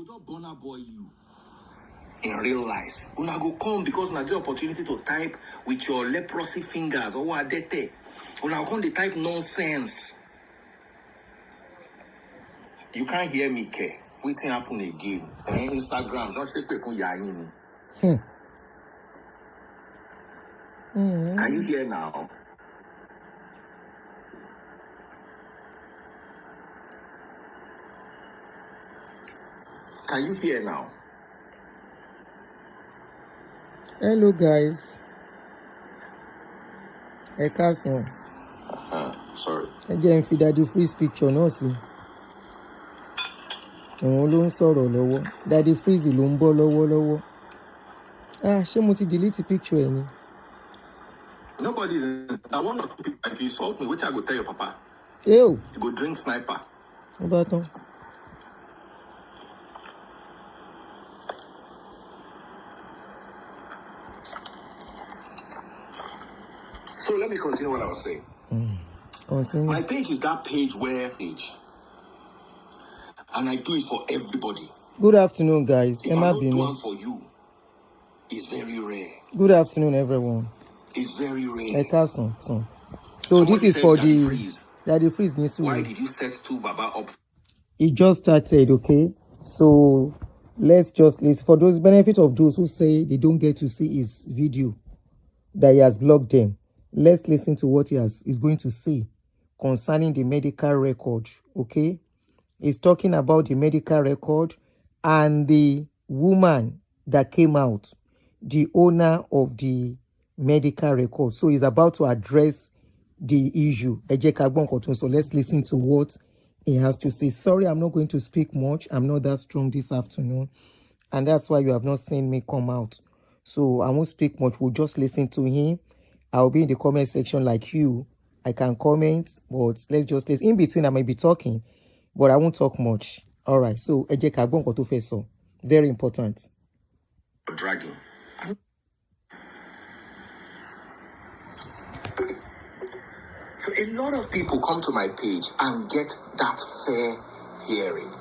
go just burner boy you. In real life, una go come because una get opportunity to type with your leprosy fingers or what they una come they type nonsense. You can't hear me, K. Waiting happen again. On Instagram, just say for Yaini. Can you hear now? Can you hear now? Hello, guys. Ekason. Sorry. Again, fi Daddy Freeze picture náà sí. Òun ló ń sọ̀rọ̀ lọ́wọ́. Daddy Freeze ló ń bọ́ lọ́wọ́lọ́wọ́. Ṣé mo ti delete picture ẹ̀ ni? Nobody's. I want to people. If you insult me, which I go tell your papa. Ew. You go drink sniper. About that. So let me continue what I was saying. Continue. My page is that page where and I do it for everybody. Good afternoon, guys. If I don't do one for you, it's very rare. Good afternoon, everyone. It's very rare. Ekason. So this is for Daddy Freeze news. Why did you set two Baba up? It just started, okay? So let's just listen. For those benefit of those who say they don't get to see his video, that he has blocked them. Let's listen to what is going to say concerning the medical record, okay? He's talking about the medical record and the woman that came out, the owner of the medical record. So he's about to address the issue. So let's listen to what he has to say. Sorry, I'm not going to speak much. I'm not that strong this afternoon. And that's why you have not seen me come out. So I won't speak much. We'll just listen to him. I'll be in the comment section like you. I can comment, but let's just listen. In between, I may be talking, but I won't talk much. All right. So, very important. Dragging. So a lot of people come to my page and get that fair hearing.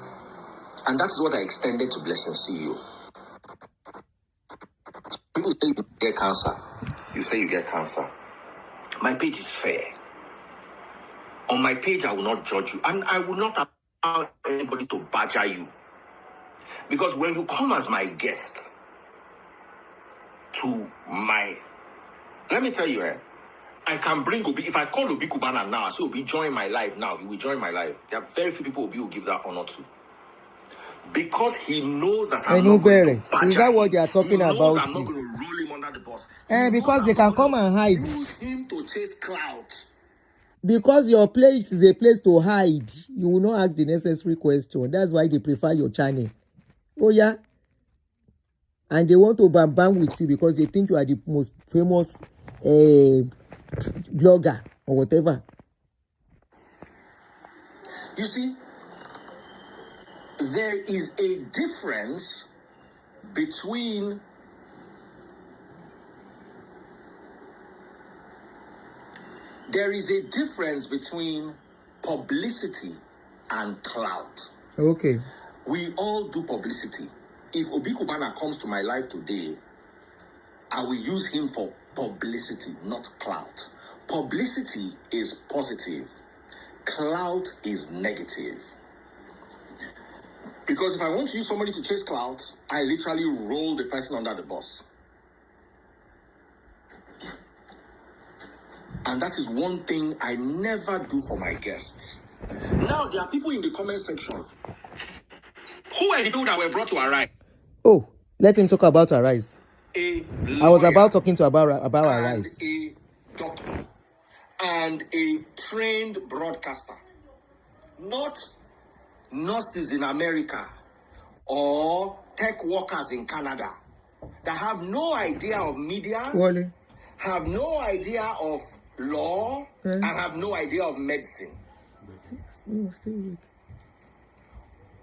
And that's what I extended to Blessing CEO. People say you get cancer. You say you get cancer. My page is fair. On my page, I will not judge you. And I will not allow anybody to badger you. Because when you come as my guest to my... Let me tell you, I can bring Obi. If I call Obi Kubana now, I say Obi join my life now. He will join my life. There are very few people Obi will give that honor to. Because he knows that I'm not going to badger. Is that what they are talking about? I'm not going to roll him under the bus. Because they can come and hide. Use him to chase clout. Because your place is a place to hide. You will not ask the necessary question. That's why they prefer your channel. Oh, yeah? And they want to bam with you because they think you are the most famous blogger or whatever. You see, there is a difference between publicity and clout. Okay. We all do publicity. If Obi Kubana comes to my life today, I will use him for publicity, not clout. Publicity is positive. Clout is negative. Because if I want to use somebody to chase clout, I literally roll the person under the bus. And that is one thing I never do for my guests. Now, there are people in the comment section. Who are the people that were brought to Arise? Oh, let him talk about Arise. I was about talking to about Arise. A doctor and a trained broadcaster. Not nurses in America or tech workers in Canada that have no idea of media, have no idea of law, and have no idea of medicine.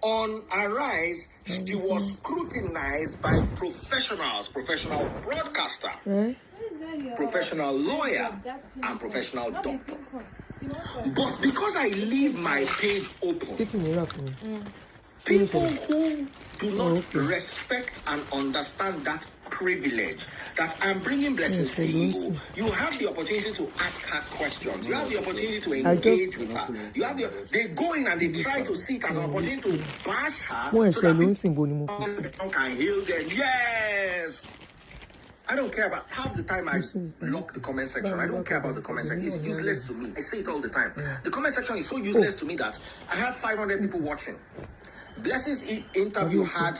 On Arise, she was scrutinized by professionals, professional broadcaster, professional lawyer, and professional doctor. But because I leave my page open, People who do not respect and understand that privilege that I'm bringing blessings to you. You have the opportunity to ask her questions. You have the opportunity to engage with her. You have they go in and they try to see it as an opportunity to bash her so that people can heal them. Yes. I don't care about half the time I lock the comment section. I don't care about the comment section. It's useless to me. I say it all the time. The comment section is so useless to me that I have 500 people watching. Blessings interview had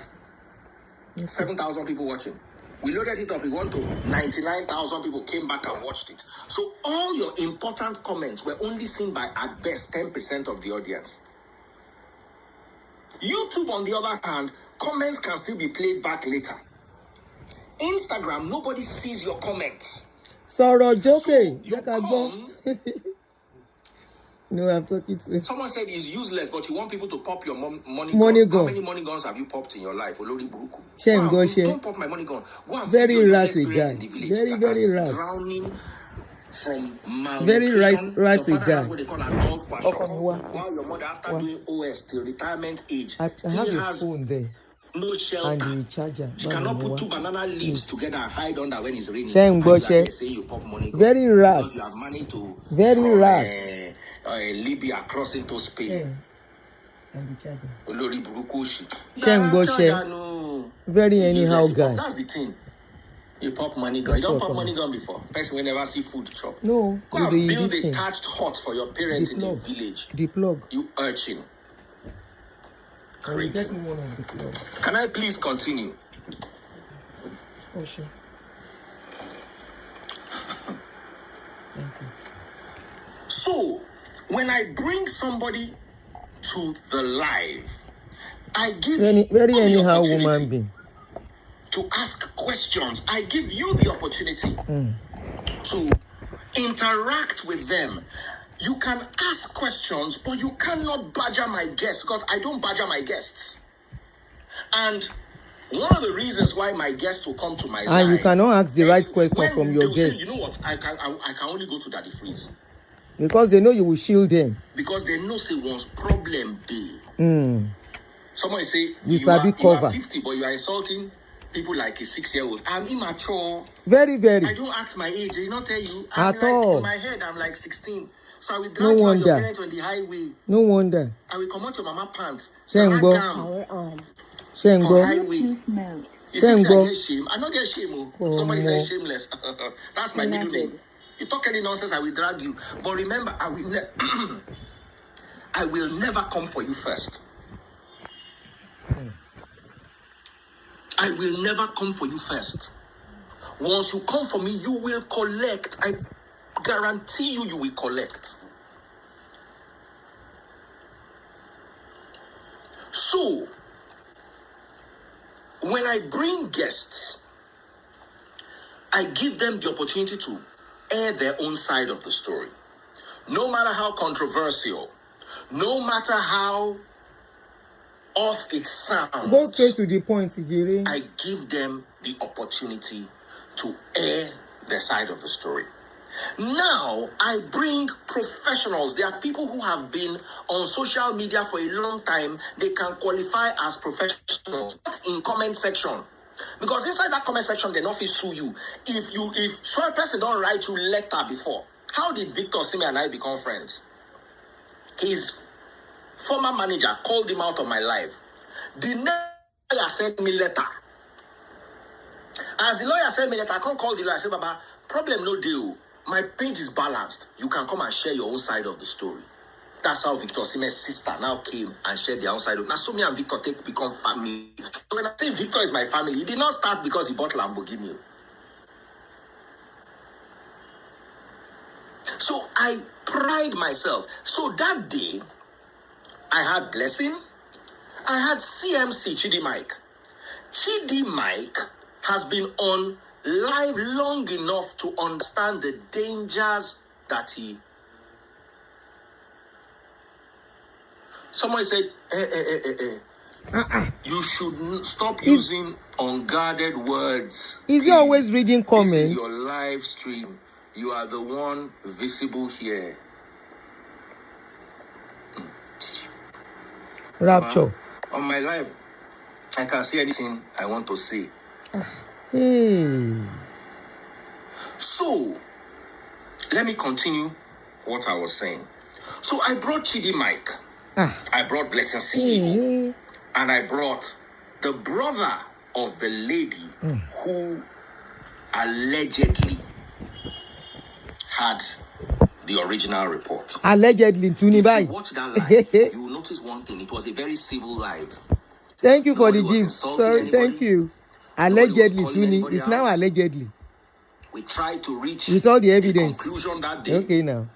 7,000 people watching. We loaded it up. We went to 99,000 people came back and watched it. So all your important comments were only seen by at best 10% of the audience. YouTube, on the other hand, comments can still be played back later. Instagram, nobody sees your comments. Sorrow joke. You come, no, I'm talking to. Someone said it's useless, but you want people to pop your money gun. How many money guns have you popped in your life? Olori Buruku. Don't pop my money gun. Go and very racy guy. Very racy. Drowning from malnutrition. Very racy guy. What they call adult while your mother, after doing OS till retirement age, I have a phone there. No shelter. And the charger. She cannot put 2 banana leaves together and hide under when it's raining. Say you pop money. Very rash. You have money to very rash. Libya crossing to Spain. And the charger. Olori Buruku. No. Very anyhow guy. That's the thing. You pop money gun. You don't pop money gun before. Person will never see food chop. No. Go and build a thatched hut for your parents in the village. The plug. You urchin. Great. Can I please continue? Oh, sure. Thank you. So, when I bring somebody to the live, I give very anyhow woman being to ask questions. I give you the opportunity to interact with them. You can ask questions, but you cannot badger my guests because I don't badger my guests. And one of the reasons why my guests will come to my live, and you cannot ask the right question from your guests. You know what? I can only go to Daddy Freeze. Because they know you will shield them. Because they know say once problem be. Someone say you are 50, but you are insulting people like a 6-year-old. I'm immature. Very. I don't act my age. They not tell you. At all. In my head, I'm like 16. So I will drag you and your parents on the highway. No wonder. I will come out your mama pants. Shengo. For highway. You think I get shame? I don't get shame. Somebody says shameless. That's my middle name. You talk any nonsense, I will drag you. But remember, I will never come for you first. I will never come for you first. Once you come for me, you will collect. I guarantee you will collect. So, when I bring guests, I give them the opportunity to air their own side of the story. No matter how controversial, no matter how off it sounds, go straight to the point, Ijiri. I give them the opportunity to air their side of the story. Now, I bring professionals. There are people who have been on social media for a long time. They can qualify as professionals in comment section. Because inside that comment section, they not sue you. If some person don't write you letter before, how did Victor Simi and I become friends? His former manager called him out of my life. The lawyer sent me letter. As the lawyer sent me letter, I can't call the lawyer. I said, Baba, problem no deal. My page is balanced. You can come and share your own side of the story. That's how Victor Sime's sister now came and shared their own side. Now, so me and Victor become family. So when I say Victor is my family, he did not start because he bought Lamborghini. So I pride myself. So that day, I had Blessing. I had CMC Chidi Mike. Chidi Mike has been on live long enough to understand the dangers that he... Someone said, you should stop using unguarded words. Is he always reading comments? This is your live stream. You are the one visible here. Rapture. on my life, I can say anything I want to say. Hey. So, let me continue what I was saying. So, I brought Chidi Mike. I brought Blessing CEO. And I brought the brother of the lady who allegedly had the original report. Allegedly, Tuni Bai. If you watch that live, you will notice one thing. It was a very civil live. Thank you Nobody for the gift. Sorry, anybody. thank you. Allegedly, Tuni. It's now allegedly. We tried to reach with all the evidence. a conclusion that day. Okay, now.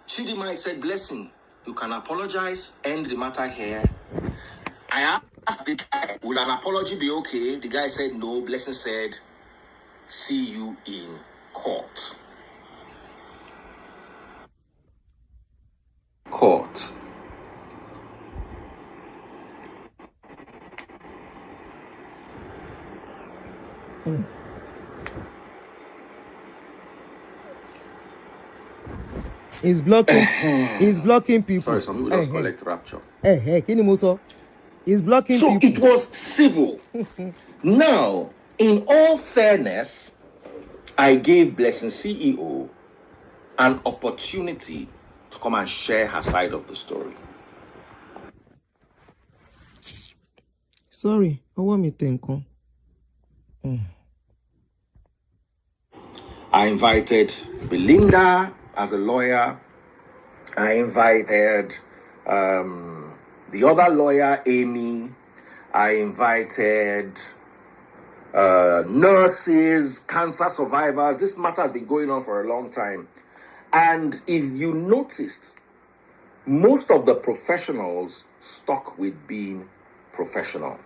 Chidi Mike said, Blessing, you can apologize, end the matter here. I asked the guy, would an apology be okay? The guy said no. Blessing said, see you in court. Court. He's blocking people. Sorry, some people just collect rapture. He's blocking so people. It was civil. Now, in all fairness, I gave Blessing CEO an opportunity to come and share her side of the story. Sorry, I want me to think. I invited Belinda as a lawyer. I invited the other lawyer, Amy. I invited nurses, cancer survivors. This matter has been going on for a long time. And if you noticed, most of the professionals stuck with being professional.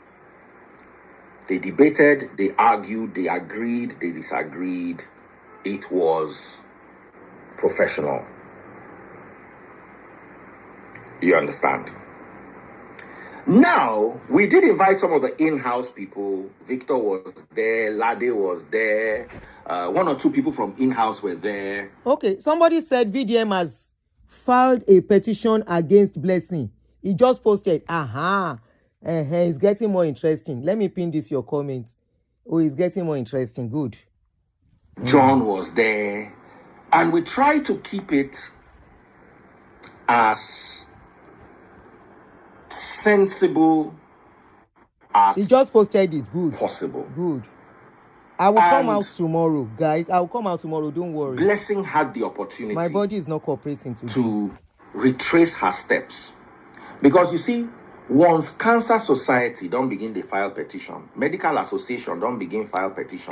They debated, they argued, they agreed, they disagreed. It was professional. You understand? Now, we did invite some of the in-house people. Victor was there, Lade was there, one or two people from in-house were there. Okay, somebody said VDM has filed a petition against Blessing. He just posted, it's getting more interesting. Let me pin this, your comment. Oh, it's getting more interesting. Good. John was there. And we tried to keep it as sensible as he just posted it. Good. Possible. Good. I will come out tomorrow, guys. I will come out tomorrow. Don't worry. Blessing had the opportunity. My body is not cooperating to retrace her steps. Because you see, once Cancer Society don't begin the file petition, Medical Association don't begin file petition,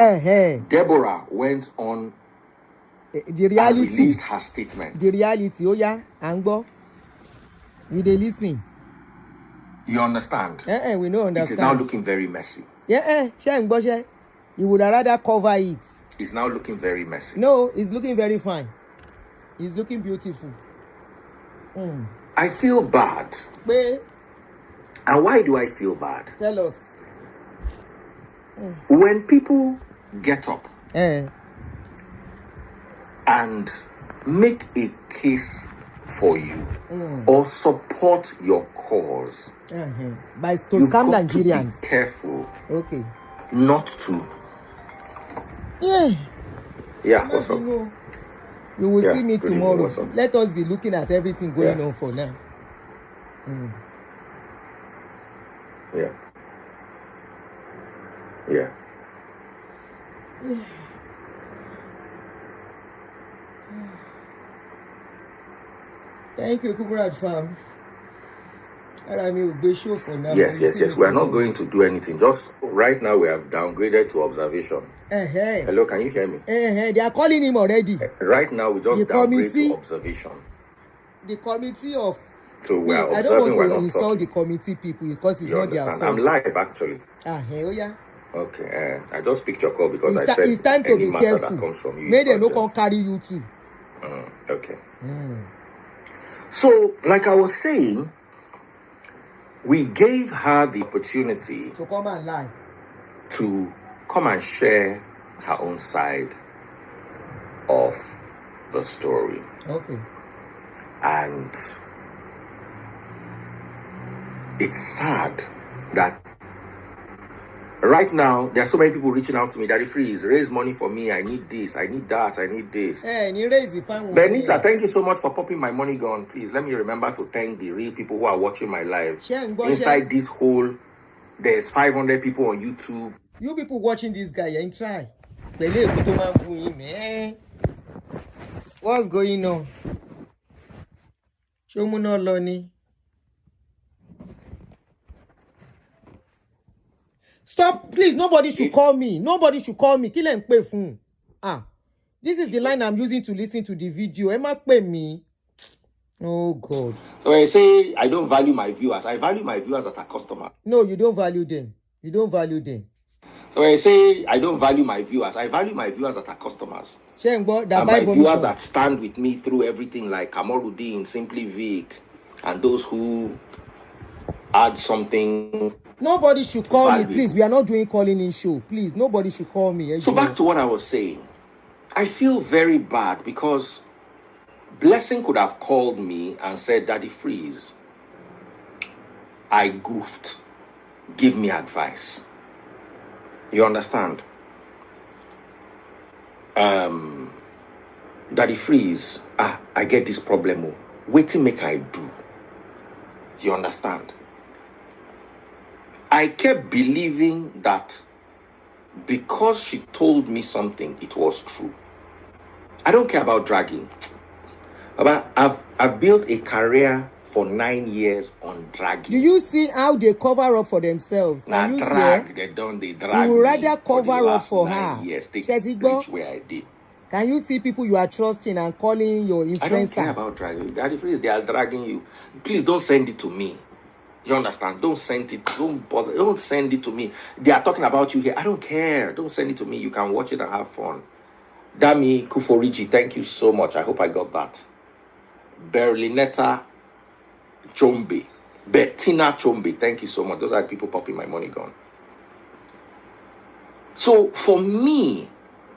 Deborah went on the reality and released her statement. The reality, Angbo. We dey listen. You understand? We don't understand. It is now looking very messy. He would rather cover it. It's now looking very messy. No, it's looking very fine. It's looking beautiful. I feel bad. And why do I feel bad? Tell us. When people get up and make a case for you or support your cause, by to scam Nigerians, be careful. Okay. Not to. Yeah. What's up? You will see me tomorrow. Let us be looking at everything going on for now. Yeah. Thank you, Kubrad fam. I mean, we'll be sure for now. Yes. We are not going to do anything. Just right now, we have downgraded to observation. Hello, can you hear me? They are calling him already. Right now, we just downgrade to observation. The committee of. So we are observing. I don't want to insult the committee people because it's not their fault. I'm live, actually. Okay. I just picked your call because I said it's time to be careful. That comes from you. May they no come carry you too. Okay. So, like I was saying, we gave her the opportunity to come and lie, to come and share her own side of the story. Okay. And it's sad that right now there are so many people reaching out to me. Daddy Freeze, raise money for me. I need this. I need that. I need this. And you raise the fine. Benita, thank you so much for popping my money gun. Please let me remember to thank the real people who are watching my live. Inside this hole, there's 500 people on YouTube. You people watching this guy, you ain't try. What's going on? Show me no Lonnie. Stop, please. Nobody should call me. Nobody should call me. Kill and pay phone. This is the line I'm using to listen to the video. Emma pay me. Oh God. So when I say I don't value my viewers, I value my viewers as a customer. No, you don't value them. You don't value them. So when I say I don't value my viewers, I value my viewers as a customers. And my viewers that stand with me through everything, like Kamaruddin, Simply Vic, and those who add something. Nobody should call me, please. We are not doing calling in show. Please, nobody should call me. So back to what I was saying. I feel very bad because Blessing could have called me and said, Daddy Freeze, I goofed. Give me advice. You understand? Daddy Freeze, I get this problem. Wait till make I do. You understand? I kept believing that because she told me something, it was true. I don't care about dragging. But I've built a career for 9 years on dragging. Do you see how they cover up for themselves? Can you drag? They drag. You would rather cover up for her. Yes, where I did. Can you see people you are trusting and calling your influencer? I don't care about dragging. Daddy Freeze, they are dragging you. Please don't send it to me. You understand? Don't send it. Don't bother. Don't send it to me. They are talking about you here. I don't care. Don't send it to me. You can watch it and have fun. Dami Kuforiji, thank you so much. I hope I got that. Berlinetta Chombe. Bettina Chombe, thank you so much. Those are people popping my money gun. So for me,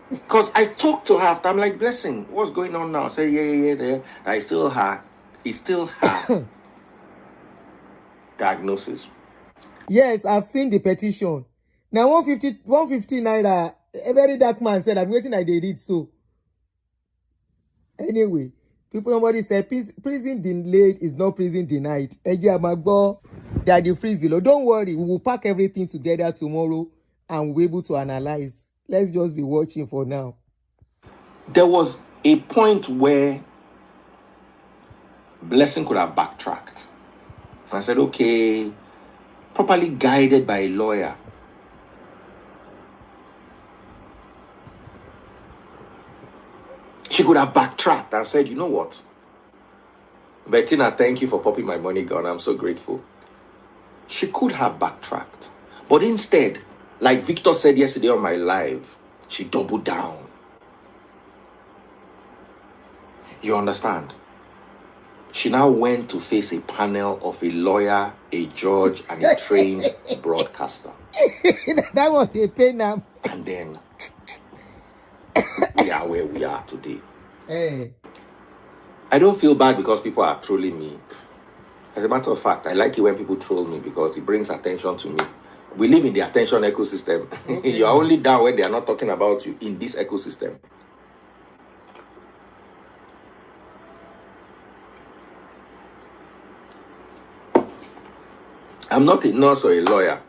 because I talked to her after, I'm like, Blessing, what's going on now? I say, yeah. I still have. It's still her. Diagnosis. Yes, I've seen the petition. Now 150 naira. A very dark man said, I'm waiting. I did it. So anyway, somebody said prison delayed is not prison denied. Daddy Freeze, don't worry, we will pack everything together tomorrow and we'll be able to analyze. Let's just be watching for now. There was a point where Blessing could have backtracked. I said, okay, properly guided by a lawyer. She could have backtracked and said, you know what? Bettina, thank you for popping my money gun. I'm so grateful. She could have backtracked. But instead, like Victor said yesterday on my live, she doubled down. You understand? She now went to face a panel of a lawyer, a judge, and a trained broadcaster. That one they pay now. And then we are where we are today. Hey. I don't feel bad because people are trolling me. As a matter of fact, I like it when people troll me because it brings attention to me. We live in the attention ecosystem. Okay. You are only down when they are not talking about you in this ecosystem. I'm not a nurse or a lawyer.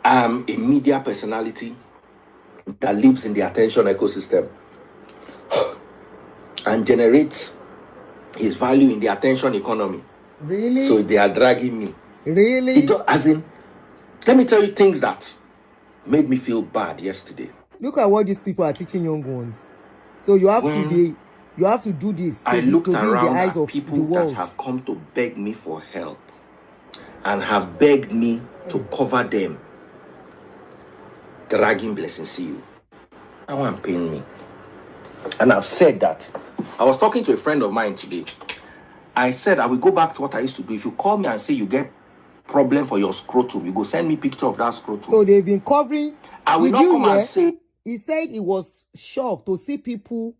I'm a media personality that lives in the attention ecosystem and generates his value in the attention economy. Really? So they are dragging me. Really? As in, let me tell you things that made me feel bad yesterday. Look at what these people are teaching young ones. So you have to do this. I looked around at people that have come to beg me for help and have begged me to cover them. Dragging Blessing, see you. That one pain me. And I've said that. I was talking to a friend of mine today. I said, I will go back to what I used to do. If you call me and say you get problem for your scrotum, you go send me picture of that scrotum. So they've been covering. I will not come and say. He said he was shocked to see people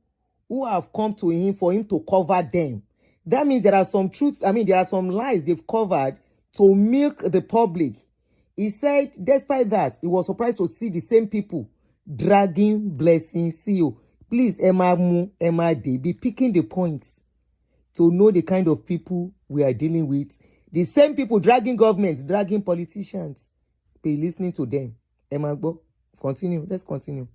who have come to him for him to cover them. That means there are some truths, I mean, there are some lies they've covered to milk the public. He said, despite that, he was surprised to see the same people dragging Blessing CEO. Please, Emma Mu, Emma D, be picking the points to know the kind of people we are dealing with. The same people dragging governments, dragging politicians. Be listening to them. Emma Gbo, continue. Let's continue.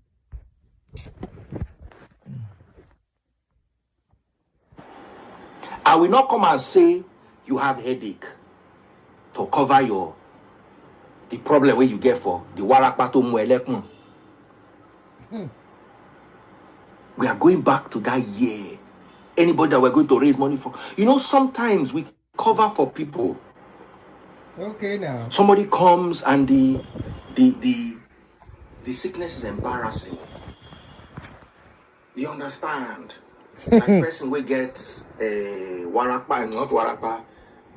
I will not come and say you have headache to cover the problem where you get for the warakpato muelekun. We are going back to that year. Anybody that we're going to raise money for. You know, sometimes we cover for people. Okay, now. Somebody comes and the sickness is embarrassing. You understand? That person will get warapa, not warapa,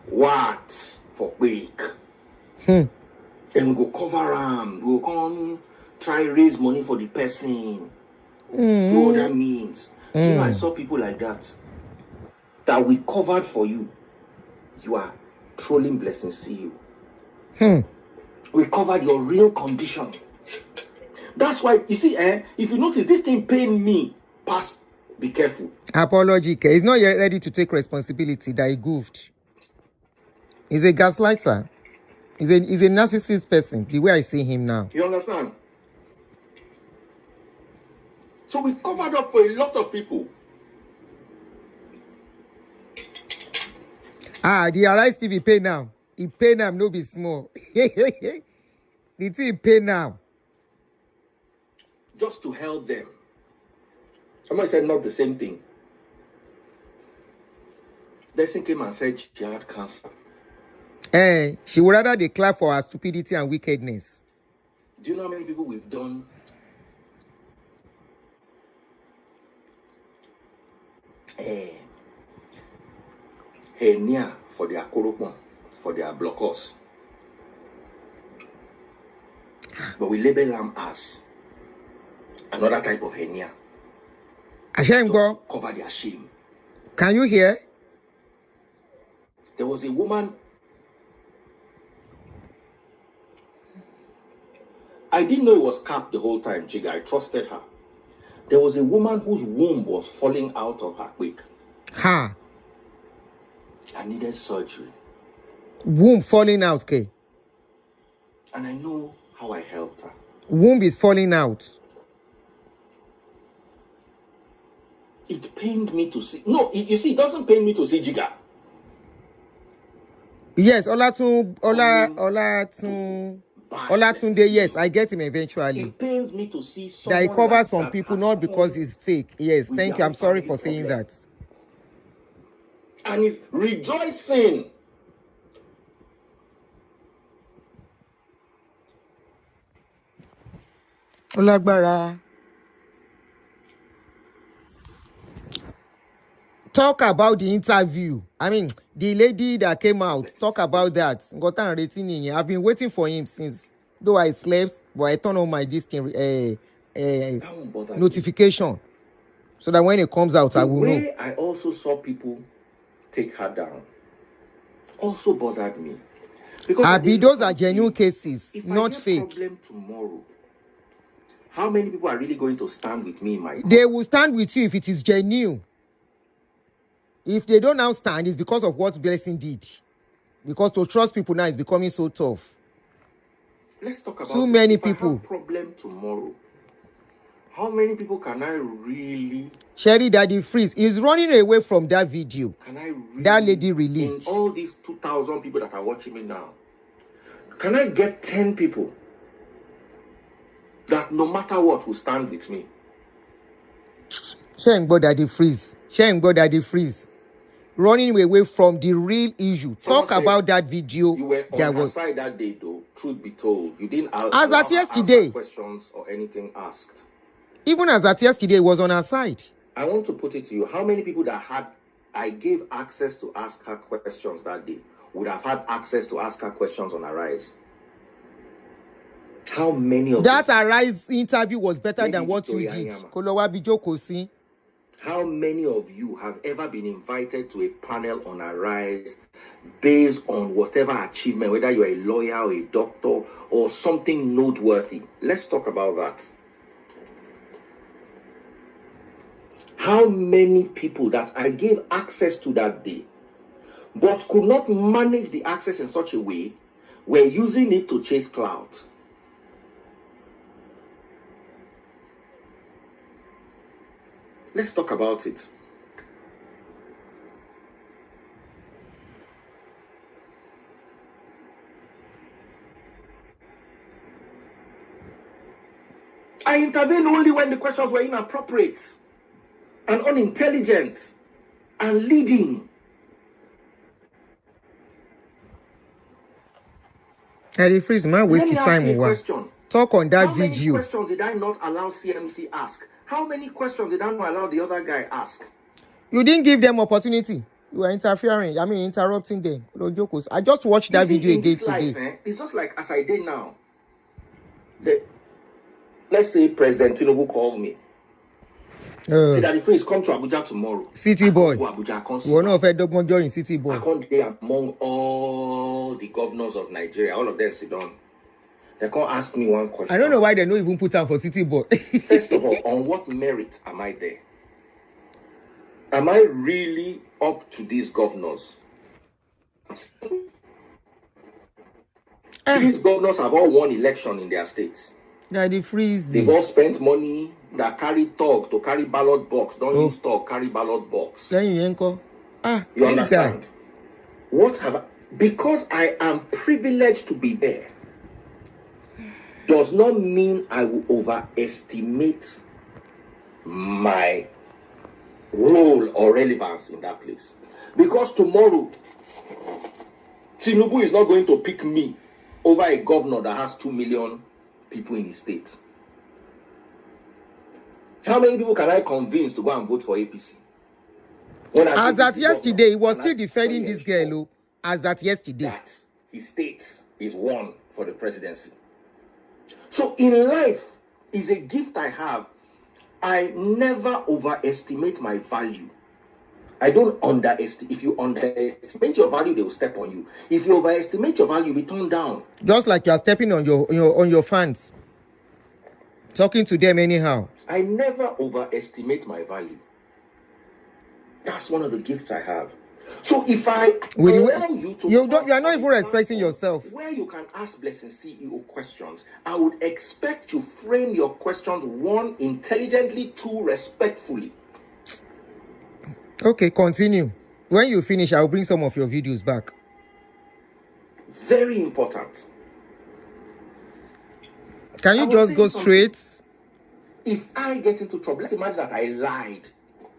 what for week. Then we go cover them. We will come try raise money for the person. You know what that means? You know, I saw people like that we covered for you. You are trolling Blessing CEO. We covered your real condition. That's why, you see, if you notice, this thing pain me past. Be careful. Apology. He's not yet ready to take responsibility that he goofed. He's a gaslighter. He's a narcissist person, the way I see him now. You understand? So we covered up for a lot of people. The Arise TV pay now. He pay now, no be small. The thing pay now. Just to help them. Somebody said not the same thing. Blessing came and said she had cancer. She would rather declare for her stupidity and wickedness. Do you know how many people we've done? Hernia for their koropon, for their blockers. But we label them as another type of hernia. Cover their shame. Can you hear? There was a woman. I didn't know it was capped the whole time, Chiga. I trusted her. There was a woman whose womb was falling out of her quick. I needed surgery. Womb falling out, okay? And I know how I helped her. Womb is falling out. It pained me to see. No, you see, it doesn't pain me to see Jiga. Yes, Olatunde, yes, I get him eventually. It pains me to see someone that he covers like some that people, not because it's fake. Yes, thank you. I'm sorry for saying that. And he's rejoicing. Olagbara. Talk about the interview. I mean, the lady that came out, talk about that. I've been waiting for him since, though I slept, but I turned on my notification so that when it comes out, I will know. I also saw people take her down also bothered me. Because those are genuine cases, not fake. Problem tomorrow, how many people are really going to stand with me in my They will stand with you if it is genuine. If they don't now stand, it's because of what Blessing did. Because to trust people now is becoming so tough. Let's talk about too many people. I have problem tomorrow. How many people can I really? Sherry Daddy Freeze is running away from that video. Can I really, that lady released? In all these 2,000 people that are watching me now, can I get 10 people that no matter what will stand with me? Shame God Daddy Freeze. Shame God Daddy Freeze. Running away from the real issue. Talk about that video. You were on her side that day, though. Truth be told, you didn't as at yesterday questions or anything asked. Even as at yesterday, it was on her side. I want to put it to you: how many people that I gave access to ask her questions that day would have had access to ask her questions on Arise? How many of that Arise interview was better than what you did? How many of you have ever been invited to a panel on Arise based on whatever achievement, whether you're a lawyer or a doctor or something noteworthy? Let's talk about that. How many people that I gave access to that day, but could not manage the access in such a way, were using it to chase clouds? Let's talk about it. I intervened only when the questions were inappropriate and unintelligent and leading. Eddie Freeze, man, waste Let me your ask time. you a question. Talk on that How many video. questions did I not allow CMC ask? How many questions did I not allow the other guy ask? You didn't give them opportunity. You were interfering. I mean, interrupting them. I just watched that video again today. It's just like as I did now. Let's say President Tinubu called me. Say that the phrase come to Abuja tomorrow. City boy. We're not afraid of join City boy. I can't be among all the governors of Nigeria. All of them sit down. They can't ask me one question. I don't know why they don't even put out for City boy. First of all, on what merit am I there? Am I really up to these governors? These governors have all won election in their states. Daddy Freeze. They've all spent money that carry talk to carry ballot box. Don't use talk, carry ballot box. You understand? What have I, because I am privileged to be there, does not mean I will overestimate my role or relevance in that place. Because tomorrow, Tinubu is not going to pick me over a governor that has 2 million people in his state. How many people can I convince to go and vote for APC? As at yesterday, he was still defending this girl. As at yesterday, that his state is won for the presidency. So in life is a gift I have. I never overestimate my value. I don't underestimate. If you underestimate your value, they will step on you. If you overestimate your value, be turned down. Just like you are stepping on your fans, talking to them anyhow. I never overestimate my value. That's one of the gifts I have. So if I allow you to, you are not even respecting yourself. Where you can ask Blessing CEO questions, I would expect you frame your questions, 1, intelligently, 2, respectfully. Okay, continue. When you finish, I'll bring some of your videos back. Very important. Can you just go straight? If I get into trouble, let's imagine that I lied.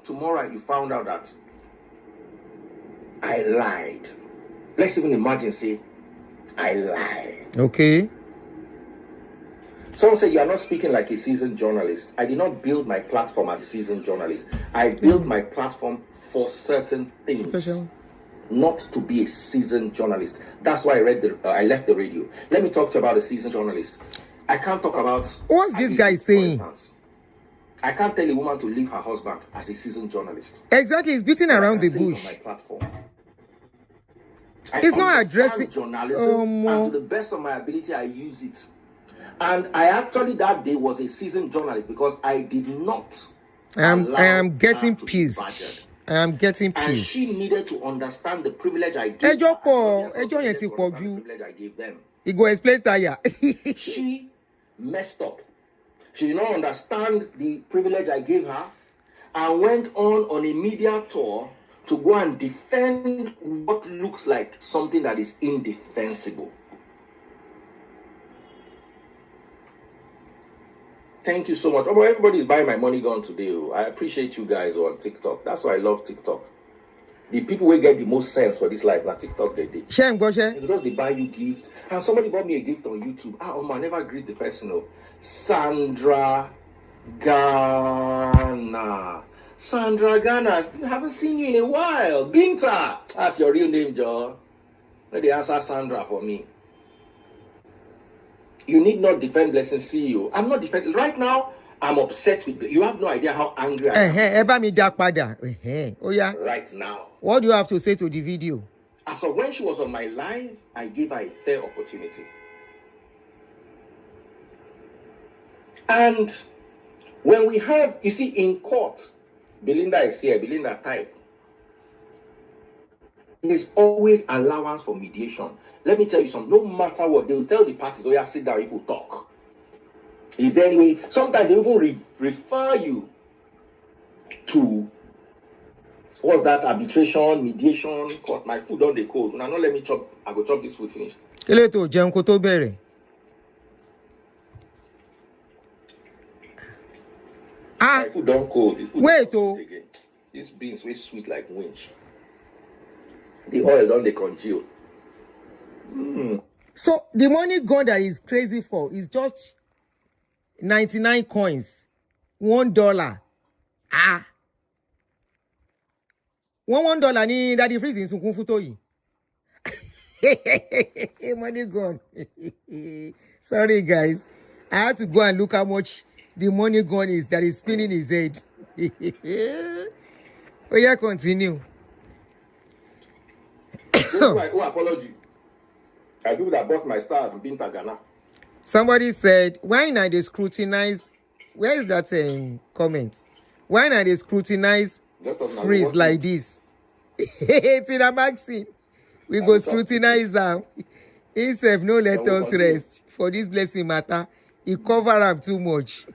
Tomorrow you found out that I lied. Let's even imagine, say, I lied. Okay. Someone said you are not speaking like a seasoned journalist. I did not build my platform as a seasoned journalist. I built my platform for certain things, not to be a seasoned journalist. That's why I left the radio. Let me talk to you about a seasoned journalist. I can't talk about... What's this guy saying? I can't tell a woman to leave her husband as a seasoned journalist. Exactly, he's beating around the bush. On my platform. He's not addressing journalism, and to the best of my ability, I use it. And I actually that day was a seasoned journalist because I did not. I am getting pissed. I am getting pissed. And she needed to understand the privilege I gave. Privilege I gave them. He go explain tire. She messed up. She did not understand the privilege I gave her and went on a media tour to go and defend what looks like something that is indefensible. Thank you so much. Oh, everybody's buying my money gone today. I appreciate you guys on TikTok. That's why I love TikTok. The people will get the most sense for this life, not TikTok they did. Because they buy you gift. And somebody bought me a gift on YouTube. I never greet the person. Oh. Sandra Ghana. Sandra Ghana. I haven't seen you in a while. Binta. That's your real name, Joe. Let the answer Sandra for me. You need not defend Blessing CEO. I'm not defending. Right now, I'm upset with you. Have no idea how angry I am. Oh yeah. Right now. What do you have to say to the video? As of when she was on my live, I gave her a fair opportunity. And when we have, you see, in court, Belinda is here, Belinda type. There's always allowance for mediation. Let me tell you something, no matter what, they'll tell the parties, oh yeah, sit down, people talk. Is there any way? Sometimes they even refer you to what's that, arbitration, mediation, court. My food on the cold. Now, not let me chop. I go chop this food finish. My food don't cold. This food wait, again. These beans way sweet like winch. The oil don't they congeal. So the money gone that is crazy for is just 99 coins, $1. $1 ni daddy freeze in sunkun futo yi. Money gone. Sorry guys, I had to go and look how much the money gone is that is spinning his head. Oh yeah, continue. Oh, apology. I do that bought my stars in Binta Ghana. Somebody said, why not they scrutinize? Where is that comment? Why not they scrutinize freeze like this? Tina Maxine, we go scrutinize them. Himself no let us rest for this blessing matter. He cover up too much.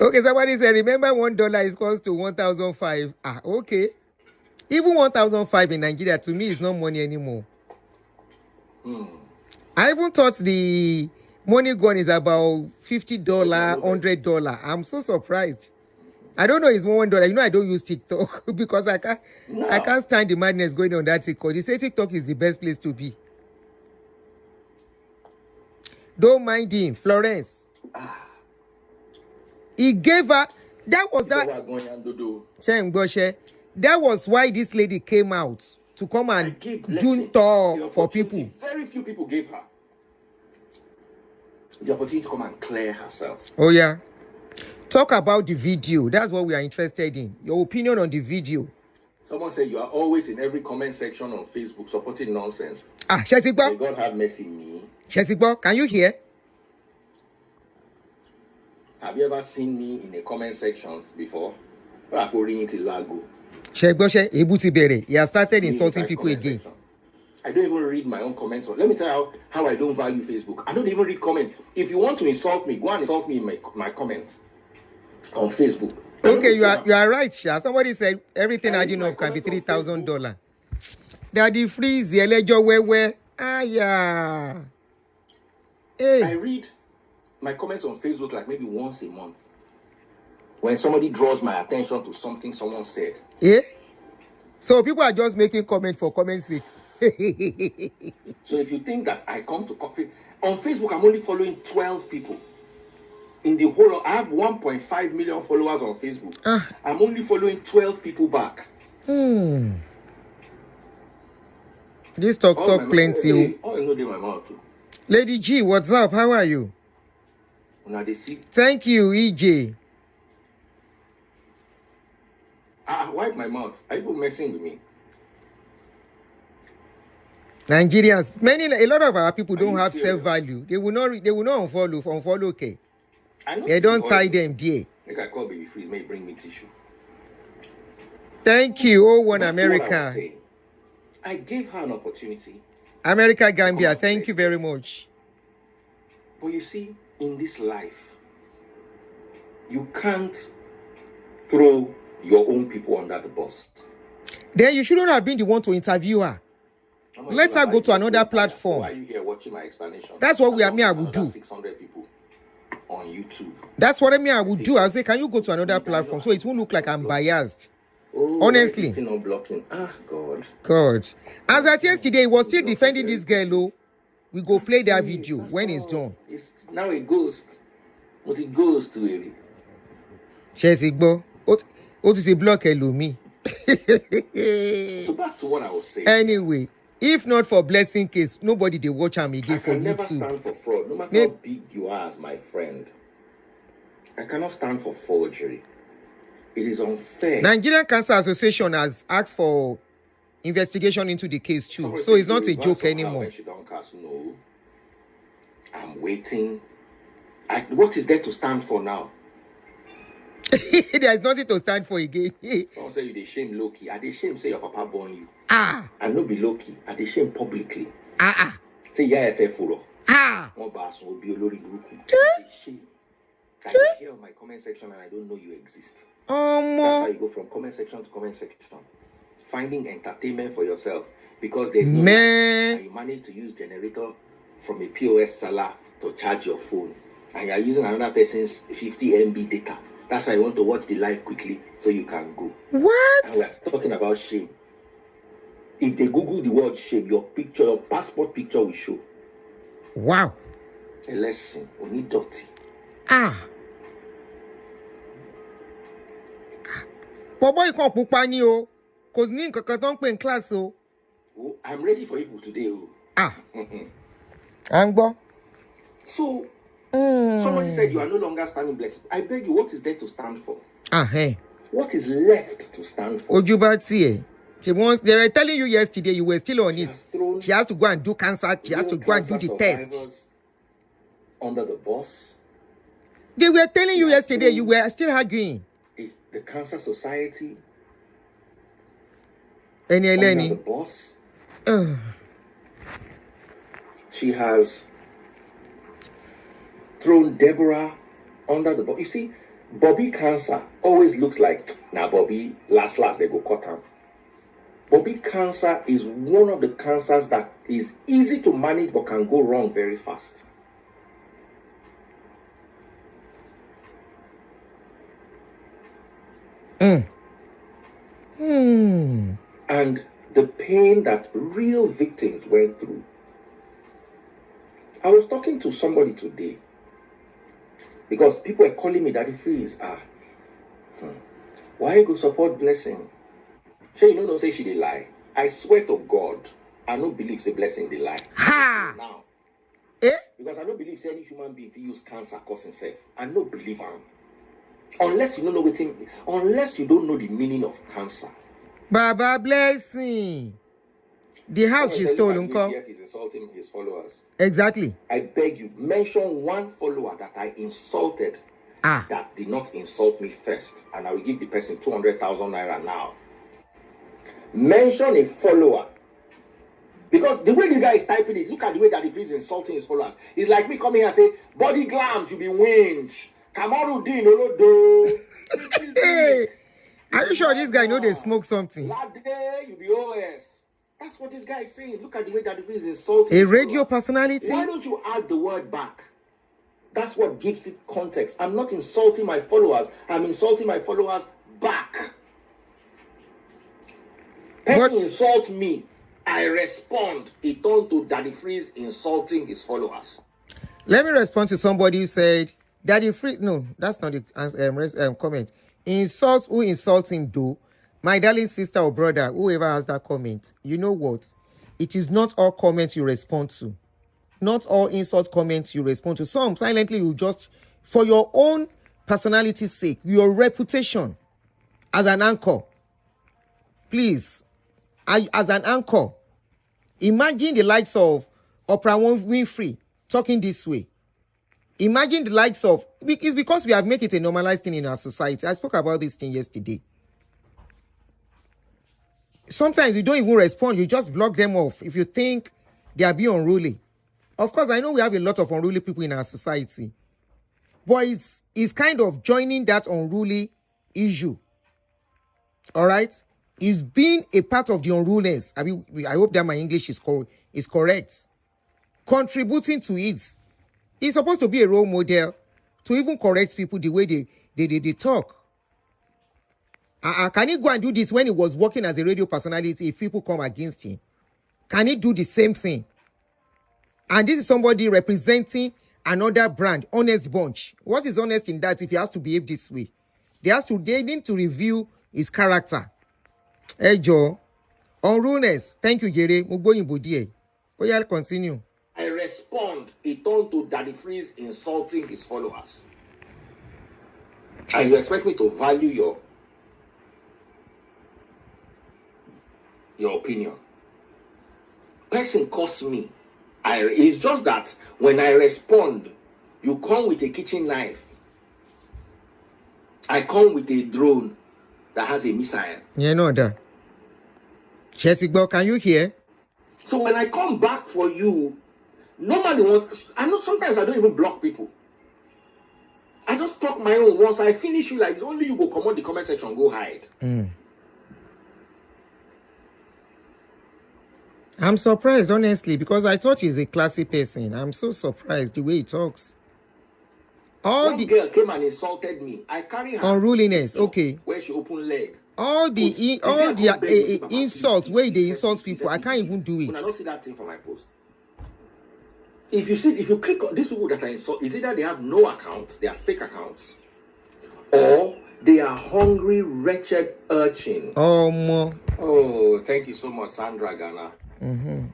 Okay, somebody said, remember $1 is close to 1,005. Okay. Even 1,005 in Nigeria to me is not money anymore. I even thought the money gone is about $50, $100. I'm so surprised. I don't know it's $1. You know I don't use TikTok because I can't stand the madness going on that TikTok. They say TikTok is the best place to be. Don't mind him, Florence. He gave her. That was that. That was why this lady came out to come and do talk for people. Very few people gave her the opportunity to come and clear herself. Oh yeah. Talk about the video. That's what we are interested in. Your opinion on the video. Someone said you are always in every comment section on Facebook supporting nonsense. Shesigbo. May God have mercy on me. Shesigbo, can you hear? Have you ever seen me in a comment section before? He has started insulting people again. Section. I don't even read my own comments. Let me tell you how I don't value Facebook. I don't even read comments. If you want to insult me, go and insult me in my comments on Facebook. Okay, you are right, Sha. Somebody said everything I do know can be $3,000. Daddy freeze, where? Yeah. Hey. I read my comments on Facebook like maybe once a month. When somebody draws my attention to something someone said. Yeah. So people are just making comment for comments sake. So if you think that I come to coffee on Facebook, I'm only following 12 people. In the whole, I have 1.5 million followers on Facebook. I'm only following 12 people back. This talk plenty. Oh, I know they my mouth too. Lady G, what's up? How are you? Now they see. Thank you, EJ. Wipe my mouth. Are you messing with me? Nigerians, a lot of our people don't have self-value. They will not unfollow. Okay. They don't tie them there. Make I call baby free. May bring me tissue. Thank you, one America. I gave her an opportunity. America Gambia, thank you very much. But you see, in this life, you can't throw your own people under the bus. Then you shouldn't have been the one to interview her. Let her go to another platform. So why are you here watching my explanation? That's what I would do. 600 people on YouTube. That's what I would do. I'll say, can you go to another platform so it won't look like I'm biased? Honestly. Not blocking. God. As at yesterday, he was still defending this girl. We go play that video when it's done. It's now a ghost. What a ghost, really. Shesigbo. What is a block me? So back to what I was saying. Anyway, if not for blessing case, nobody they watch him again for YouTube. I can never stand for fraud. No matter how big you are as my friend, I cannot stand for forgery. It is unfair. Nigerian Cancer Association has asked for investigation into the case too. Somebody so it's said not the a joke reverse of her anymore. when she don't cast, no. I'm waiting. What is there to stand for now? There's nothing to stand for again. Someone say you dey shame low-key. I dey shame say your papa born you. And no be low-key. I dey shame publicly. Say yeah, FF One bass will be olori buruku. Shame. I dey hear on my comment section and I don't know you exist. That's how you go from comment section to comment section. Finding entertainment for yourself because there's no man. And you manage to use generator from a POS seller to charge your phone. And you're using another person's 50 MB data. That's why you want to watch the live quickly so you can go. What? And we're talking about shame. If they Google the word shame, your picture, your passport picture will show. Wow. A lesson. We need dirty. Bobo, you can't put pani o. Cause ni nkan ton pe in class o. Oh, I'm ready for people today. Angbo. So, somebody said you are no longer standing blessed. I beg you, what is there to stand for? Hey. What is left to stand for? Ojubati. They were telling you yesterday you were still on it. She has to go and do cancer. She has to go and do the test. Under the bus. They were telling you yesterday you were still arguing. The Cancer Society. Under the bus. She has thrown Deborah under the bus. You see, Bobby Cancer always looks like, now Bobby, last, they go cut him. Bobby Cancer is one of the cancers that is easy to manage but can go wrong very fast. And the pain that real victims went through. I was talking to somebody today because people are calling me Daddy Freeze. Why you go support Blessing? She no say she dey lie. I swear to God, I don't believe say Blessing dey lie. Now. Because I don't believe any human being use cancer cause himself. I don't believe him. Unless you don't know unless you don't know the meaning of cancer. Baba Blessing. The house she stole, uncle. Is insulting his followers. Exactly. I beg you, mention one follower that I insulted that did not insult me first, and I will give the person 200,000 naira now. Mention a follower. Because the way the guy is typing it, look at the way that he's insulting his followers. It's like me coming here and say, body glams, you be winch. Kamarudin, Olodo. Hey, are you sure this guy know they smoke something? Lade, you be OS. That's what this guy is saying. Look at the way that he's insulting. A radio personality? Why don't you add the word back? That's what gives it context. I'm not insulting my followers. I'm insulting my followers back. Person insult me. I respond. It turned to Daddy Freeze insulting his followers. Let me respond to somebody who said, Daddy Freeze, no, that's not the comment. Insult who insults him though. My darling sister or brother, whoever has that comment, you know what? It is not all comments you respond to. Not all insult comments you respond to. Some silently you just, for your own personality's sake, your reputation as an anchor. Please, as an anchor, imagine the likes of Oprah Winfrey talking this way. Imagine the likes of, it's because we have made it a normalized thing in our society. I spoke about this thing yesterday. Sometimes you don't even respond. You just block them off if you think they are being unruly. Of course, I know we have a lot of unruly people in our society. But it's kind of joining that unruly issue. All right? It's being a part of the unruliness. I mean, I hope that my English is correct. Contributing to it. It's supposed to be a role model to even correct people the way they talk. Can he go and do this when he was working as a radio personality if people come against him? Can he do the same thing? And this is somebody representing another brand, Honest Bunch. What is honest in that if he has to behave this way? They need to review his character. Hey, Joe. Unruliness. Thank you, Jerry. Oh, yeah, continue. I respond, it turned to Daddy Freeze insulting his followers. And you expect me to value your opinion? Person costs me. It's just that when I respond, you come with a kitchen knife. I come with a drone that has a missile. You know that. Chesigbo, can you hear? So when I come back for you, normally, I know sometimes I don't even block people. I just talk my own. Once I finish you, like it's only you go come on the comment section, go hide. I'm surprised, honestly, because I thought he's a classy person. I'm so surprised the way he talks. One girl came and insulted me. I carry her unruliness, okay. Where she open leg. All the insults, where they insult people, I can't even do it. When I don't see that thing for my post. If you click on these people that are insult, is either they have no accounts, they are fake accounts, or they are hungry, wretched urchin. Oh, thank you so much, Sandra Ghana.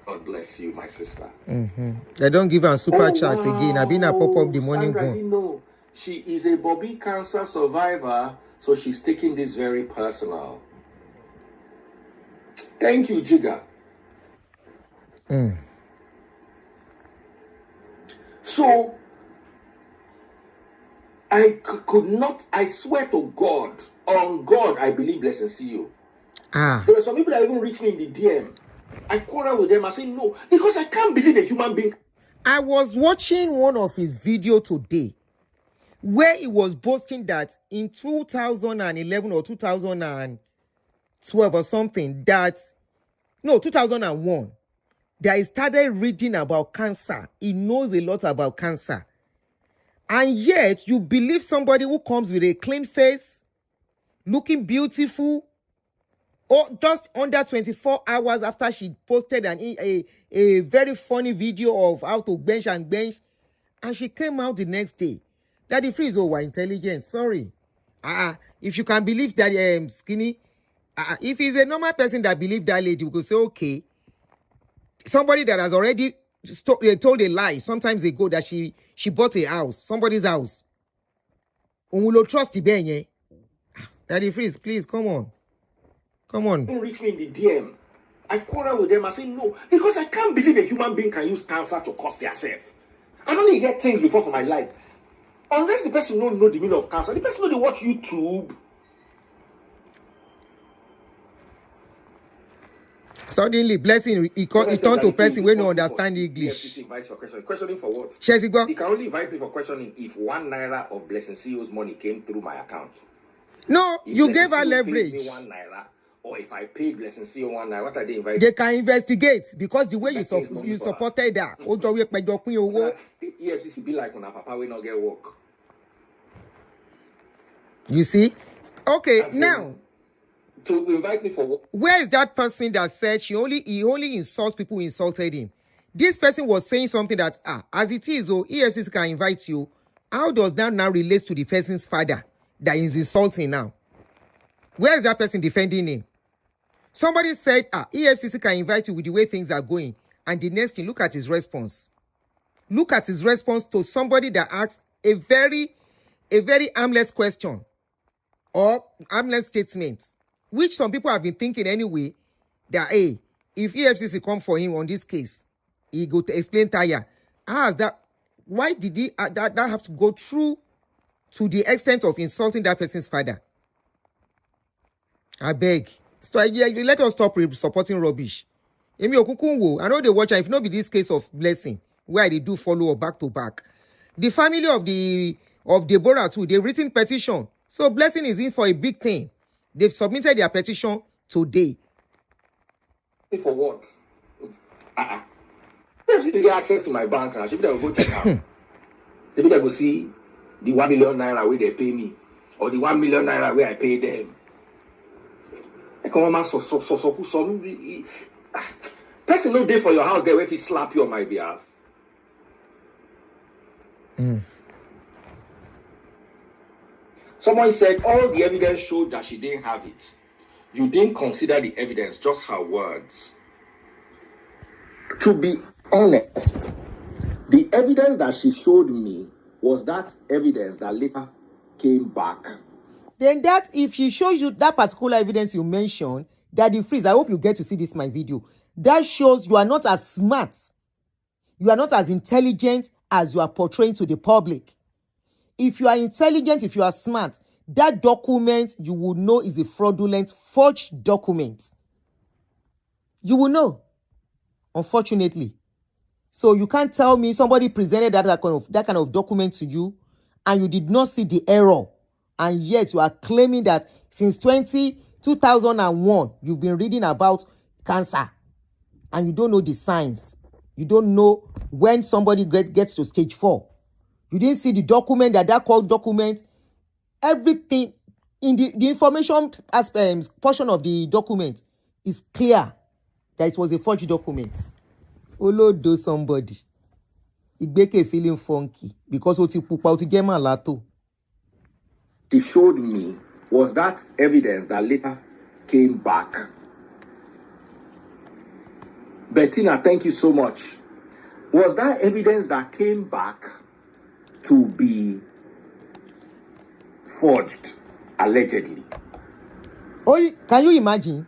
God bless you, my sister. They don't give her a super chat again. I've been a pop-up the morning. Sandra, you know, she is a Bobby cancer survivor, so she's taking this very personal. Thank you, Jiga. So I could not. I swear to God, on God, I believe blessing see you. There were some people that even reached me in the DM. I quarrel with them. I say no, because I can't believe a human being. I was watching one of his videos today where he was boasting that in 2011 or 2012 or something, 2001, that he started reading about cancer. He knows a lot about cancer. And yet, you believe somebody who comes with a clean face, looking beautiful, or just under 24 hours after she posted a very funny video of how to bench, and she came out the next day. Daddy Freeze, we're intelligent. Sorry. If you can believe that skinny, if he's a normal person that believes that lady, we could say, okay, somebody that has already told a lie sometimes ago that she bought a house, somebody's house. Umulo trust the benye. Daddy Freeze, please, come on. Don't reach me in the DM. I quarrel with them. I say no, because I can't believe a human being can use cancer to cause themselves. I don't even hear things before for my life. Unless the person don't know the meaning of cancer, the person know they watch YouTube. Suddenly, blessing, he turned to person when you understand English. Questioning for what? He can only invite me for questioning if 1 naira of Blessing CEO's money came through my account. No, if you gave her leverage. Me 1 naira, or if I paid Blessing CEO 1 naira, what are they inviting? They can investigate because the way you supported her. EFCC be like when a papa will not get work. You see? Okay, now. To invite me for what? Where is that person that said he only insults people who insulted him? This person was saying something that, as it is, EFCC can invite you. How does that now relate to the person's father that is insulting now? Where is that person defending him? Somebody said, EFCC can invite you with the way things are going. And the next thing, look at his response. Look at his response to somebody that asked a very harmless question or harmless statement, which some people have been thinking anyway, that, hey, if EFCC come for him on this case, he go to explain tire. Why did he that have to go through to the extent of insulting that person's father? I beg. So let us stop supporting rubbish. I know they watch, if not be this case of Blessing, where they do follow up back to back. The family of Deborah too, they've written petition. So Blessing is in for a big thing. They've submitted their petition today. For what? If they get access to my bank now, should be able to go check out. They better go see the 1 million naira where they pay me, or the 1 million naira where I pay them. Person no day for your house there if he slap you on my behalf. Someone said all the evidence showed that she didn't have it. You didn't consider the evidence, just her words. To be honest, The evidence that she showed me was that evidence that later came back. Then that, if she shows you that particular evidence you mentioned, that the freeze, I hope you get to see this my video, that shows you are not as smart, you are not as intelligent as you are portraying to the public. If you are intelligent, if you are smart, that document you will know is a fraudulent, forged document. You will know, unfortunately. So you can't tell me somebody presented that kind of document to you and you did not see the error, and yet you are claiming that since 2001 you've been reading about cancer and you don't know the signs. You don't know when somebody gets to stage 4. You didn't see the document, that called document. Everything in the information portion of the document is clear that it was a forged document. Olodo somebody. Igbeke feeling funky because oti pupa oti gema lato. She showed me was that evidence that later came back. Bettina, thank you so much. Was that evidence that came back to be forged, allegedly? Oh, can you imagine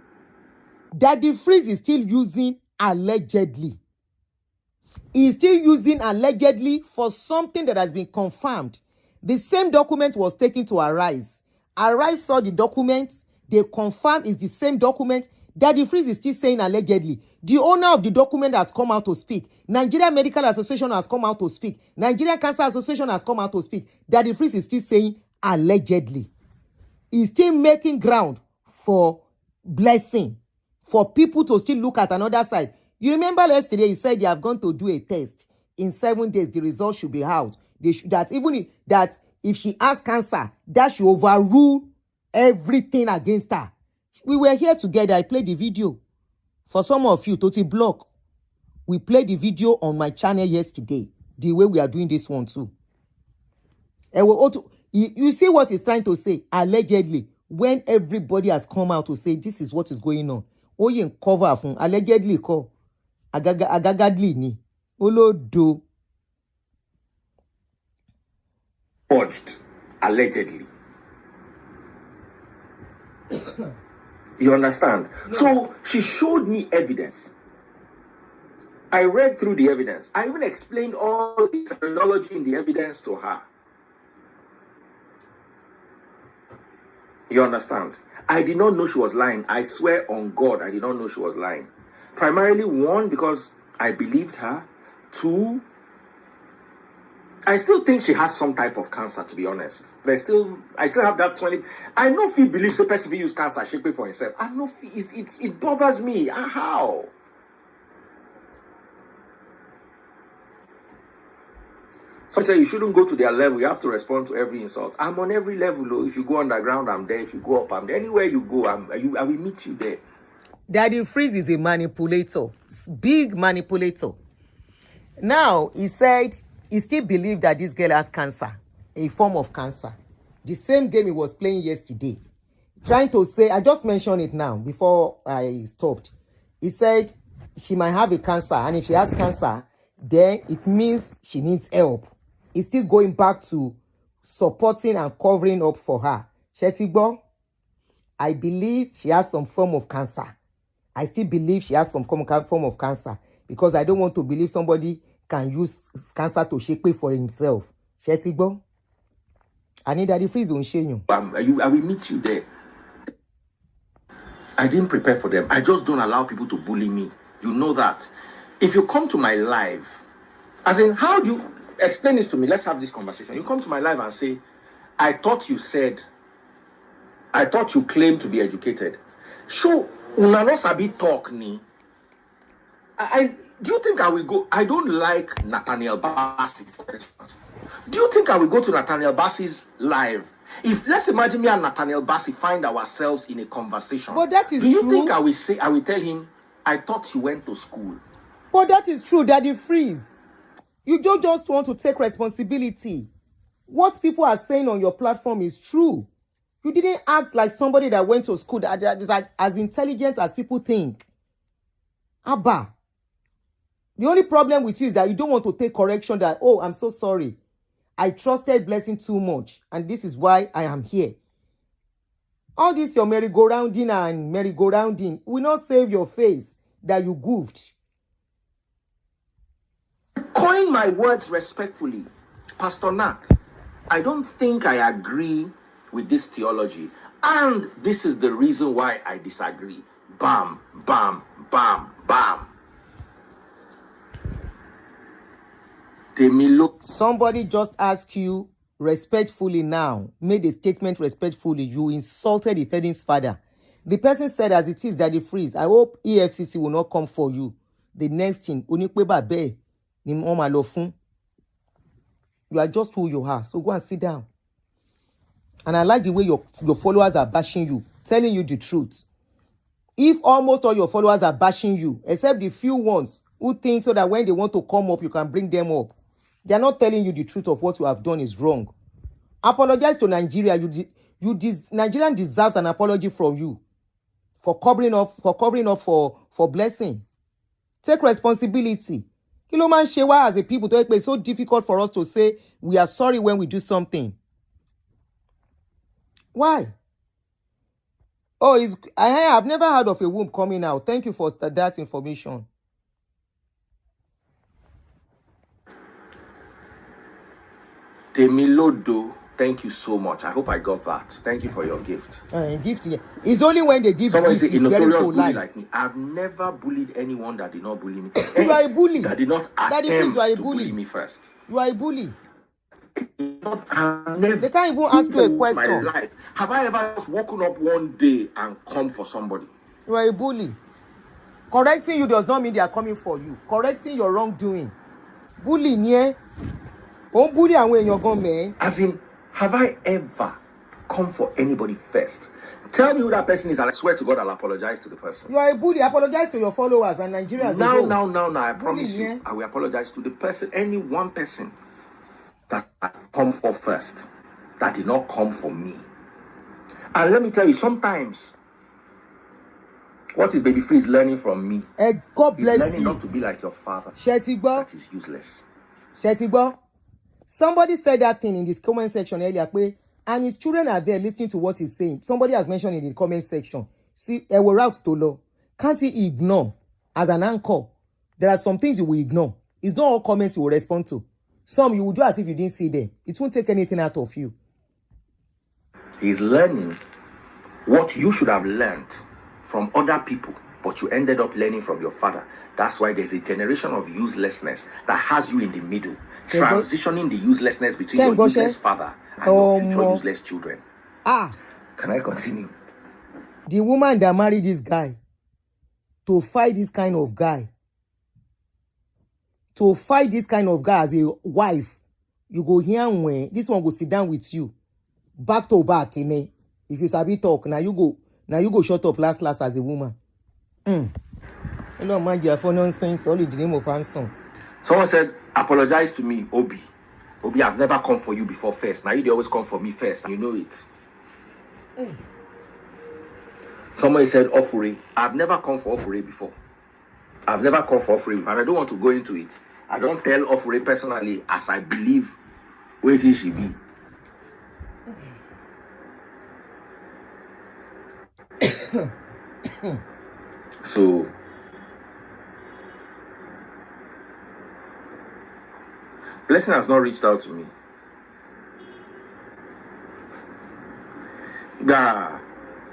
that the freeze is still using allegedly? He is still using allegedly for something that has been confirmed. The same document was taken to Arise. Arise saw the document. They confirmed it's the same document. That the freeze is still saying allegedly. The owner of the document has come out to speak. Nigeria Medical Association has come out to speak. Nigeria Cancer Association has come out to speak. That the freeze is still saying allegedly. He's still making ground for blessing, for people to still look at another side. You remember yesterday he said they have gone to do a test. In 7 days, the results should be out. If she has cancer, that should overrule everything against her. We were here together. I played the video. For some of you, Toti Block, we played the video on my channel yesterday. The way we are doing this one too. You see what he's trying to say? Allegedly. When everybody has come out to say this is what is going on. Oyen cover from allegedly call. Agagadly ni. Olodo. Forged, allegedly. You understand? No. So she showed me evidence. I read through the evidence. I even explained all the terminology in the evidence to her. You understand? I did not know she was lying. I swear on God, I did not know she was lying. Primarily, 1, because I believed her. 2, I still think she has some type of cancer, to be honest. I still have that 20. I know if he believes the person will use cancer, she pay for himself. I know it bothers me. How? Some say you shouldn't go to their level. You have to respond to every insult. I'm on every level. Though. If you go underground, I'm there. If you go up, I'm there. Anywhere you go, I will meet you there. Daddy Freeze is a manipulator. Big manipulator. Now, he said he still believes that this girl has cancer, a form of cancer. The same game he was playing yesterday. Trying to say, I just mentioned it now before I stopped. He said she might have a cancer, and if she has cancer, then it means she needs help. He's still going back to supporting and covering up for her. Shetigbo, I believe she has some form of cancer. I still believe she has some form of cancer because I don't want to believe somebody can use cancer to shake pay for himself. Shetigbo, I need Daddy Freeze on Shenyo. I will meet you there. I didn't prepare for them. I just don't allow people to bully me. You know that. If you come to my live, as in, how do you explain this to me? Let's have this conversation. You come to my live and say, I thought you claimed to be educated. So, unano sabi talk ni. Do you think I will go? I don't like Nathaniel Bassey, for instance. Do you think I will go to Nathaniel Bassey's live? If let's imagine me and Nathaniel Bassey find ourselves in a conversation. But that is true. Do you true. think I will tell him, I thought you went to school? But that is true, Daddy Freeze. You don't just want to take responsibility. What people are saying on your platform is true. You didn't act like somebody that went to school that is as intelligent as people think. Abba. The only problem with you is that you don't want to take correction that, oh, I'm so sorry. I trusted Blessing too much, and this is why I am here. All this your merry-go-rounding and merry-go-rounding will not save your face that you goofed. Coin my words respectfully, Pastor Nak. I don't think I agree with this theology, and this is the reason why I disagree. Bam, bam, bam, bam. Somebody just asked you respectfully now, made a statement respectfully. You insulted Defending's father. The person said, as it is, Daddy Freeze, I hope EFCC will not come for you. The next thing, you are just who you are. So go and sit down. And I like the way your followers are bashing you, telling you the truth. If almost all your followers are bashing you, except the few ones who think so that when they want to come up, you can bring them up, they are not telling you the truth of what you have done is wrong. Apologize to Nigeria. Nigerian deserves an apology from you for covering up for Blessing. Take responsibility. Kiloman Shewa as a people, it's so difficult for us to say we are sorry when we do something. Why? Oh, I have never heard of a womb coming out. Thank you for that information. Temilodo, thank you so much. I hope I got that. Thank you for your gift. Gift, yeah. It's only when they give someone gift, say, it's very polite. Like me. I've never bullied anyone that did not bully me. You are a bully. That did not attempt to bully me first. You are a bully. They They can't even ask you a question. My life. Have I ever just woken up one day and come for somebody? You are a bully. Correcting you does not mean they are coming for you. Correcting your wrongdoing. Bullying, yeah. Don't bully away in your gun, man. As in, have I ever come for anybody first? Tell me who that person is, and I swear to God, I'll apologize to the person. You are a bully. Apologize to your followers and Nigerians. Now. I promise you, I will apologize to the person, any one person that I come for first, that did not come for me. And let me tell you, sometimes, what is Baby Freeze learning from me? God bless learning you. Not to be like your father. Shetigbo. That is useless. Shetigbo. Somebody said that thing in this comment section earlier, and his children are there listening to what he's saying. Somebody has mentioned in the comment section. See, we're route to law. Can't he ignore as an anchor? There are some things you will ignore. It's not all comments you will respond to. Some you will do as if you didn't see them. It won't take anything out of you. He's learning what you should have learned from other people, but you ended up learning from your father. That's why there's a generation of uselessness that has you in the middle, transitioning the uselessness between your useless father and your future useless children. Can I continue? The woman that married this guy, to fight this kind of guy, as a wife, you go here when this one go sit down with you, back to back, if you sabi talk, now you go shut up last as a woman. You don't mind you for nonsense, only the name of handsome. Someone said, apologize to me, Obi. Obi, I've never come for you before first. Now you always come for me first. You know it. Somebody said, Ofuri. I've never come for Ofuri before. I've never come for Ofuri before. And I don't want to go into it. I don't tell Ofuri personally as I believe where it should be. So, Blessing has not reached out to me.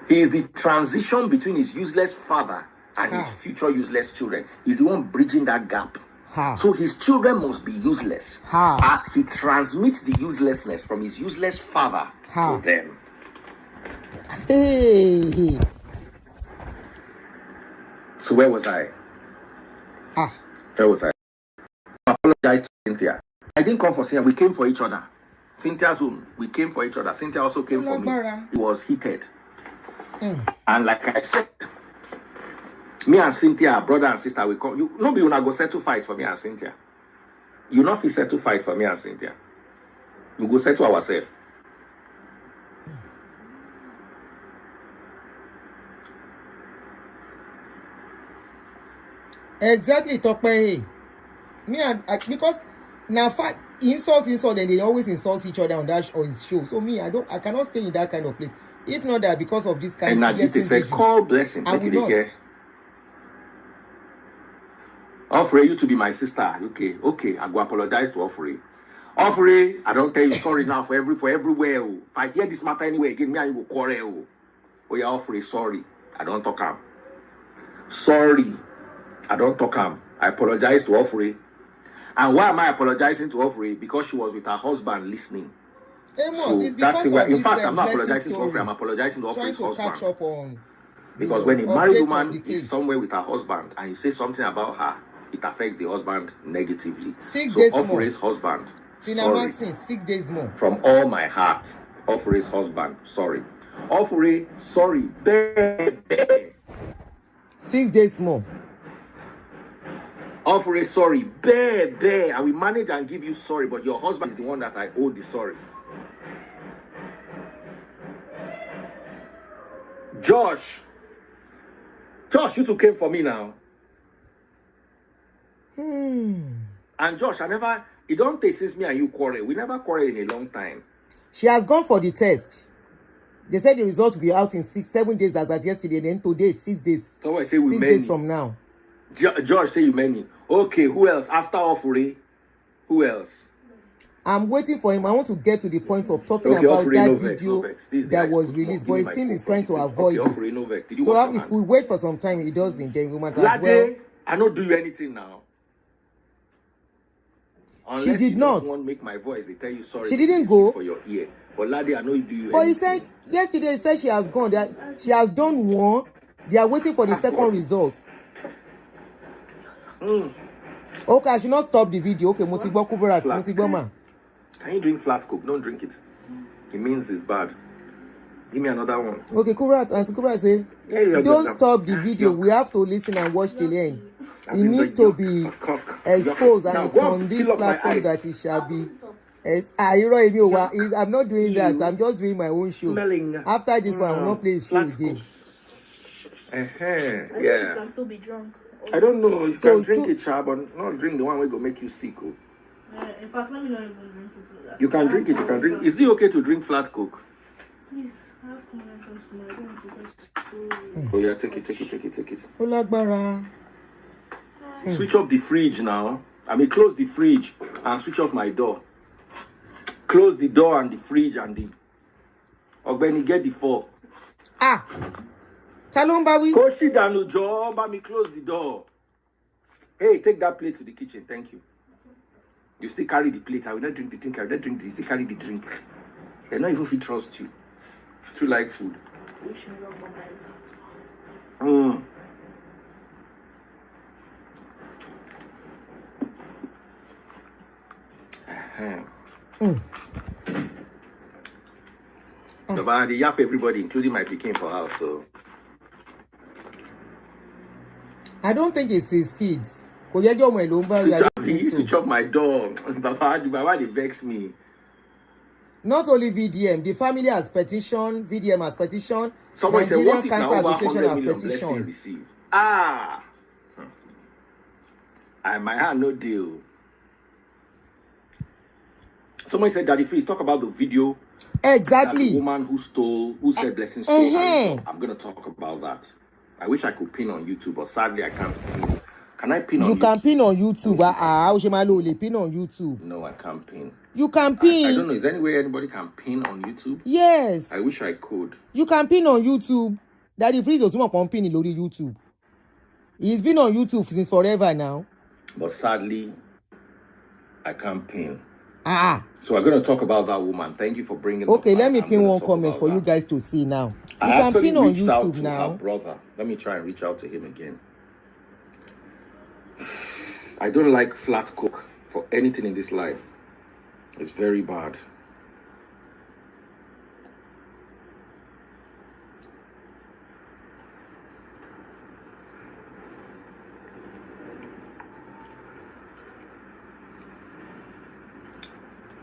He is the transition between his useless father and his future useless children. He's the one bridging that gap. So his children must be useless as he transmits the uselessness from his useless father to them. Hey. So where was I? Where was I? I apologize to Cynthia. I didn't come for Cynthia. We came for each other. Cynthia's own. We came for each other. Cynthia also came for me. It was heated. And like I said, me and Cynthia, brother and sister, we come. You nobody will not go settle fight for me and Cynthia. You not feel settle fight for me and Cynthia. We go settle ourselves. Exactly, Tokpe. Me and because now insult, and they always insult each other on that or his show. So me, I cannot stay in that kind of place. If not that, because of this kind of blessing said, call blessing. I will not. Offer you to be my sister. Okay. I go apologize to Offer. Offer, I don't tell you sorry now for everywhere. If I hear this matter anyway, again, me and you go quarrel. Oh yeah, Offer, sorry. I don't talk am. Sorry. I don't talk am. I apologize to Offer. And why am I apologizing to Offer? Because she was with her husband listening. Amos, so that's why. In fact, I'm not apologizing to Offer. I'm apologizing to Offer's husband. Because when a married woman is somewhere with her husband and you say something about her, it affects the husband negatively. 6 days more. Offer's husband. Tina Maxine, 6 days more. From all my heart, Offer's husband. Sorry. Offer, sorry. 6 days more. Offer, sorry. Bear. I will manage and give you sorry, but your husband is the one that I owe the sorry. Josh, you two came for me now. And Josh, it don't take since me and you quarrel. We never quarrel in a long time. She has gone for the test. They said the results will be out in 7 days as at yesterday. Then today, 6 days. So I say we 6 days from now. Josh say you many. Okay, who else? After Ofuri, who else? I'm waiting for him. I want to get to the point of talking about that video that was released. But it seems he's trying to avoid it. So if we wait for some time, he doesn't. Then we might as well. I don't do you anything now. Unless she did not want to make my voice. They tell you sorry. She didn't go for your ear. But Ladi, I know you do you. But he said yesterday. He said she has gone. That she has done one. They are waiting for the second result. Okay, I should not stop the video. Okay, Motigbo Kuberat, Motigbo man. Can you drink flat coke? Don't drink it. It means it's bad. Give me another one. Okay, Kuberat, Aunty Kuberat say, don't stop the video. We have to listen and watch till the end. It needs to be exposed, and it's on this platform that it shall be. I'm not doing that. I'm just doing my own show. Smelling. After this one, I will not play his show again. Yeah. You can still be drunk. I don't know. You can drink it, but not drink the one where go make you sick. In fact, let me not even drink it. You can drink it. Is it okay to drink flat coke? Please, I have connections to my room. Oh yeah, take it. Olagbara. Switch off the fridge now. Close the fridge and switch off my door. Close the door and the fridge and the. Ogbeni, get the fork. Talombawi. Koshi Danu job, close the door. Hey, take that plate to the kitchen. Thank you. You still carry the plate. I will not drink the drink. I will not drink this. You still carry the drink. They not even if trust you. Too like food. They yap everybody, including my picking for house. So I don't think it's his kids. Switch off my door. Baba, they vex me. Not only VDM, the family has petition, VDM has petition. Someone said, what if now over 100 million petition blessing received? I might have no deal. Someone said, Daddy Freeze, talk about the video. Exactly. The woman who said blessing stole. I'm going to talk about that. I wish I could pin on YouTube, but sadly I can't pin. Can I pin on YouTube? You can pin on YouTube. Pin on YouTube. No, I can't pin. You can pin. I don't know. Is there any way anybody can pin on YouTube? Yes. I wish I could. You can pin on YouTube. Daddy Freeze can pin on YouTube. He's been on YouTube since forever now. But sadly, I can't pin. So I'm going to talk about that woman. Thank you for bringing. Okay, let me pin one comment for you guys to see now. You can pin on YouTube now. Her brother. Let me try and reach out to him again. I don't like flat coke for anything in this life. It's very bad.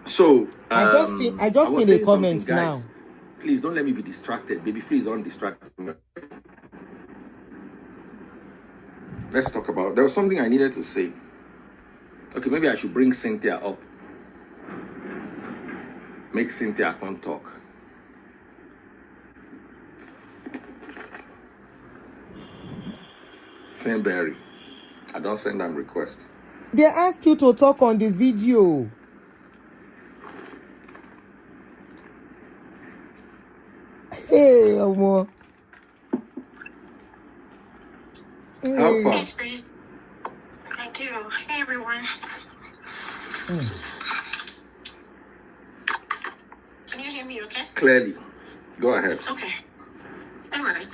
So I just pin the comments now. Please don't let me be distracted. Baby, please don't distract me. Let's talk about. There was something I needed to say. Okay, maybe I should bring Cynthia up. Make Cynthia come talk. Saintberry. I don't send them request. They ask you to talk on the video. Hey, Omo. How far? Yes, please. I do. Hey, everyone. Can you hear me okay? Clearly. Go ahead. Okay. All right.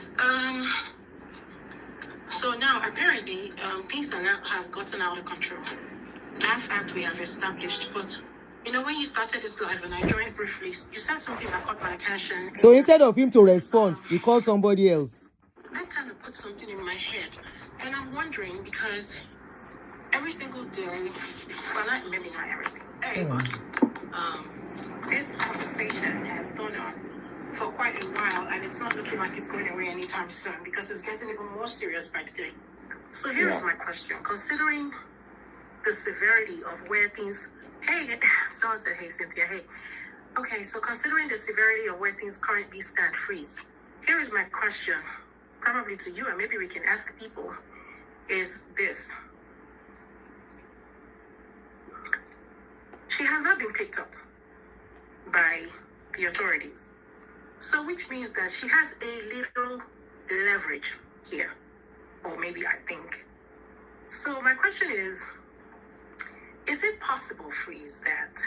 So now, apparently, things are now have gotten out of control. That fact we have established. But, when you started this live and I joined briefly, you said something that caught my attention. So instead of him to respond, he called somebody else. That kind of put something in my head. And I'm wondering because every single day, well, maybe not every single day, but this conversation has gone on for quite a while, and it's not looking like it's going away anytime soon because it's getting even more serious by the day. So here's my question. Considering the severity of where things... Hey, someone said, hey, Cynthia, hey. Okay, so considering the severity of where things currently stand, freeze. Here is my question, probably to you, and maybe we can ask people, is this. She has not been picked up by the authorities. So which means that she has a little leverage here. Or maybe I think. So my question is it possible, Freeze, that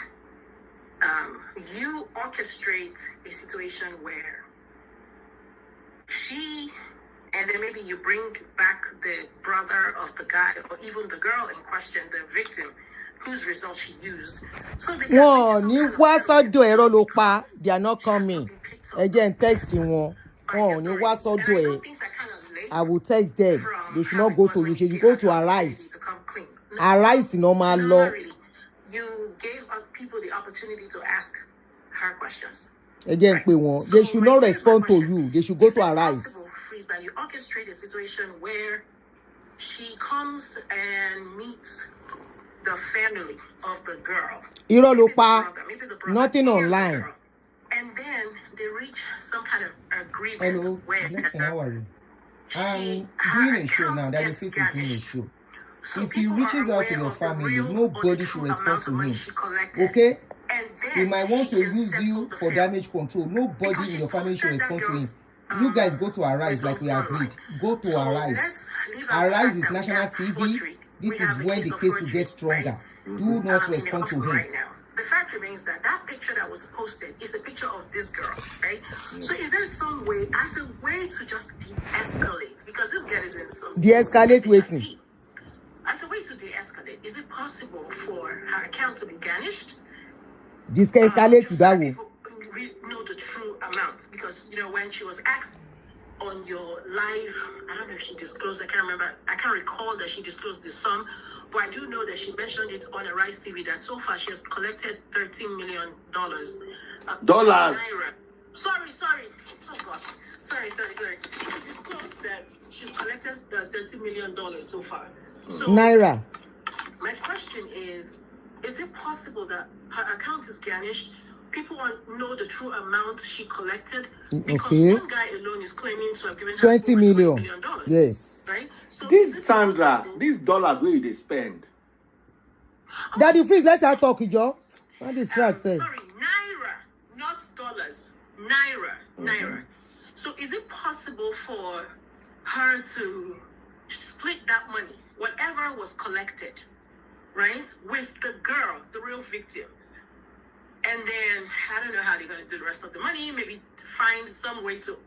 you orchestrate a situation where she, and then maybe you bring back the brother of the guy or even the girl in question, the victim, whose result she used. So they they are not coming. Again, texting one. I will text them. They should not go to you. Should go to Arise. Arise in normal law. You gave people the opportunity to ask her questions. Again, right? They should not respond to you. They should go to Arise. Freeze, that you orchestrate a situation where she comes and meets the family of the girl. Maybe the brother, nothing online. And then they reach some kind of agreement. Hello, where listen, how are you? I'm doing a show now. That the face is doing a show. So if he reaches out to your family, nobody should respond to him. Okay? He might want to use you for damage control. Nobody in your family should respond to him. You guys go to Arise like we agreed. Go to Arise. Arise is national TV. This is when the case will get stronger. Do not respond to him. The fact remains that picture that was posted is a picture of this girl, right? So is there some way, as a way to just de-escalate? Because this girl is in some... De-escalate waiting. As a way to de-escalate, is it possible for her account to be garnished? De-escalate to that one. Know the true amount, because when she was asked on your live, I don't know if she disclosed, I can't recall that she disclosed the sum, but I do know that she mentioned it on Arise TV that so far she has collected $13 million. Dollars. Sorry. Oh gosh. Sorry. She disclosed that she's collected $13 million so far. So, Naira. My question is it possible that her account is garnished? People want to know the true amount she collected because one guy alone is claiming to have given her $20 million. Yes. Right? So this Sandra, these dollars where they spend. Daddy Freeze, let her talk, Joe. Not distracted. Sorry, Naira, not dollars. Naira. So is it possible for her to split that money, whatever was collected, right, with the girl, the real victim? And then, I don't know how they're going to do the rest of the money. Maybe find some way to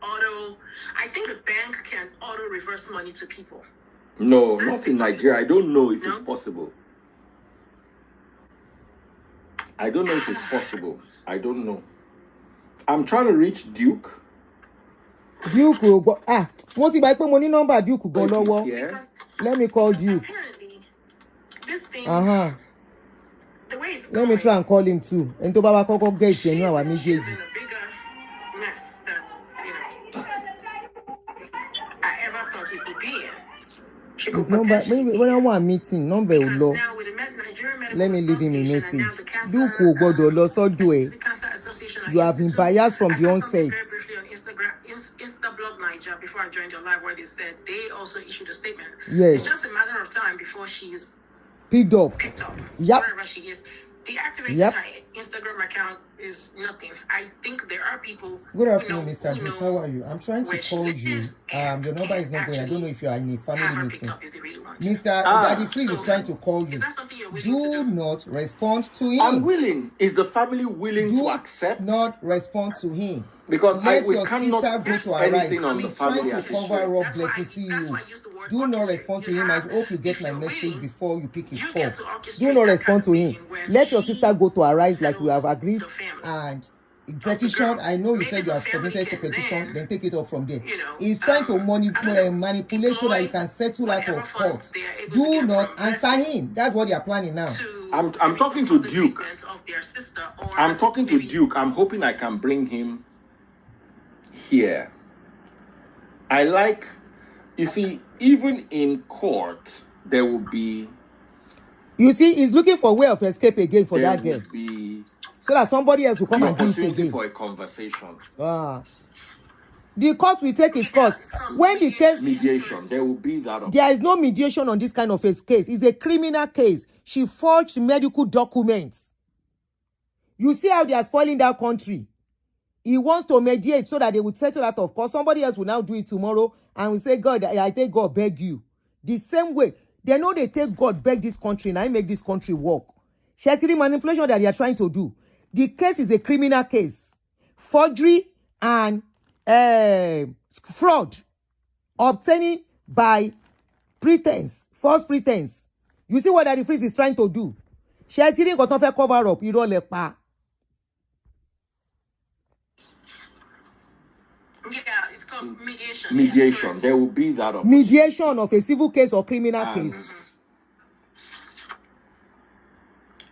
I think the bank can reverse money to people. No, not in Nigeria. I don't know if it's possible. I don't know if it's possible. I don't know. I'm trying to reach Duke. Duke will go. Once you buy money number, Duke will go lower. Let me call Duke. Apparently, this thing... The way it's Let me try and call him too. And to Baba Koko get she's in a bigger mess than I ever thought it would be in. His number, when I want a meeting, number will low. Now with the Nigerian Medical Let me leave him a Association and now message. the Cancer, Do kò gbọ́dọ̀ lọ sọ́dọ̀ ẹ̀. is it Cancer Association or You have been Institute? biased from I the saw something onset. very briefly on Instagram, Instablog Niger before I joined your live where they said they also issued a statement. Yes. It's just a matter of time before she's Picked up. Yep. wherever she is. Deactivating Yep. her Instagram account is nothing. I think there are people Good who afternoon, know, Mr. who Duke. know How are you? I'm trying to where she call you. lives Your number is not going. I don't know if you are in a have family her picked meeting. up if they really want to. Mr. Daddy Free is So, trying to call you. is that something you're willing to Do do? not respond to him. I'm willing. Is the family willing Do to accept? not respond to him. Because Let we your cannot sister go push to her anything rise. on the He's trying family to at this cover rate. up That's why blessings to that's you. why I use the word Do not orchestrate. respond to You him. I have- hope you get if my you're message willing, before you pick his you call. get to orchestrate Do not that respond to kind of him. meeting where Let your she sister go to her rise like you have settles agreed. the family And of the petition, girl. I know you Maybe said you the have family submitted to can petition, then take it up from there. you know, He's trying to I don't know, manipulate so that you deploy can settle out whatever of funds court. they are able to Do get not from answer Blessing him. That's what they are planning now. to I'm maybe talking some to further Duke. treatment of their sister, or I'm talking to maybe Duke. I'm hoping I can bring him here. I like, you see, even in court, there will be You see, he's looking for a way of escape again for there that girl. would be So that somebody else will come the and do it opportunity again. for a conversation. The court will take its course. it's called When the case, Mediation. There will be that opportunity. there is no mediation on this kind of a case. It's a criminal case. She forged medical documents. You see how they are spoiling that country. He wants to mediate so that they would settle out of court. Somebody else will now do it tomorrow and will say, God, I take God beg you. The same way. They know they take God beg this country and I make this country work. Shattery manipulation that they are trying to do. The case is a criminal case. Forgery and fraud. Obtaining by pretense. False pretense. You see what Daddy Freeze is trying to do? Shattery got to cover up. Irọ́ lẹ pa. yeah, it's called mediation. Mediation. Yes, There will be that opportunity. Mediation of a civil case or criminal And case.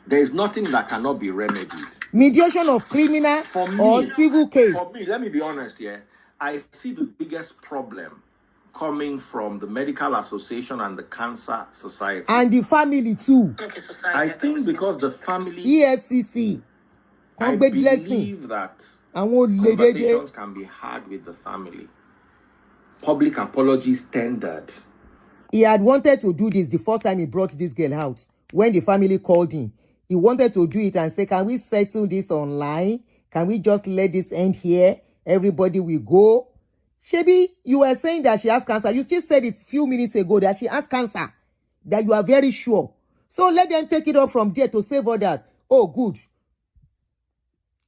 there is nothing that cannot be remedied. Mediation of criminal For me, or civil case. For me, let me be honest here. I see the biggest problem coming from the Medical Association and the Cancer Society. And the family too. Okay, society. I think because the family, EFCC. I Come big blessing. believe that And what conversations can be had with the family. Public apology standard. he had wanted to do this the first time he brought this girl out. When the family called him, he wanted to do it and say, can we settle this online? Can we just let this end here? Everybody will go. Shebi, you were saying that she has cancer. You still said it a few minutes ago that she has cancer. That you are very sure. So let them take it up from there to save others. Oh, good.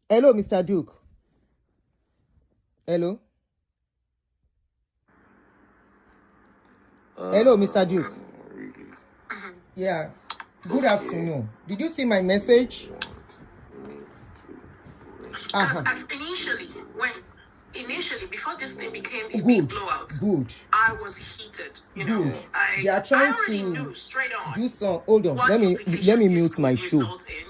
Hello, Mr. Duke. Hello. Hello, Mr. Duke. Really? Yeah. Good afternoon. Did you see my message? Because initially, before this thing became a big Good. blowout, Good. I was heated. You know, Good. I They are trying already to knew straight on do some. Hold on. what Let me implications this mute my would show. result in.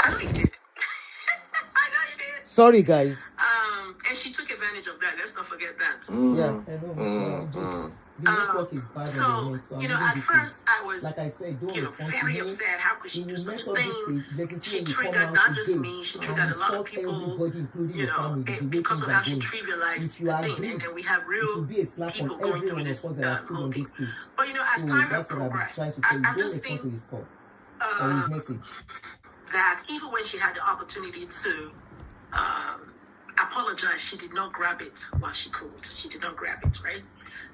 I know you did. I know you did. Sorry, guys. And she took advantage of that. Let's not forget that. Yeah, hello, Mr. The network is bad So, on the net, so you know, at first I was, like I said, don't you know, respond very to me. upset. How could she You do will such mess a up this thing? case. Let's see She when you come triggered out not just today me, she and triggered a lot of insult people, everybody, including you your know, family, the way because things of are how she going. trivialized If you the thing. agree, And then we have it real will be a slap people on going every through one of this us that are still whole on thing. this case. But, you know, as So time that's what I've been trying progressed, to tell you. I Don't just respond think to his call or his message. that even when she had the opportunity to apologize, she did not grab it while she could. She did not grab it, right?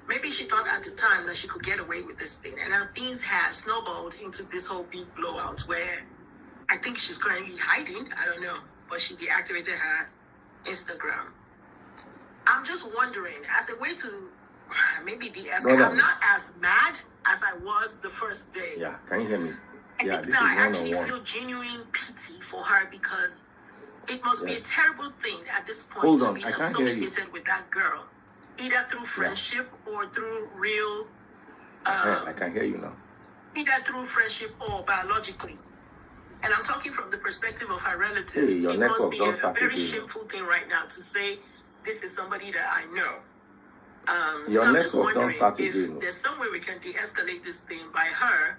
Maybe she thought at the time that she could get away with this thing. And now things have snowballed into this whole big blowout where I think she's currently hiding. I don't know. But she deactivated her Instagram. I'm just wondering, as a way to maybe de-escalate, I'm not as mad as I was the first day. Yeah, can you hear me? I think now I actually feel genuine pity for her because it must be a terrible thing at this point to be associated with that girl, either through friendship or through real. I can hear you now. Either through friendship or biologically. And I'm talking from the perspective of her relatives. Hey, your it must be a very again. shameful thing right now to say, this is somebody that I know. Your so I'm just network don't wondering start if again. there's some way we can de-escalate this thing by her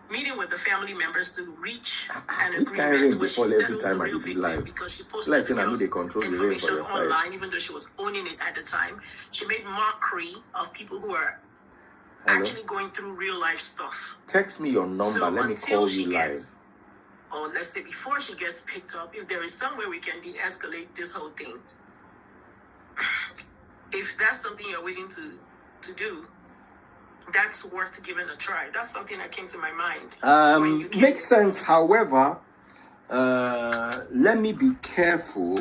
meeting with the family members to reach an agreement where she settles the real victim because she posted the girl's information online, even though she was owning it at the time. She made mockery of people who are actually going through real life stuff. Text me your number. So let me call you live. Or let's say before she gets picked up, if there is some way we can de-escalate this whole thing, if that's something you're willing to do, that's worth giving a try. That's something that came to my mind. Makes sense. However, let me be careful.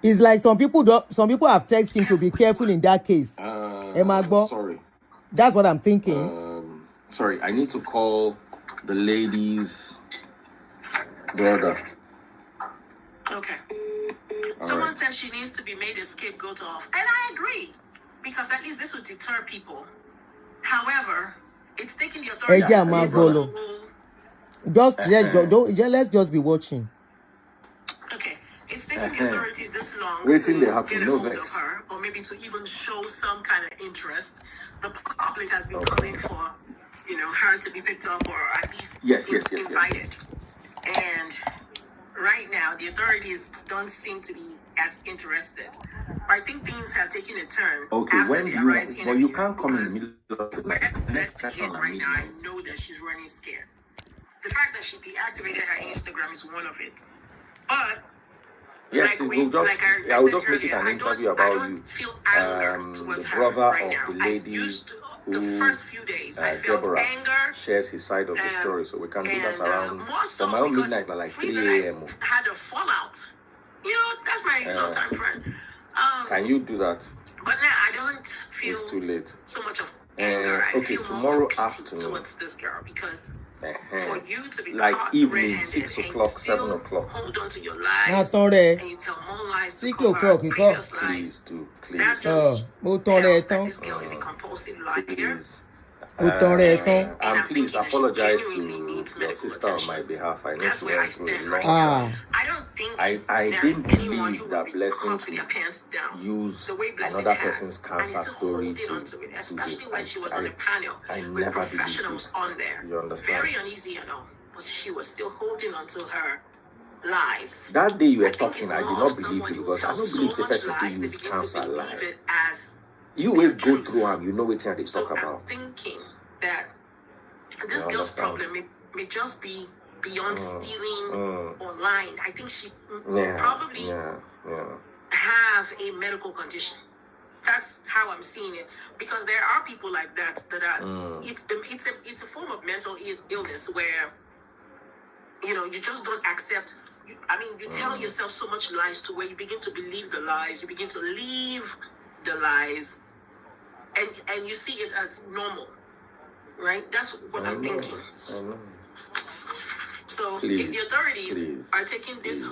It's like some people have texted him to be careful in that case. Sorry. That's what I'm thinking. Sorry, I need to call the lady's brother. Okay. Someone says she needs to be made a scapegoat of, and I agree, because at least this would deter people. However, it's taking the authority. Let's just be watching. Okay, it's taking the authority this long to get a hold of her, or maybe to even show some kind of interest. The public has been calling for, her to be picked up or at least invited. And right now, the authorities don't seem to be as interested. I think things have taken a turn. Okay, after you can't come in the middle of the night. Right now, I know that she's running scared. The fact that she deactivated her Instagram is one of it. But yes, I will just make it an interview about you. The brother of the lady the first few days, I felt Deborah anger, shares his side of the story, so we can do that around from around midnight, like 3 a.m. Had a fallout. That's my long-time friend. Can you do that? But now I don't feel it's too late. So much of anger. I feel tomorrow more afternoon towards this girl because for you to be like caught evening 6 o'clock, 7 o'clock. Hold on to your lies. And you tell more lies. 6 o'clock. Please do, please. That just tells that this girl is a compulsive liar. And please apologize to your sister on my behalf. I need to go through a long I don't think I didn't believe that Blessing could use another person's cancer story to especially when she was on a panel with professionals on there. You understand? Very uneasy, but she was still holding on to her lies. That day you were talking, I did not believe you because I don't believe the person who use cancer lie. You will go through and you know what they talk about. I'm thinking that this girl's problem may just be beyond stealing online. I think she probably have a medical condition. That's how I'm seeing it. Because there are people like that are it's a form of mental illness where you just don't accept. You tell yourself so much lies to where you begin to believe the lies. You begin to live the lies, and you see it as normal, right? That's what I'm thinking. So if the authorities are taking this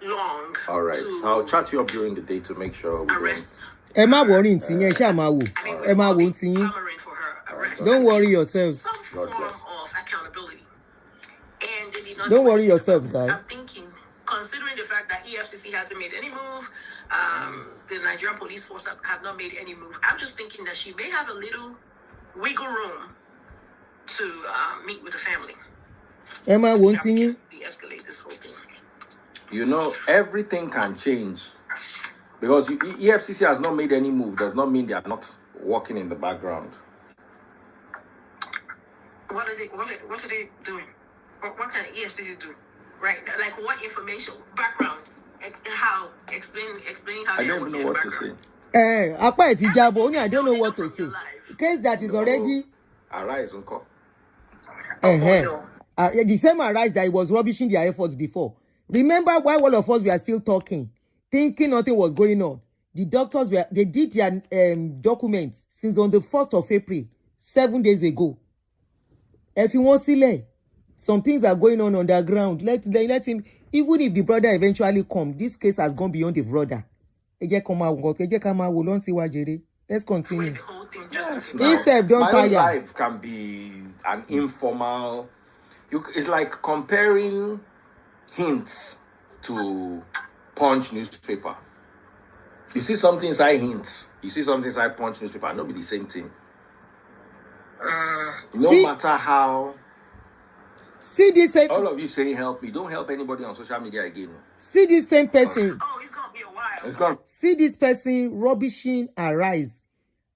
long, all right, I'll chat you up during the day to make sure we arrest. Emma warning, Emma won't see you. For her arrest. Don't worry yourselves. Some form of accountability. And they did not Don't do worry anything yourselves, about it. guys. I'm thinking, considering the fact that EFCC hasn't made any move, the Nigerian police force have not made any move, I'm just thinking that she may have a little wiggle room to meet with the family. Emma won't see you. De-escalate this whole thing. You know, everything can change. Because EFCC has not made any move does not mean they are not working in the background. What are they doing? What can EFCC do? Right? Like what information, background, explain how I they are don't even working know in what the to say. background. Akpa eti jabo, only I don't know They what to from say. your life. Case that is No. already Arise, uncle. the same arise that it was rubbishing their efforts before. Remember why all of us were still talking, thinking nothing was going on. The doctors they did their documents since on the 1st of April, 7 days ago. If you want to some things are going on underground. Let him, even if the brother eventually come, this case has gone beyond the brother. Let's continue. The whole thing Yes, just This don't my own tire. life can be an informal. It's like comparing hints to Punch newspaper. You see something inside hints. You see something inside Punch newspaper. Not be the same thing. No matter how. See this same. All of you saying help me. Don't help anybody on social media again. See this same person. Oh, it's gonna be a while. It's gone. See this person rubbishing Arise.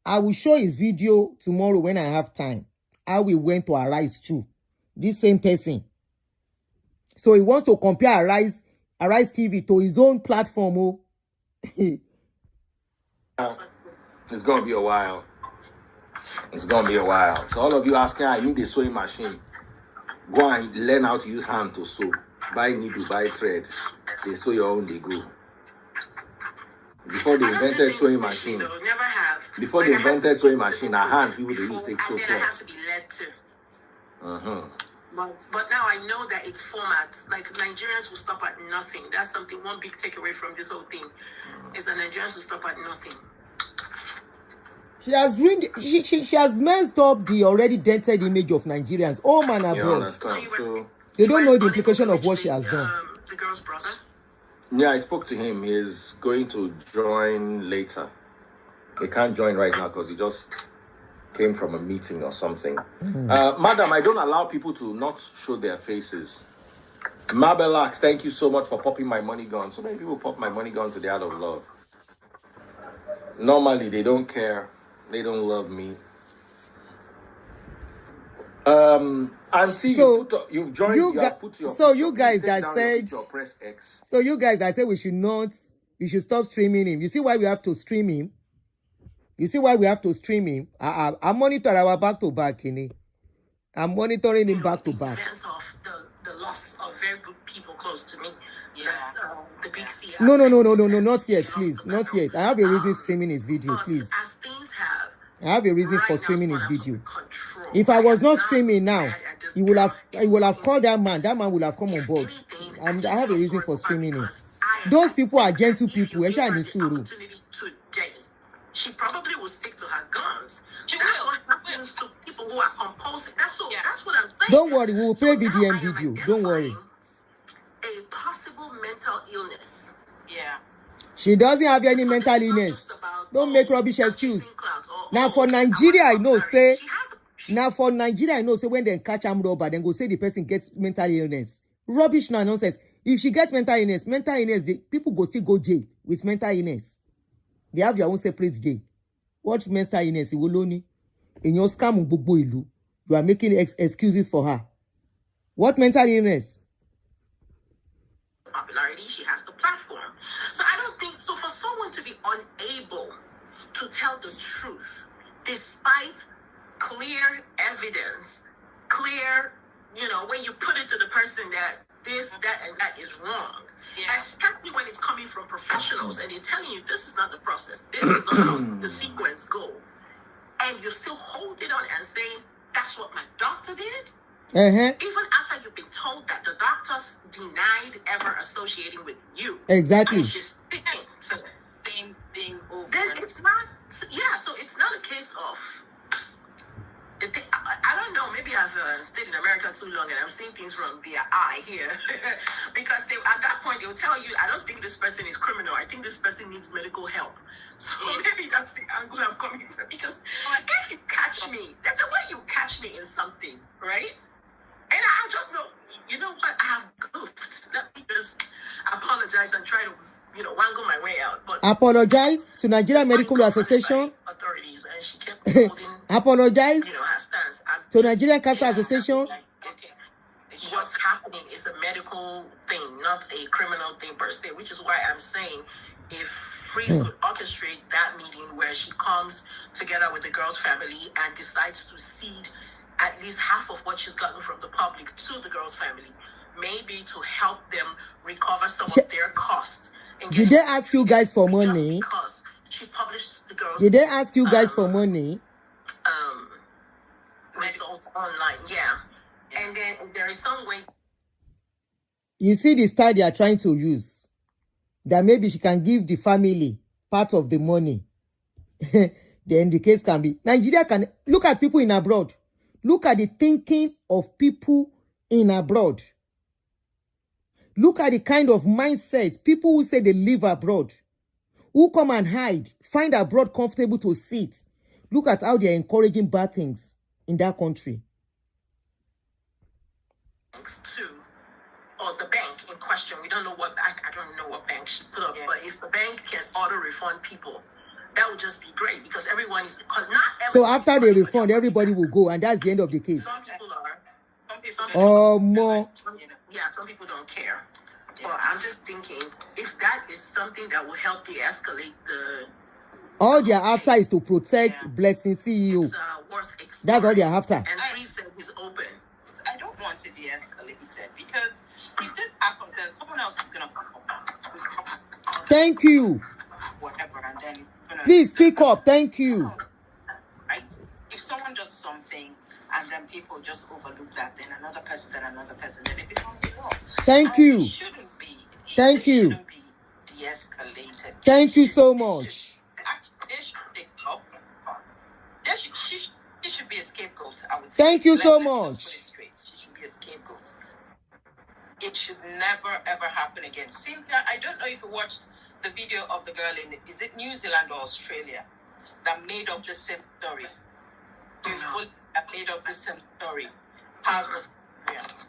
I will show his video tomorrow when I have time. How we went to Arise too. This same person. So he wants to compare Arise TV to his own platform. Oh. It's gonna be a while. It's gonna be a while. So all of you asking, I need a sewing machine. Go and learn how to use hand to sew. Buy needle, buy thread. They sew your own, they go. Before they invented sewing machine. Never have. Before they invented sewing machine, a hand people they used to take sew And then I have clothes. to be led to. But now I know that it's format. Like Nigerians will stop at nothing. That's something. One big takeaway from this whole thing is that Nigerians will stop at nothing. She has ruined. She has messed up the already dented image of Nigerians. Oh man, You abroad. understand? So They don't know the implication of what she has done. The girl's brother. yeah, I spoke to him. He's going to join later. He can't join right now because he just came from a meeting or something. Madam, I don't allow people to not show their faces. Mabelax, thank you so much for popping my money gun. So many people pop my money gun to the out of love. Normally, they don't care. They don't love me. Aunty, So, you've joined. you have put your so picture. you Please guys take that down your said- picture, press X. So you guys that say we should stop streaming him. You see why we have to stream him? You see why we have to stream him? I monitor our back to back, I'm monitoring him back to back. Events of the loss of very good people close to me. Yeah. The big C. No, not yet, please. Not yet. I have a reason streaming his video, But please. as things have, I have a reason right for now, streaming his someone video. has control. If I was not am streaming now, mad at this he will have guy. called that man. That man will have come on If board. anything, I just have a feel reason sorry for her streaming him. because Those people are think gentle that if people. you Esha give her ni the sùúrù. opportunity today, she probably will stick to her guns. She That's will. what happens to people who are composing. That's what I'm saying. Don't worry, we will play So now VDM I am video. Don't worry. identifying a possible mental illness. Yeah. She doesn't have any So mental this is not illness. just about, Don't make rubbish I'm excuse. chasing clout, or, Now for I Nigeria, I want know, popularity. say, She now for Nigeria, I know, say when they catch am robber, then go say the person gets mental illness. Rubbish now, nonsense. If she gets mental illness, the people go still go jail with mental illness. They have their own separate jail. What mental illness? In your scam, you are making excuses for her. What mental illness? popularity, she has the platform. So I don't think so. For someone to be unable to tell the truth despite clear evidence, when you put it to the person that this, that, and that is wrong, especially when it's coming from professionals and they're telling you this is not the process, this is not how the sequence go, and you're still holding on and saying that's what my doctor did. Even after you've been told that the doctors denied ever associating with you. Exactly. And she's speaking. So same thing over. Then it's not. So it's not a case of I don't know. Maybe I've stayed in America too long and I'm seeing things from their eye here. Because at that point, they'll tell you, I don't think this person is criminal. I think this person needs medical help. So maybe that's the angle I'm coming from. Because if you catch me, that's the way you catch me in something, right? And I'll just know, you know what? I have goofed. Let me just apologize and try to, wangle my way out. But apologize to Nigerian Medical Association. Authorities, and she kept holding, apologize her stance. to Nigerian Cancer Association. What's happening is a medical thing, not a criminal thing per se, which is why I'm saying if Freeze could orchestrate that meeting where she comes together with the girl's family and decides to cede at least half of what she's gotten from the public to the girl's family, maybe to help them recover some of their costs. Did they ask you guys for money? Because she published the girls. Did they ask you guys for money? Results online, yeah. And then there is some way. You see the style they are trying to use. That maybe she can give the family part of the money. Then the case can be. Nigeria can look at people in abroad. Look at the thinking of people in abroad. Look at the kind of mindset people who say they live abroad, who come and hide, find abroad comfortable to sit. Look at how they are encouraging bad things in that country. To, or the bank in question, we don't know what bank, I don't know what bank she put up, but if the bank can auto-refund people, that would just be great because everyone is, so after they refund, everybody will go, and that's the end of the case. Some people are, some people more. Some people don't care. But I'm just thinking, if that is something that will help de-escalate the... All they are after is to protect Blessing CEO. That's all they are after. And Freeze said he's open. I don't want to de-escalate it because if this happens, then someone else is going to come up. Thank you. Whatever, and then... Please speak up. Thank you. Right? If someone does something and then people just overlook that, then another person, then it becomes a law. Thank you. It shouldn't be. Thank you. Shouldn't be de-escalated. Thank you so much. They should take up. She should be a scapegoat, I would say. Thank you so much. She should be a scapegoat. It should never, ever happen again. Cynthia, I don't know if you watched the video of the girl in, is it New Zealand or Australia, that made up the same story. People that made up the same story.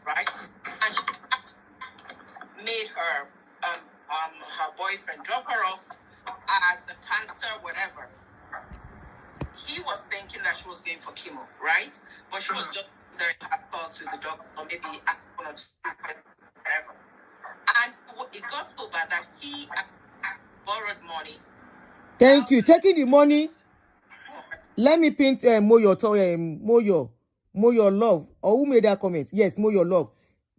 Right? And she made her her boyfriend drop her off at the cancer, whatever. He was thinking that she was going for chemo, right? But she was just very hardcore to the doctor, or maybe whatever. And it got so bad that he borrowed money. Thank you. Taking the money. Let me paint Moyo Love. Or who made that comment? Yes, Moyo Love.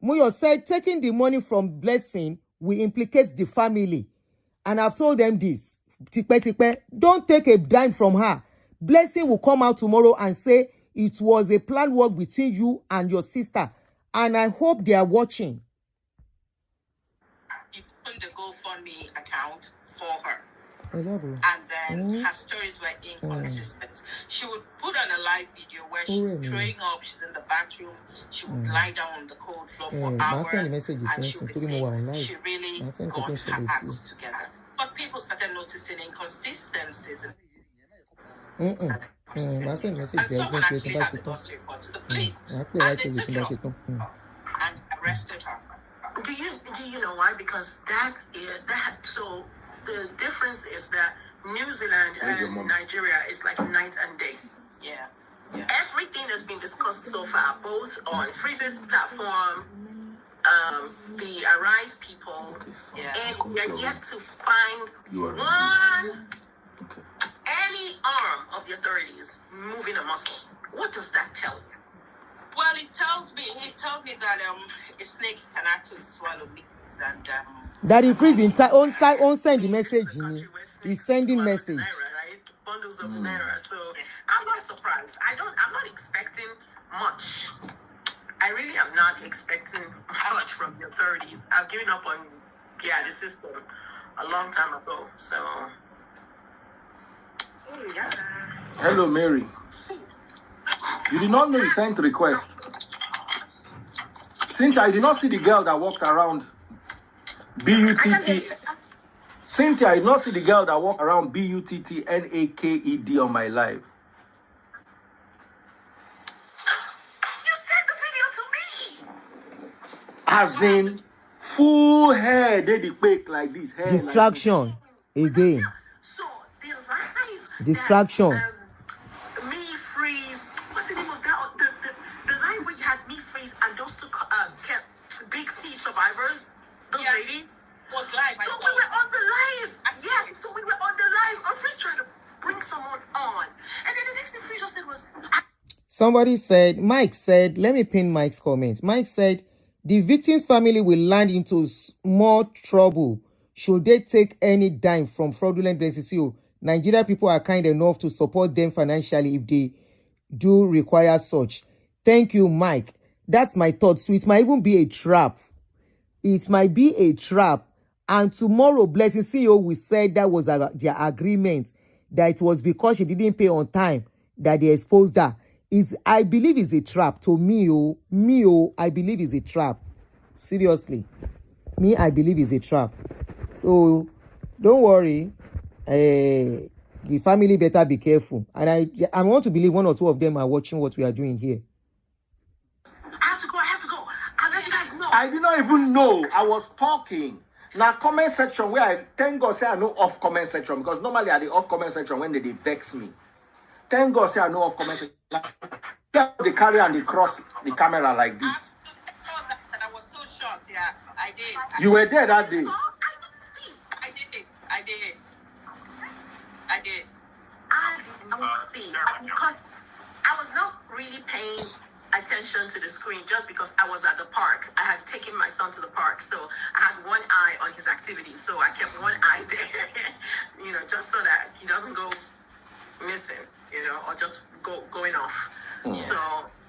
Moyo said taking the money from Blessing will implicate the family. And I've told them this. Don't take a dime from her. Blessing will come out tomorrow and say it was a planned work between you and your sister. And I hope they are watching. You opened the GoFundMe account for her. And then her stories were inconsistent. She would put on a live video where she's throwing up, she's in the bathroom, she would lie down on the cold floor for hours, and she would say she really got her acts together. But people started noticing inconsistencies. And someone actually had the boss report to the police, and they took it up and arrested her. Do you know why? Because so the difference is that New Zealand and Nigeria is like night and day. Yeah. Everything has been discussed so far, both on Freeze's platform, the Arise people, and we are yet to find any arm of the authorities moving a muscle. What does that tell you? Well, it tells me that a snake can actually swallow meat, and that if Freeze on send the message. He's sending message. Bundles of naira. So I'm not surprised. I'm not expecting much. I really am not expecting much from the authorities. I've given up on the system a long time ago. So Hello, Mary. You did not know you sent request. Cynthia, I did not see the girl that walked around B-U-T-T. Cynthia, I did not see the girl that walked around B-U-T-T-N-A-K-E-D on my live. You sent the video to me. As in, full hair, they depict like this. Hair Distraction. Like Again. So, the live. Distraction. Me freeze. What's the name of that? The line where you had me freeze and those two big C survivors. Those lady was live. So we were on the live. Yes. So we were on the live. Our freeze trying to bring someone on, and then the next thing freeze just said was. Somebody said. Mike said. Let me pin Mike's comment. Mike said the victim's family will land into small trouble should they take any dime from fraudulent blessings. Nigeria people are kind enough to support them financially if they do require such. Thank you, Mike. That's my thought. So it might even be a trap. It might be a trap. And tomorrow, Blessing CEO will say that was their agreement, that it was because she didn't pay on time that they exposed her. I believe it's a trap. To me, I believe it's a trap. Seriously. Me, I believe it's a trap. So, don't worry. The family better be careful. And I want to believe one or two of them are watching what we are doing here. I have to go. I'll let you guys know. I did not even know. I was talking. Now, comment section where I thank God say I know off comment section, because normally at the off comment section when they vex me. Thank God say I know off comment section. They carry and they cross the camera like this. I was so shocked. Yeah, I did. You were there that day. I did. I did not see because I was not really paying attention to the screen just because I was at the park. I had taken my son to the park, so I had one eye on his activities. So I kept one eye there, just so that he doesn't go missing, or just going off. Yeah. So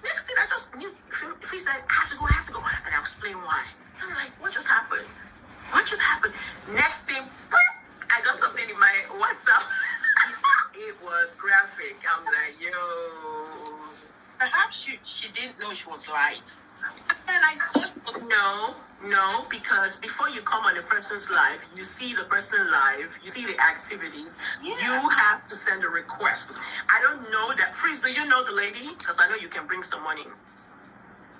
next thing I just knew, if he said, I have to go, and I'll explain why. I'm like, what just happened? Next thing, I got something in my WhatsApp. It was graphic. I'm like, yo. Perhaps she didn't know she was live. And I saw No, because before you come on a person's live, you see the person live, you see the activities, you have to send a request. I don't know that. Freeze, do you know the lady? Because I know you can bring some money.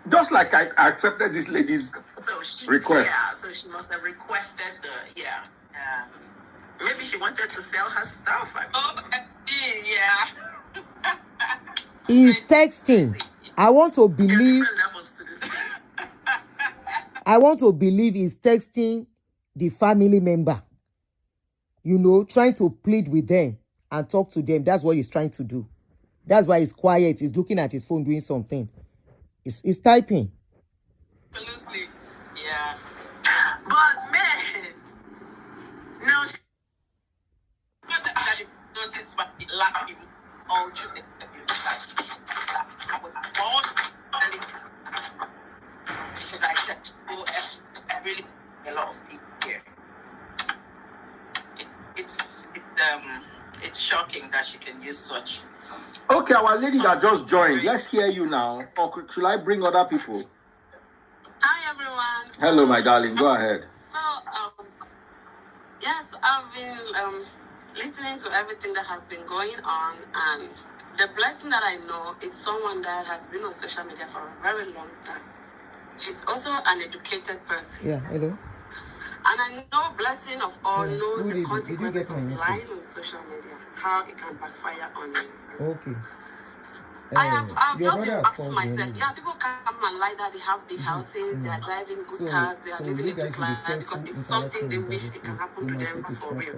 Just like I accepted this lady's request. Yeah, so she must have requested yeah. Maybe she wanted to sell her stuff. Yeah. He's texting. I want to believe he's texting the family member. Trying to plead with them and talk to them. That's what he's trying to do. That's why he's quiet. He's looking at his phone doing something. He's typing. Absolutely. Yeah. But man, no. That noticed by laughing all through the I was born because I said, really a lot of people here. It's shocking that she can use such. Okay, our lady that just joined, let's hear you now. Or should I bring other people? Hi everyone. Hello, my darling. Go ahead. So, yes, I've been listening to everything that has been going on, and the Blessing that I know is someone that has been on social media for a very long time. She's also an educated person. Yeah, hello. And I know Blessing of all Yes. knows the Did you consequences get my of message? lying on social media, how it can backfire on you. Okay. I've your just brother has asked called myself, you. people come and lie that they have big houses, they are driving good cars, they are living in good life, because it's something they wish it can happen to them for real.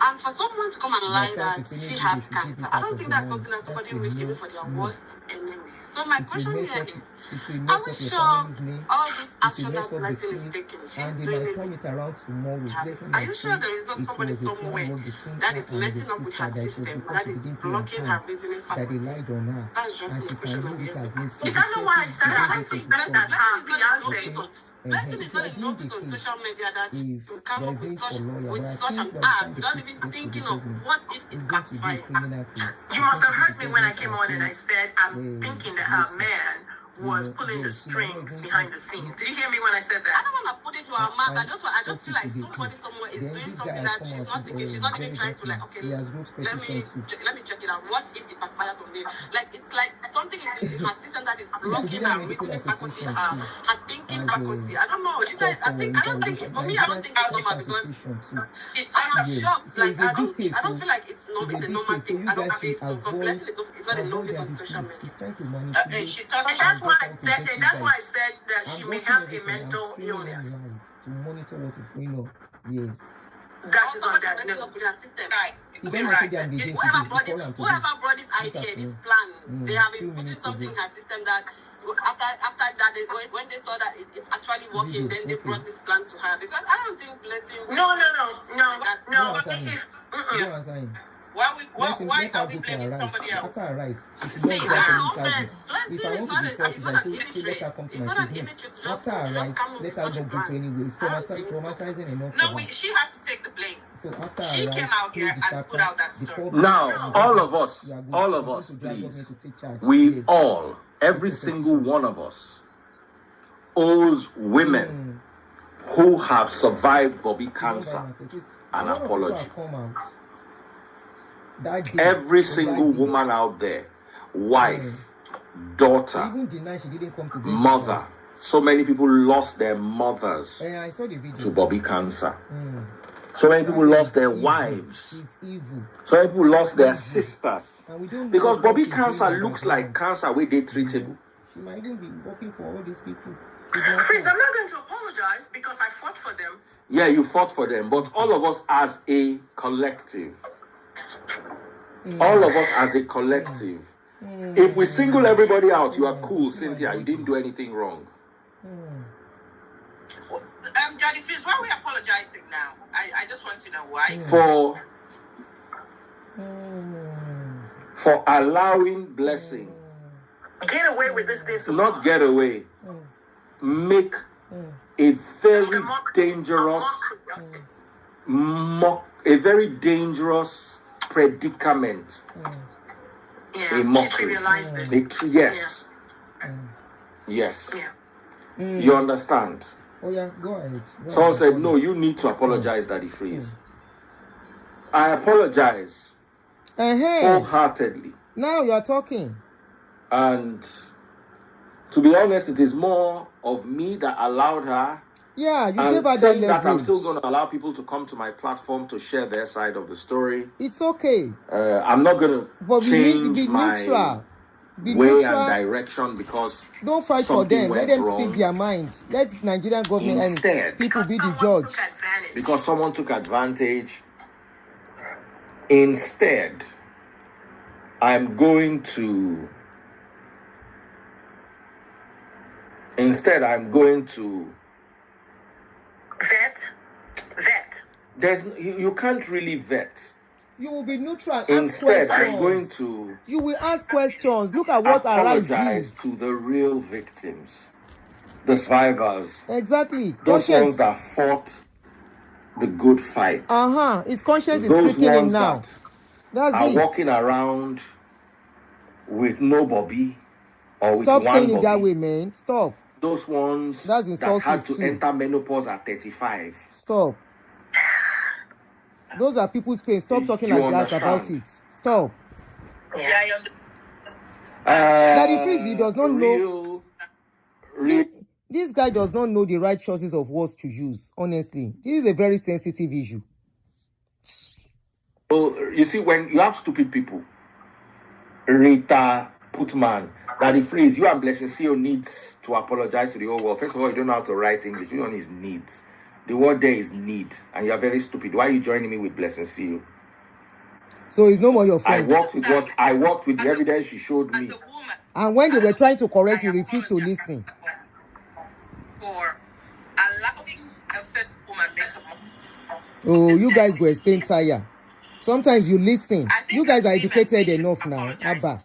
And for someone to come and lie that she has cancer, I don't think that's something that somebody wish even for their worst enemy. So my question here is, are we sure all this action that Blessing is taking, she's doing it? Are you sure there is not somebody somewhere that is messing up with her system, that is blocking her reasoning family? That's just my question. You don't know why I said that. I think that Beyonce. Blessing is not a notice on social media that you come up with such an act without even thinking of what if it backfired. You must have heard me when I came on and I said I'm thinking that her man was pulling the strings behind the scenes. Did you hear me when I said I that? don't want to put it to her mouth. I just feel like somebody somewhere is doing something that she's not thinking. She's not even trying to like, okay, let me check it out. What if it backfired on me? Like it's like something in her system that is blocking her reasoning faculty, her thinking faculty. I don't know. You guys, I don't think for me, I don't think it's normal because I'm shocked. Like I don't feel like it's a normal thing. I don't think so. Because Blessing is not a notice on social media. She talked about and that's why I said that she may have a mental illness. To monitor what is going on. Yes. That is on that level. Right. Whoever brought this idea, this plan, they have been putting something in her system that after that, when they saw that it's actually working, then they brought this plan to her. Because I don't think Blessing. No. Why are we blaming somebody else? After her rise, she should See, not no, man. If I want to be selfish, I say, she let her come to my business. After her rise, let her not go to anywhere. It's traumatizing enough. No, she has to take the blame. So after She her came rise, out here and put out that story. Now, all of us, please, we all, every single one of us, owes women who have survived Bobby cancer an apology. Every single woman out there, wife, daughter, mother. So many people lost their mothers to Bobby cancer. So many people lost their wives. So many people lost their sisters. Because Bobby cancer looks like cancer where they treat him. She might even be working for all these people. Freeze, I'm not going to apologize because I fought for them. Yeah, you fought for them. But all of us as a collective. All of us as a collective. If we single everybody out, you are cool, Cynthia. You didn't do anything wrong. Daddy Freeze, why are we apologizing now? I just want to know why. For allowing Blessing. Get away with this thing. Not get away. Make a very dangerous, a very dangerous predicament. A mockery. Yes. Yes. You understand? Oh yeah, go ahead. Someone said, no, you need to apologize, Daddy Freeze. I apologize wholeheartedly. Now you are talking. And to be honest, it is more of me that allowed her. Yeah, you and gave her that saying leverage. that I'm still going to allow people to come to my platform to share their side of the story. It's okay. I'm not going to change my way and direction because don't fight for them. Let them speak their mind. Let Nigerian government and people be the judge. Because someone took advantage. Instead, I'm going to vet. You can't really vet. You will be neutral. Instead, I'm going to. You will ask questions. Look at what Arise did. Apologize to the real victims, the survivors. Exactly. Those ones that fought the good fight. His conscience is speaking him now. That's it. Walking around with no Bobby or with one Bobby. Stop saying it that way, man. Stop. Those ones that had to enter menopause at 35. Stop. Those are people's pain. Stop talking like that about it. Stop. Daddy Freeze, he does not know. This guy does not know the right choices of words to use. Honestly, this is a very sensitive issue. So you see, when you have stupid people, Rita Putman, Daddy Freeze, you and Blessing CEO needs to apologize to the whole world. First of all, you don't know how to write English. You don't need needs. The word there is need, and you are very stupid. Why are you joining me with Blessing CEO? So it's no more your friend. I worked with the evidence you showed me. And when they were trying to correct you, refused to listen. For allowing a fed woman make a Oh, you guys go explain tire. Sometimes you listen. You guys are educated enough now, Abba.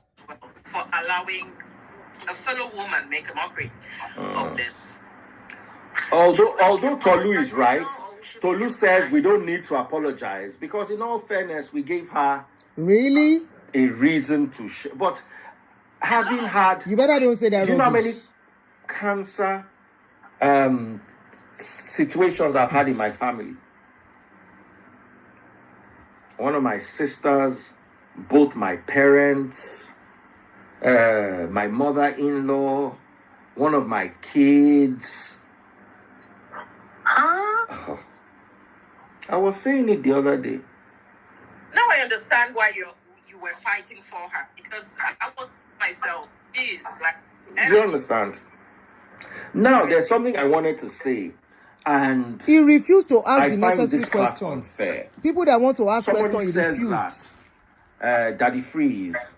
For allowing a fellow woman make a mockery of this. Although Tolu is right, Tolu says we don't need to apologize because, in all fairness, we gave her really a reason to. But having had, you better don't say that. Do you know how many cancer situations I've had in my family? One of my sisters, both my parents, my mother-in-law, one of my kids. Huh? I was saying it the other day. Now I understand why you were fighting for her, because I was myself. Is like. Do you understand? Now there's something I wanted to say, and he refused to ask the find necessary this part questions. unfair. People that want to ask Somebody questions, he says refused. that Daddy Freeze,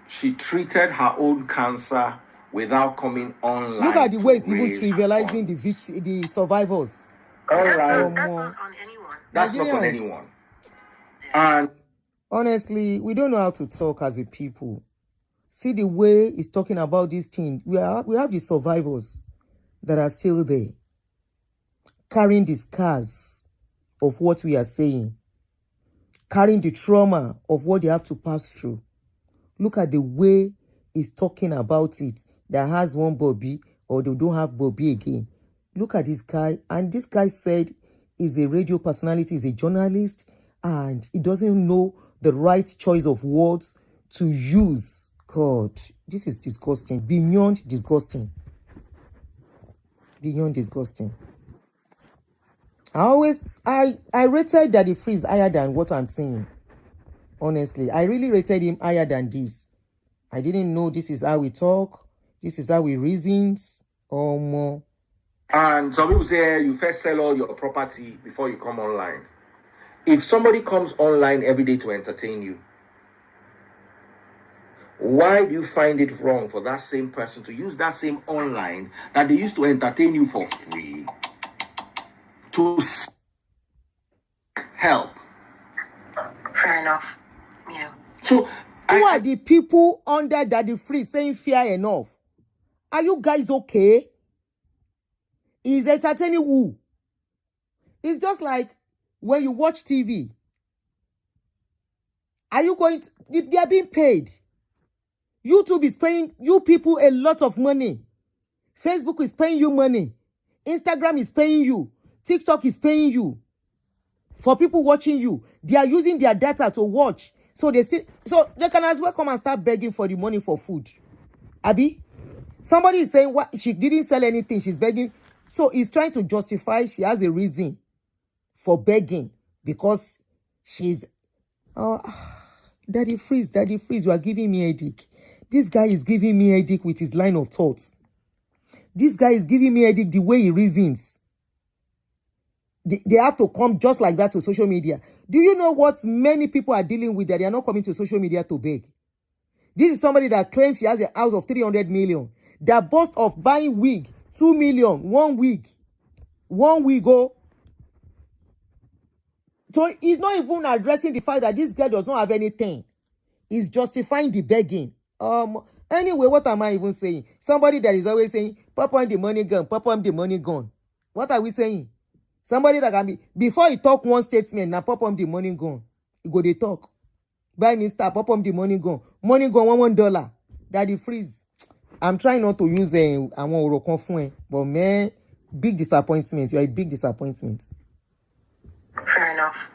she treated her own cancer without coming online. Look at the way it's even raise trivializing funds. the survivors. All That's right, not on anyone. that's not on Nigerians. anyone. And Honestly, we don't know how to talk as a people. See the way he's talking about this thing. We have the survivors that are still there, carrying the scars of what we are saying, carrying the trauma of what they have to pass through. Look at the way he's talking about it, that has one Bobby or they don't have Bobby again. Look at this guy, and this guy said he's a radio personality, he's a journalist, and he doesn't know the right choice of words to use. God, this is disgusting, beyond disgusting. Beyond disgusting. I rated Daddy Freeze higher than what I'm saying. Honestly, I really rated him higher than this. I didn't know this is how we talk. This is how we reasons. Or more. And some people say you first sell all your property before you come online. If somebody comes online every day to entertain you, why do you find it wrong for that same person to use that same online that they used to entertain you for free to help? Fair enough. Yeah. So who are the people under Daddy Freeze saying fair enough? Are you guys okay? Is entertaining who? It's just like when you watch TV. Are you going to, they are being paid. YouTube is paying you people a lot of money. Facebook is paying you money. Instagram is paying you. TikTok is paying you. For people watching you, they are using their data to watch. So they can as well come and start begging for the money for food. Abi? Somebody is saying what she didn't sell anything, she's begging. So he's trying to justify she has a reason for begging because she's Daddy Freeze, you are giving me a headache. This guy is giving me a headache with his line of thoughts. This guy is giving me a headache the way he reasons. They have to come just like that to social media. Do you know what many people are dealing with that they are not coming to social media to beg? This is somebody that claims she has a house of 300 million. That boast of buying wig, 2 million, 1 wig. 1 wig, oh. So he's not even addressing the fact that this girl does not have anything. He's justifying the begging. Anyway, what am I even saying? Somebody that is always saying, pop on the money gun, pop on the money gun. What are we saying? Somebody that can be, before he talk one statement, now pop on the money gun. He go they talk. Buy Mr. Pop on the money gun. Money gun, $1. Daddy Freeze. I'm trying not to use but man, big disappointment. You are a big disappointment. Fair enough.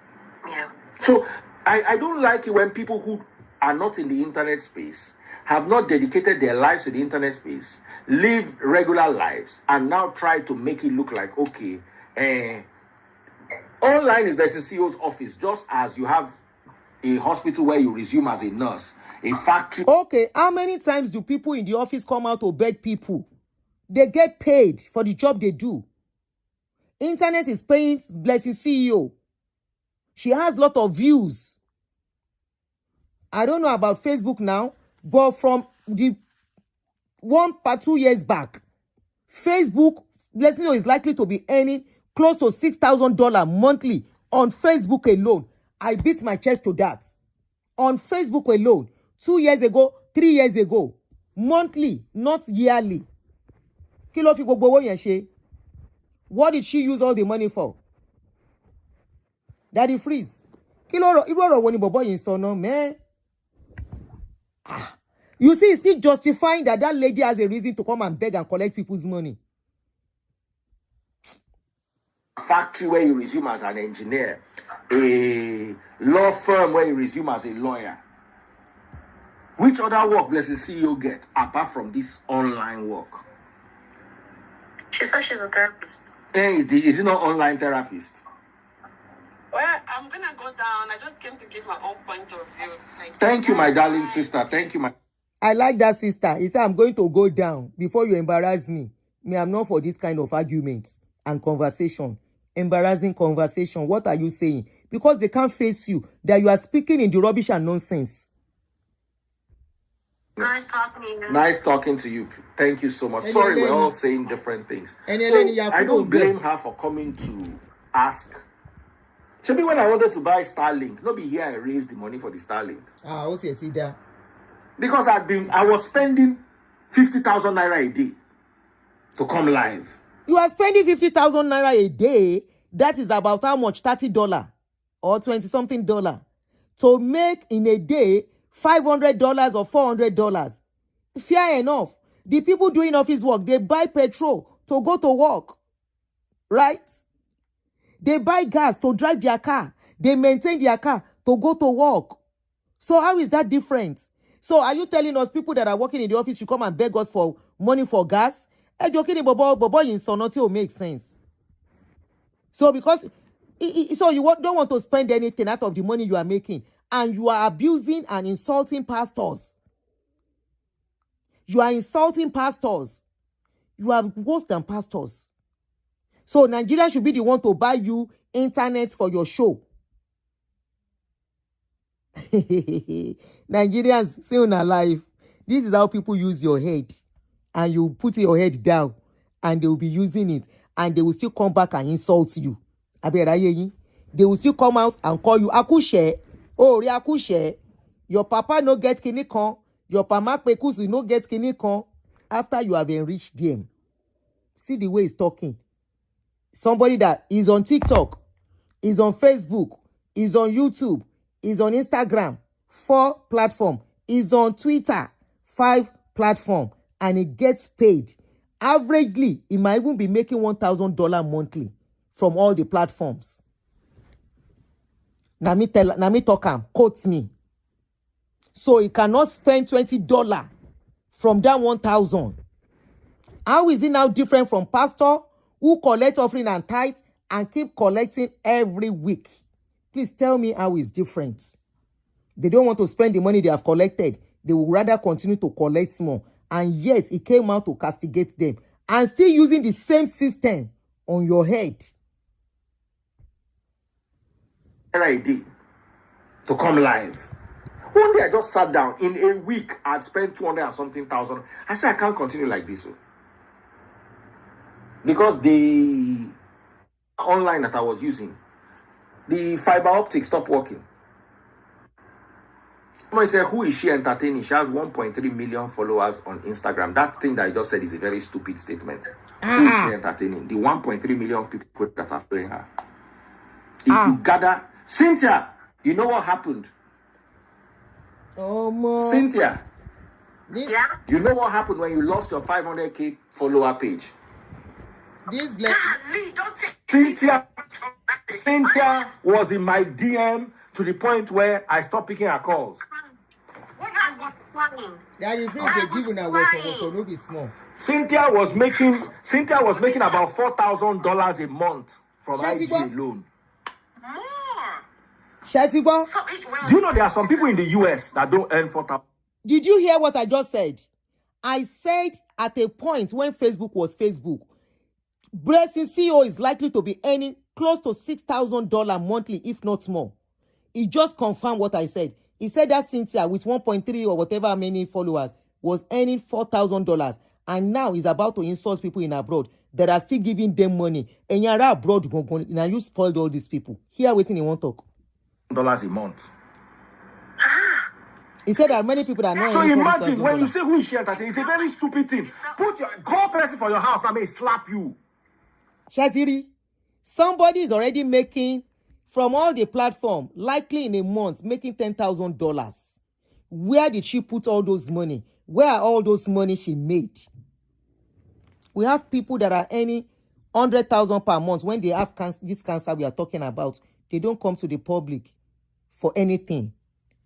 Yeah. So I don't like it when people who are not in the internet space, have not dedicated their lives to the internet space, live regular lives, and now try to make it look like, okay, online is the CEO's office, just as you have a hospital where you resume as a nurse, a factory. Okay, how many times do people in the office come out to beg people? They get paid for the job they do. Internet is paying Blessing CEO. She has a lot of views. I don't know about Facebook now, but from the 2 years back, Facebook, Blessing is likely to be earning close to $6,000 monthly on Facebook alone. I beat my chest to that. On Facebook alone, 2 years ago, 3 years ago, monthly, not yearly. Kí ló fi gbogbo owó yẹn ṣe? What did she use all the money for? Daddy Freeze. Kí ló irú ọ̀rọ̀ wo ni bọ̀bọ́ yìí sọ náà, man? You see, it's still justifying that lady has a reason to come and beg and collect people's money. Factory where you resume as an engineer, a law firm where you resume as a lawyer. Which other work does the CEO get apart from this online work? She said she's a therapist. Hey, is it not online therapist? Well, I'm gonna go down. I just came to give my own point of view. Thank you, my darling sister. Thank you, my. I like that sister. He said, I'm going to go down before you embarrass me. Me, I'm not for this kind of arguments and conversation. Embarrassing conversation. What are you saying? Because they can't face you. That you are speaking in the rubbish and nonsense. Nice talking to you. Nice talking to you. Thank you so much. Sorry, we're all saying different things. So, I don't blame her for coming to ask. Maybe when I wanted to buy Starlink, nobody here I raised the money for the Starlink. What's it there? Because I was spending 50,000 naira a day to come live. You are spending 50,000 naira a day. That is about how much? $30 or $20-something to make in a day $500 or $400. Fair enough. The people doing office work, they buy petrol to go to work, right? They buy gas to drive their car. They maintain their car to go to work. So how is that different? So are you telling us people that are working in the office should come and beg us for money for gas? Joking, bobo in sonoti will make sense. So because so you don't want to spend anything out of the money you are making, and you are abusing and insulting pastors. You are insulting pastors. You are worse than pastors. So Nigeria should be the one to buy you internet for your show. Nigerians, say on alive. This is how people use your head. And you put your head down. And they will be using it. And they will still come back and insult you. They will still come out and call you Akushe. Oh, Akushe. Your papa no get kinikon. Your pama pekusu no get kinikon. After you have enriched them. See the way he's talking. Somebody that is on TikTok, is on Facebook, is on YouTube, is on Instagram, 4 platform, is on Twitter, 5 platform, and it gets paid. Averagely, it might even be making $1,000 monthly from all the platforms. Now me talk him, quotes me. So he cannot spend $20 from that 1,000. How is it now different from pastor who collect offering and tithe and keep collecting every week? Please tell me how it's different. They don't want to spend the money they have collected. They will rather continue to collect more. And yet, he came out to castigate them. And still using the same system on your head. Idea to come live. One day I just sat down. In a week, I'd spent 200 and something thousand. I said, I can't continue like this. Because the online that I was using, the fiber optic stopped working. Someone said, who is she entertaining? She has 1.3 million followers on Instagram. That thing that I just said is a very stupid statement. Who is she entertaining? The 1.3 million people that are following her. If you gather, Cynthia, you know what happened? Cynthia, Yeah? you know what happened when you lost your 500k follower page? This black Lee, don't take Cynthia was in my DM to the point where I stopped picking her calls. What I was planning. Daddy Freeze, they give you water, no be small. Cynthia was making about $4,000 a month from IG alone. More. Shatiba, So it will. Do you know there are some people in the US that don't earn 4,000? did you hear what I just said? I said at a point when Facebook was Facebook, Blessing CEO is likely to be earning close to $6,000 monthly, if not more. He just confirmed what I said. He said that Cynthia, with 1.3 or whatever many followers, was earning $4,000. And now he's about to insult people in abroad that are still giving them money. And you're abroad, now you spoiled all these people. Here, waiting, you won't talk. $1 a month. He said there are many people that are not. So imagine when you say who is she entertaining, it's a very stupid thing. Put your call person for your house, now may slap you. Shaziri, somebody is already making from all the platform, likely in a month, making $10,000. Where did she put all those money? Where are all those money she made? We have people that are earning 100,000 per month. When they have this cancer we are talking about, they don't come to the public for anything.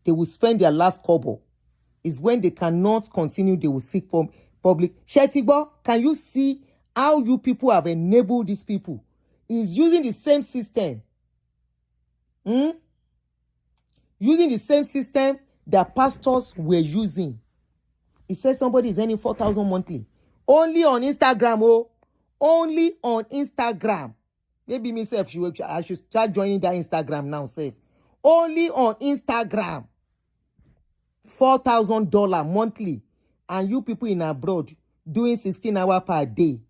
They will spend their last kobo. Is when they cannot continue, they will seek public. Shetibo, can you see how you people have enabled these people? Is using the same system. Using the same system that pastors were using. He said somebody is earning 4,000 monthly. Only on Instagram, oh. Only on Instagram. Maybe myself, I should start joining that Instagram now, safe. Only on Instagram. $4,000 monthly. And you people in abroad doing 16 hours per day.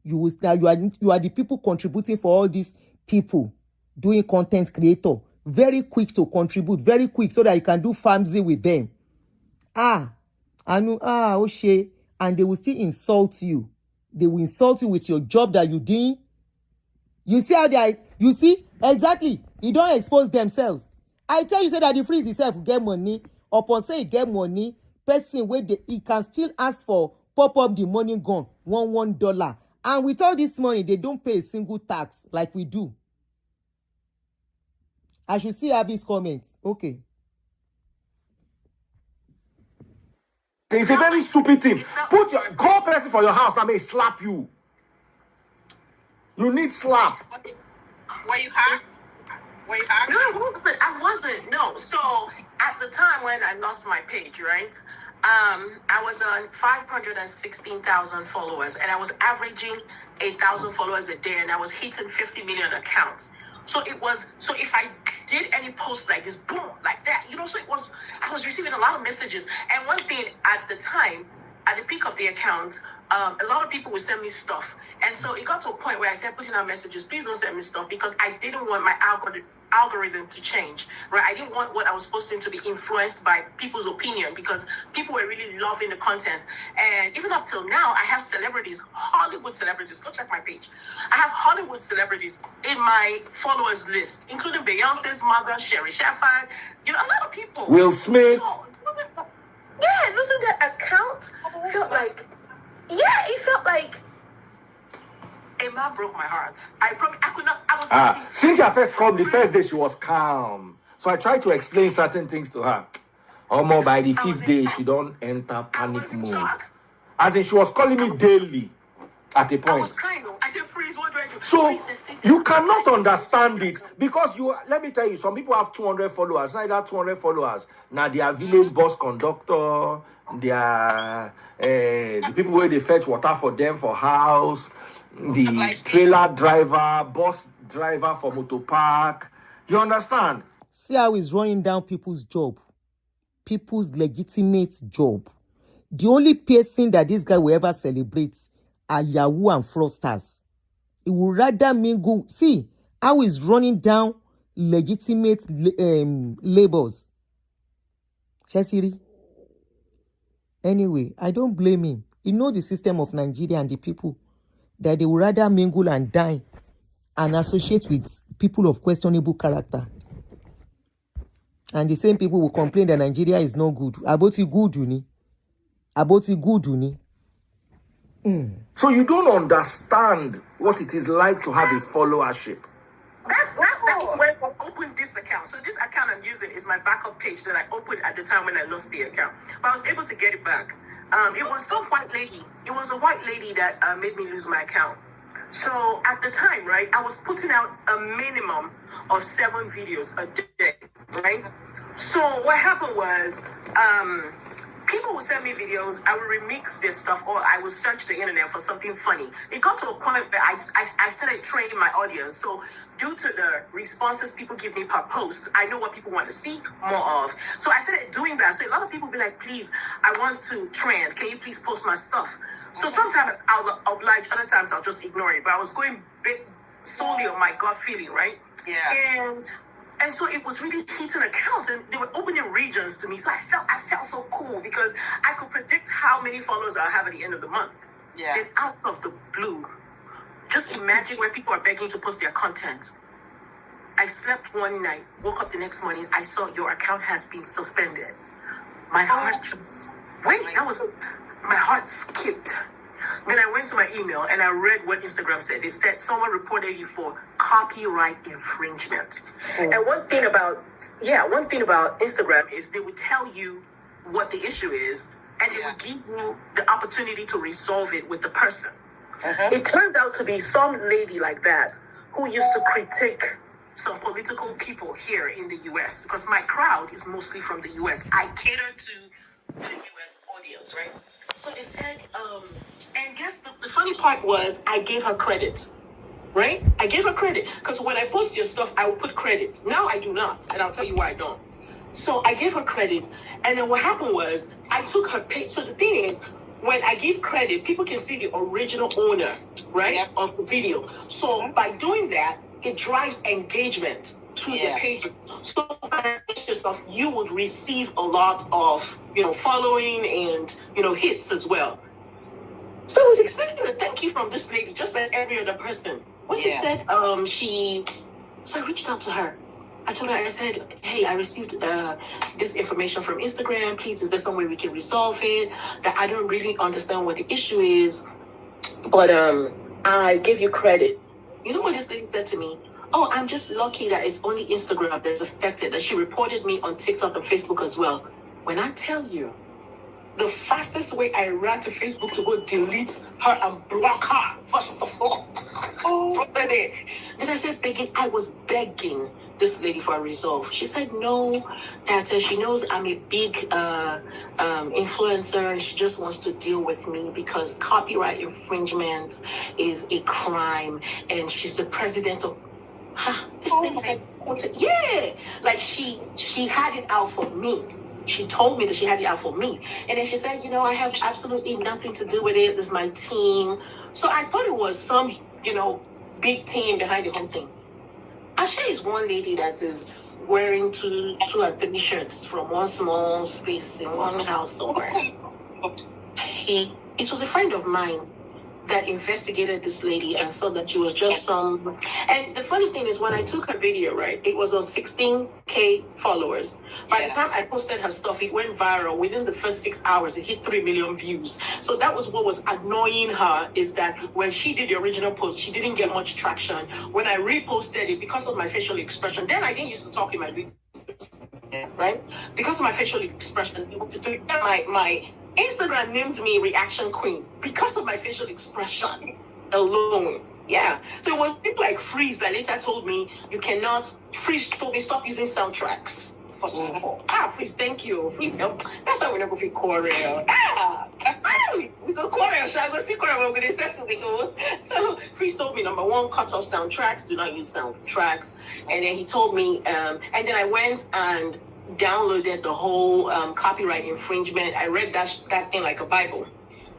You are the people contributing for all these people doing content creator. Very quick to contribute. Very quick so that you can do famzy with them. Oshe. And they will still insult you. They will insult you with your job that you're doing. You see how they are? You see? Exactly. You don't expose themselves. I tell you, say that the freeze itself get money. Upon say he get money, person where he can still ask for pop up the money gone $1. And with all this money, they don't pay a single tax like we do. I should see Abby's comments. Okay. It's a very stupid thing. Put your call person for your house, now may slap you. You need slap. Were you hacked? Were you hacked? No, I wasn't. No. So at the time when I lost my page, right? I was on 516,000 followers, and I was averaging 8,000 followers a day, and I was hitting 50 million accounts. So if I did any post like this, boom, like that, so I was receiving a lot of messages. And one thing at the time, at the peak of the account, a lot of people would send me stuff. And so it got to a point where I started putting out messages, please don't send me stuff, because I didn't want my algorithm to change, right? I didn't want what I was posting to be influenced by people's opinion, because people were really loving the content. And even up till now, I have celebrities, Hollywood celebrities, go check my page. I have Hollywood celebrities in my followers list, including Beyonce's mother, Sherry Shepherd, a lot of people. Will Smith. So, yeah, losing that account felt like, it felt like a man broke my heart. I could not. I was. Cynthia first called me. The first day she was calm, so I tried to explain certain things to her. Almost by the 5th day, she don't enter panic mode. As in, she was calling me daily. At a point. I was crying. I said, "Freeze! What do I do?" So you cannot understand it, because let me tell you, some people have 200 followers. Not that 200 followers. Now they are village bus conductor. They are the people where they fetch water for them for house. The trailer driver, bus driver for motor park. You understand? See how he's running down people's job. People's legitimate job. The only person that this guy will ever celebrate are Yahoo and fraudsters. He would rather mingle. See how he's running down legitimate labels. Chesiri. Anyway, I don't blame him. He knows the system of Nigeria and the people, that they would rather mingle and die and associate with people of questionable character. And the same people will complain that Nigeria is not good. About it good, Uni. About it good, Uni. So you don't understand what it is like to have a followership. That is when I opened this account. So this account I'm using is my backup page that I opened at the time when I lost the account. But I was able to get it back. It was some white lady. It was a white lady that made me lose my account. So at the time, right, I was putting out a minimum of 7 videos a day, right? So what happened was, people would send me videos, I would remix their stuff, or I would search the internet for something funny. It got to a point where I started training my audience. So due to the responses people give me per post, I know what people want to see more of. So I started doing that. So a lot of people be like, please, I want to trend. Can you please post my stuff? So sometimes I'll oblige, other times I'll just ignore it. But I was going big solely on my gut feeling, right? Yeah. And And so it was really hitting accounts, and they were opening regions to me. So I felt so cool because I could predict how many followers I'll have at the end of the month. Yeah. Then out of the blue, just imagine where people are begging to post their content. I slept one night, woke up the next morning, I saw your account has been suspended. My heart just, my heart skipped. Then I went to my email and I read what Instagram said. They said someone reported you for copyright infringement. And one thing about Instagram is they would tell you what the issue is, and they will give you the opportunity to resolve it with the person. It turns out to be some lady like that who used to critique some political people here in the US, because my crowd is mostly from the US. I cater to the US audience, right? So they said, and guess the funny part was I gave her credit, right? I gave her credit because when I post your stuff, I will put credit. Now I do not, and I'll tell you why I don't. So I gave her credit, and then what happened was I took her page. So the thing is, when I give credit, people can see the original owner, right, of the video. So by doing that, it drives engagement to the page. So when I post your stuff, you would receive a lot of, following and, hits as well. So I was expecting a thank you from this lady, just like every other person. When she said, so I reached out to her. I told her, I said, hey, I received this information from Instagram. Please, is there some way we can resolve it? That I don't really understand what the issue is, but I give you credit. You know what this lady said to me? Oh, I'm just lucky that it's only Instagram that's affected. And she reported me on TikTok and Facebook as well. When I tell you, the fastest way I ran to Facebook to go delete her and block her, first of all. Then I said I was begging this lady for a resolve. She said no, that she knows I'm a big influencer and she just wants to deal with me because copyright infringement is a crime, and she's the president of this thing said, like she had it out for me. She told me that she had it out for me. And then she said, I have absolutely nothing to do with it. This is my team. So I thought it was some, big team behind the whole thing. Asha is one lady that is wearing two or three shirts from one small space in one house somewhere. It was a friend of mine that investigated this lady and saw that she was just some. And the funny thing is, when I took her video, right, it was on 16K followers. By the time I posted her stuff, it went viral. Within the first 6 hours, it hit 3 million views. So that was what was annoying her, is that when she did the original post, she didn't get much traction. When I reposted it, because of my facial expression, then I didn't used to talk in my video, right? Because of my facial expression, my Instagram named me Reaction Queen because of my facial expression alone. Yeah. So it was people like Freeze that later told me Freeze told me stop using soundtracks. Freeze, thank you. Freeze, that's why we never feel Corel. We go Corel, shall we see Corel? We're going to say something. So Freeze told me, number one, cut off soundtracks, do not use soundtracks. And then he told me, and then I went and downloaded the whole copyright infringement. I read that thing like a Bible.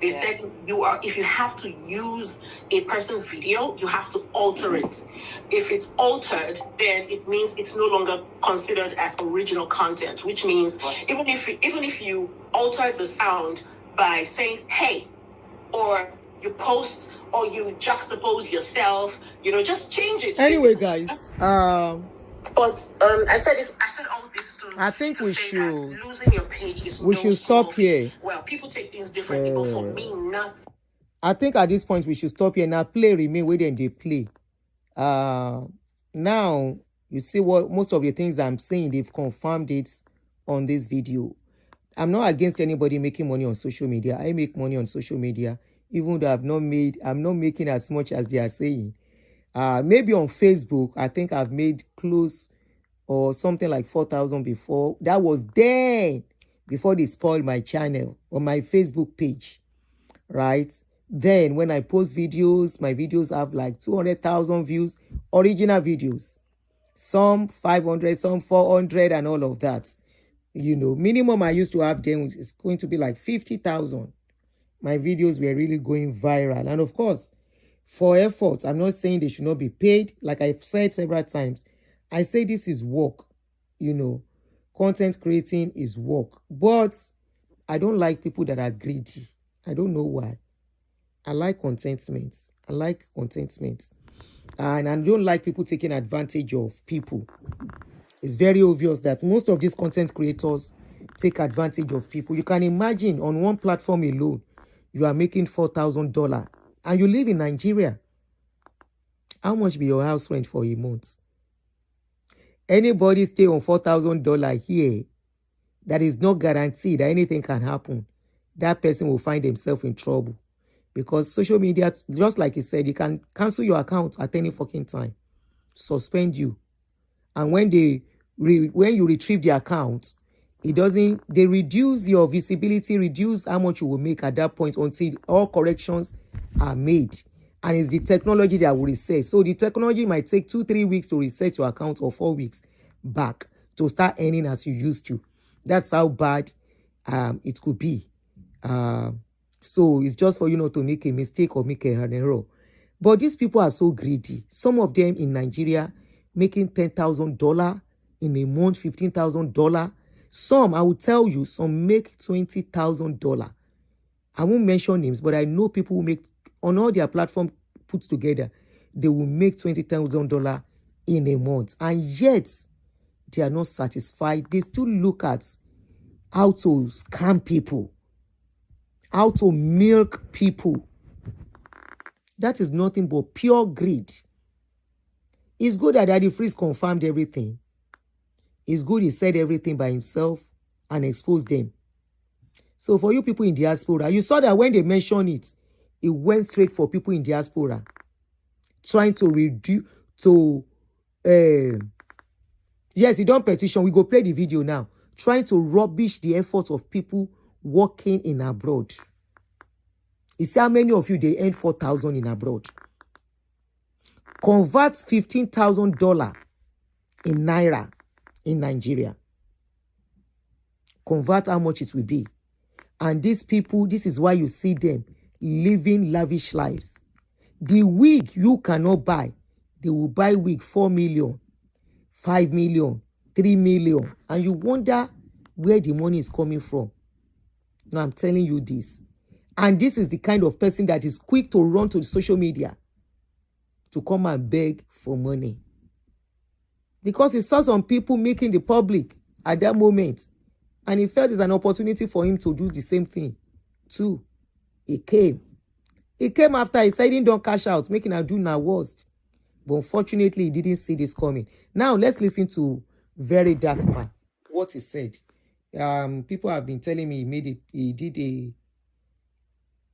They said if you have to use a person's video, you have to alter it. If it's altered, then it means it's no longer considered as original content, which means even if you altered the sound by saying hey, or you post or you juxtapose yourself, just change it. Anyway, guys, but I said all this to. I think we should. Losing your page is we should stop here. Well, people take things differently, but for me, nothing. I think at this point we should stop here. Now play remain where then they play. Now you see what most of the things I'm saying, they've confirmed it on this video. I'm not against anybody making money on social media. I make money on social media, even though I'm not making as much as they are saying. Maybe on Facebook, I think I've made close or something like 4,000 before. That was then, before they spoiled my channel or my Facebook page, right? Then when I post videos, my videos have like 200,000 views, original videos. Some 500, some 400 and all of that. Minimum I used to have then is going to be like 50,000. My videos were really going viral. And of course, for effort, I'm not saying they should not be paid. Like I've said several times, I say this is work, you know. Content creating is work. But I don't like people that are greedy. I don't know why. I like contentment. I like contentment. And I don't like people taking advantage of people. It's very obvious that most of these content creators take advantage of people. You can imagine on one platform alone, you are making $4,000 and you live in Nigeria. How much be your house rent for a month? Anybody stay on $4,000 here, that is not guaranteed that anything can happen. That person will find himself in trouble. Because social media, just like he said, you can cancel your account at any fucking time, suspend you. And when when you retrieve the account, they reduce your visibility, reduce how much you will make at that point until all corrections are made. And it's the technology that will reset. So the technology might take 2-3 weeks to reset your account, or 4 weeks back to start earning as you used to. That's how bad it could be. So it's just for you not to make a mistake or make an error. But these people are so greedy. Some of them in Nigeria making $10,000 in a month, $15,000. Some, I will tell you, some make $20,000. I won't mention names, but I know people who make, on all their platform put together, they will make $20,000 in a month. And yet, they are not satisfied. They still look at how to scam people, how to milk people. That is nothing but pure greed. It's good that Daddy Freeze confirmed everything. It's good he said everything by himself and exposed them. So for you people in diaspora, you saw that when they mentioned it, it went straight for people in diaspora, trying to reduce, yes, he don't petition. We go play the video now. Trying to rubbish the efforts of people working in abroad. You see how many of you, they earn $4,000 in abroad. Convert $15,000 in Naira in Nigeria. Convert how much it will be. And these people, this is why you see them living lavish lives. The wig you cannot buy, they will buy wig 4 million, 5 million, 3 million. And you wonder where the money is coming from. Now I'm telling you this. And this is the kind of person that is quick to run to social media to come and beg for money. Because he saw some people making the public at that moment. And he felt it's an opportunity for him to do the same thing too. He came. He came after he said he don't cash out, making Aduni worst. But unfortunately, he didn't see this coming. Now, let's listen to Very Dark Man, what he said. People have been telling me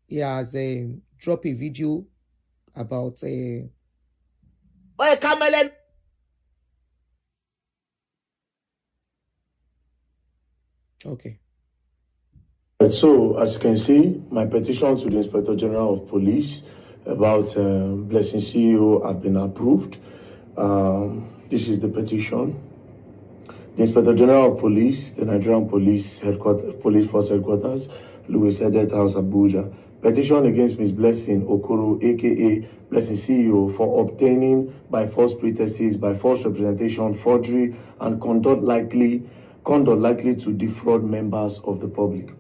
he has dropped a video about okay. So, as you can see, my petition to the Inspector General of Police about Blessing CEO have been approved. This is the petition. The Inspector General of Police, the Nigerian Police Force Headquarters, Louis Edet House, Abuja. Petition against Ms. Blessing Okoro, aka Blessing CEO, for obtaining by false pretenses, by false representation, forgery, and conduct likely to defraud members of the public.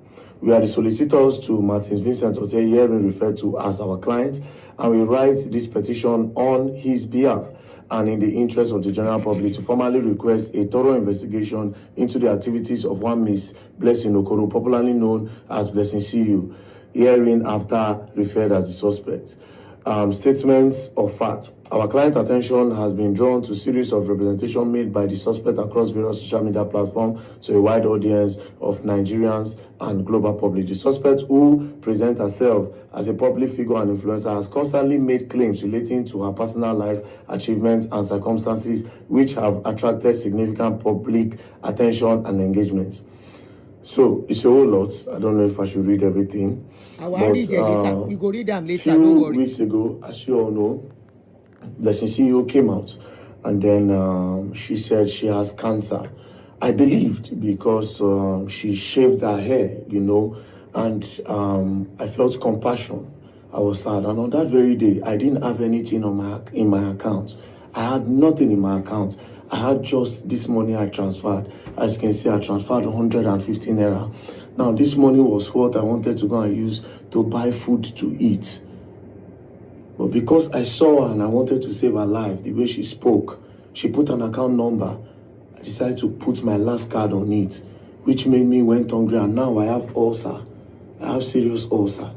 We are the solicitors to Martins Vincent Hotel, herein referred to as our client, and we write this petition on his behalf and in the interest of the general public to formally request a thorough investigation into the activities of one Miss Blessing Okoro, popularly known as Blessing CEO, herein after referred as the suspect. Statements of fact. Our client attention has been drawn to a series of representation made by the suspect across various social media platforms to a wide audience of Nigerians and global public. The suspect, who presents herself as a public figure and influencer, has constantly made claims relating to her personal life, achievements, and circumstances which have attracted significant public attention and engagement. So it's a whole lot. I don't know if I should read everything. I will read them later. We go read them later. Few Don't worry. weeks ago, as you all know, Blessing CEO came out and then she said she has cancer. I believed because she shaved her hair, you know, and I felt compassion. I was sad, and on that very day, I didn't have anything in my account. I had nothing in my account. I had just this money I transferred. As you can see, I transferred 115 naira. Now, this money was what I wanted to go and use to buy food to eat. But because I saw her and I wanted to save her life, the way she spoke, she put an account number. I decided to put my last card on it, which made me went hungry, and now I have ulcer. I have serious ulcer.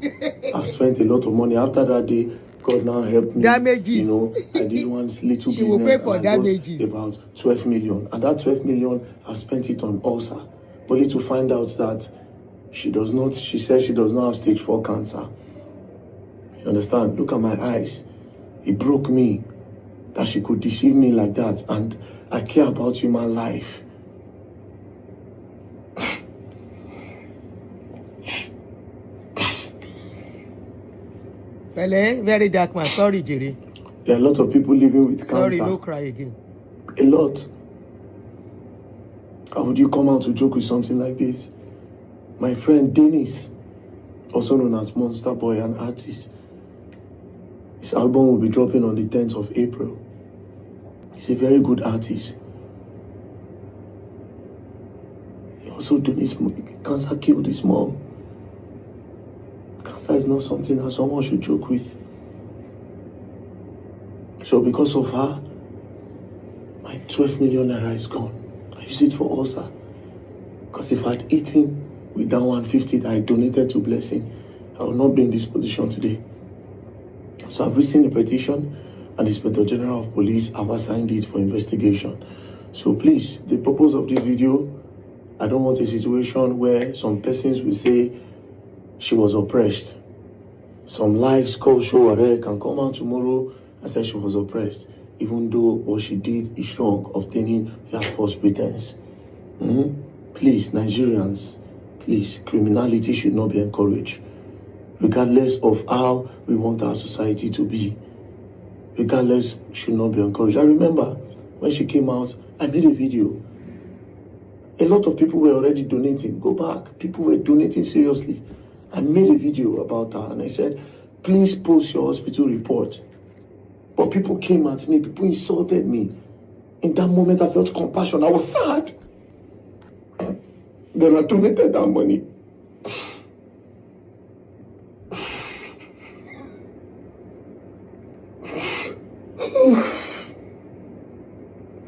I've spent a lot of money. After that day, God now helped me. Damages. You know, I did one little she business. will pay for and I damages. got about 12 million. And that 12 million, I spent it on ulcer. Only to find out that she said she does not have stage 4 cancer. You understand? Look at my eyes. It broke me that she could deceive me like that. And I care about human life. Pele, very dark man. Sorry, Jerry. There are a lot of people living with cancer. Sorry, no cry again. A lot. How would you come out to joke with something like this? My friend Dennis, also known as Monster Boy, an artist, his album will be dropping on the 10th of April. He's a very good artist. He also donates. Cancer killed his mom. Cancer is not something that someone should joke with. So because of her, my 12 million naira is gone. I use it for ulcer. Because if I'd eaten with that 150 that I donated to Blessing, I would not be in this position today. So I've written the petition, and the Inspector General of Police have assigned it for investigation. So please, the purpose of this video, I don't want a situation where some persons will say she was oppressed. Some likes, call show, can come out tomorrow and say she was oppressed, even though what she did is wrong, obtaining her false pretense. Please, Nigerians, please, criminality should not be encouraged, regardless of how we want our society to be. Regardless, should not be encouraged. I remember when she came out, I made a video. A lot of people were already donating. Go back. People were donating seriously. I made a video about her and I said, please post your hospital report. But people came at me. People insulted me. In that moment, I felt compassion. I was sad. Then I donated that money.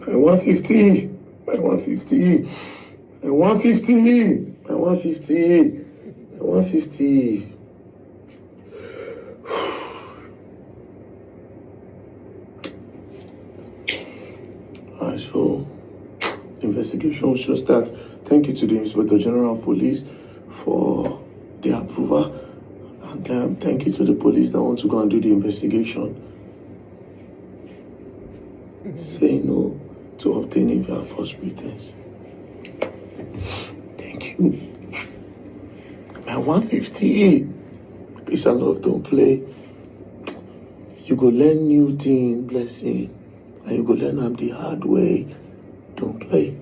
My 150, my 150, my 150, my 150, my 150. Alright, so investigation should start. Thank you to the Inspector General of Police for the approval, and thank you to the police that want to go and do the investigation. Say no to obtaining their false pretense. Thank you. My 150. Peace and love, don't play. You go learn new thing, Blessing. And you go learn them the hard way. Don't play.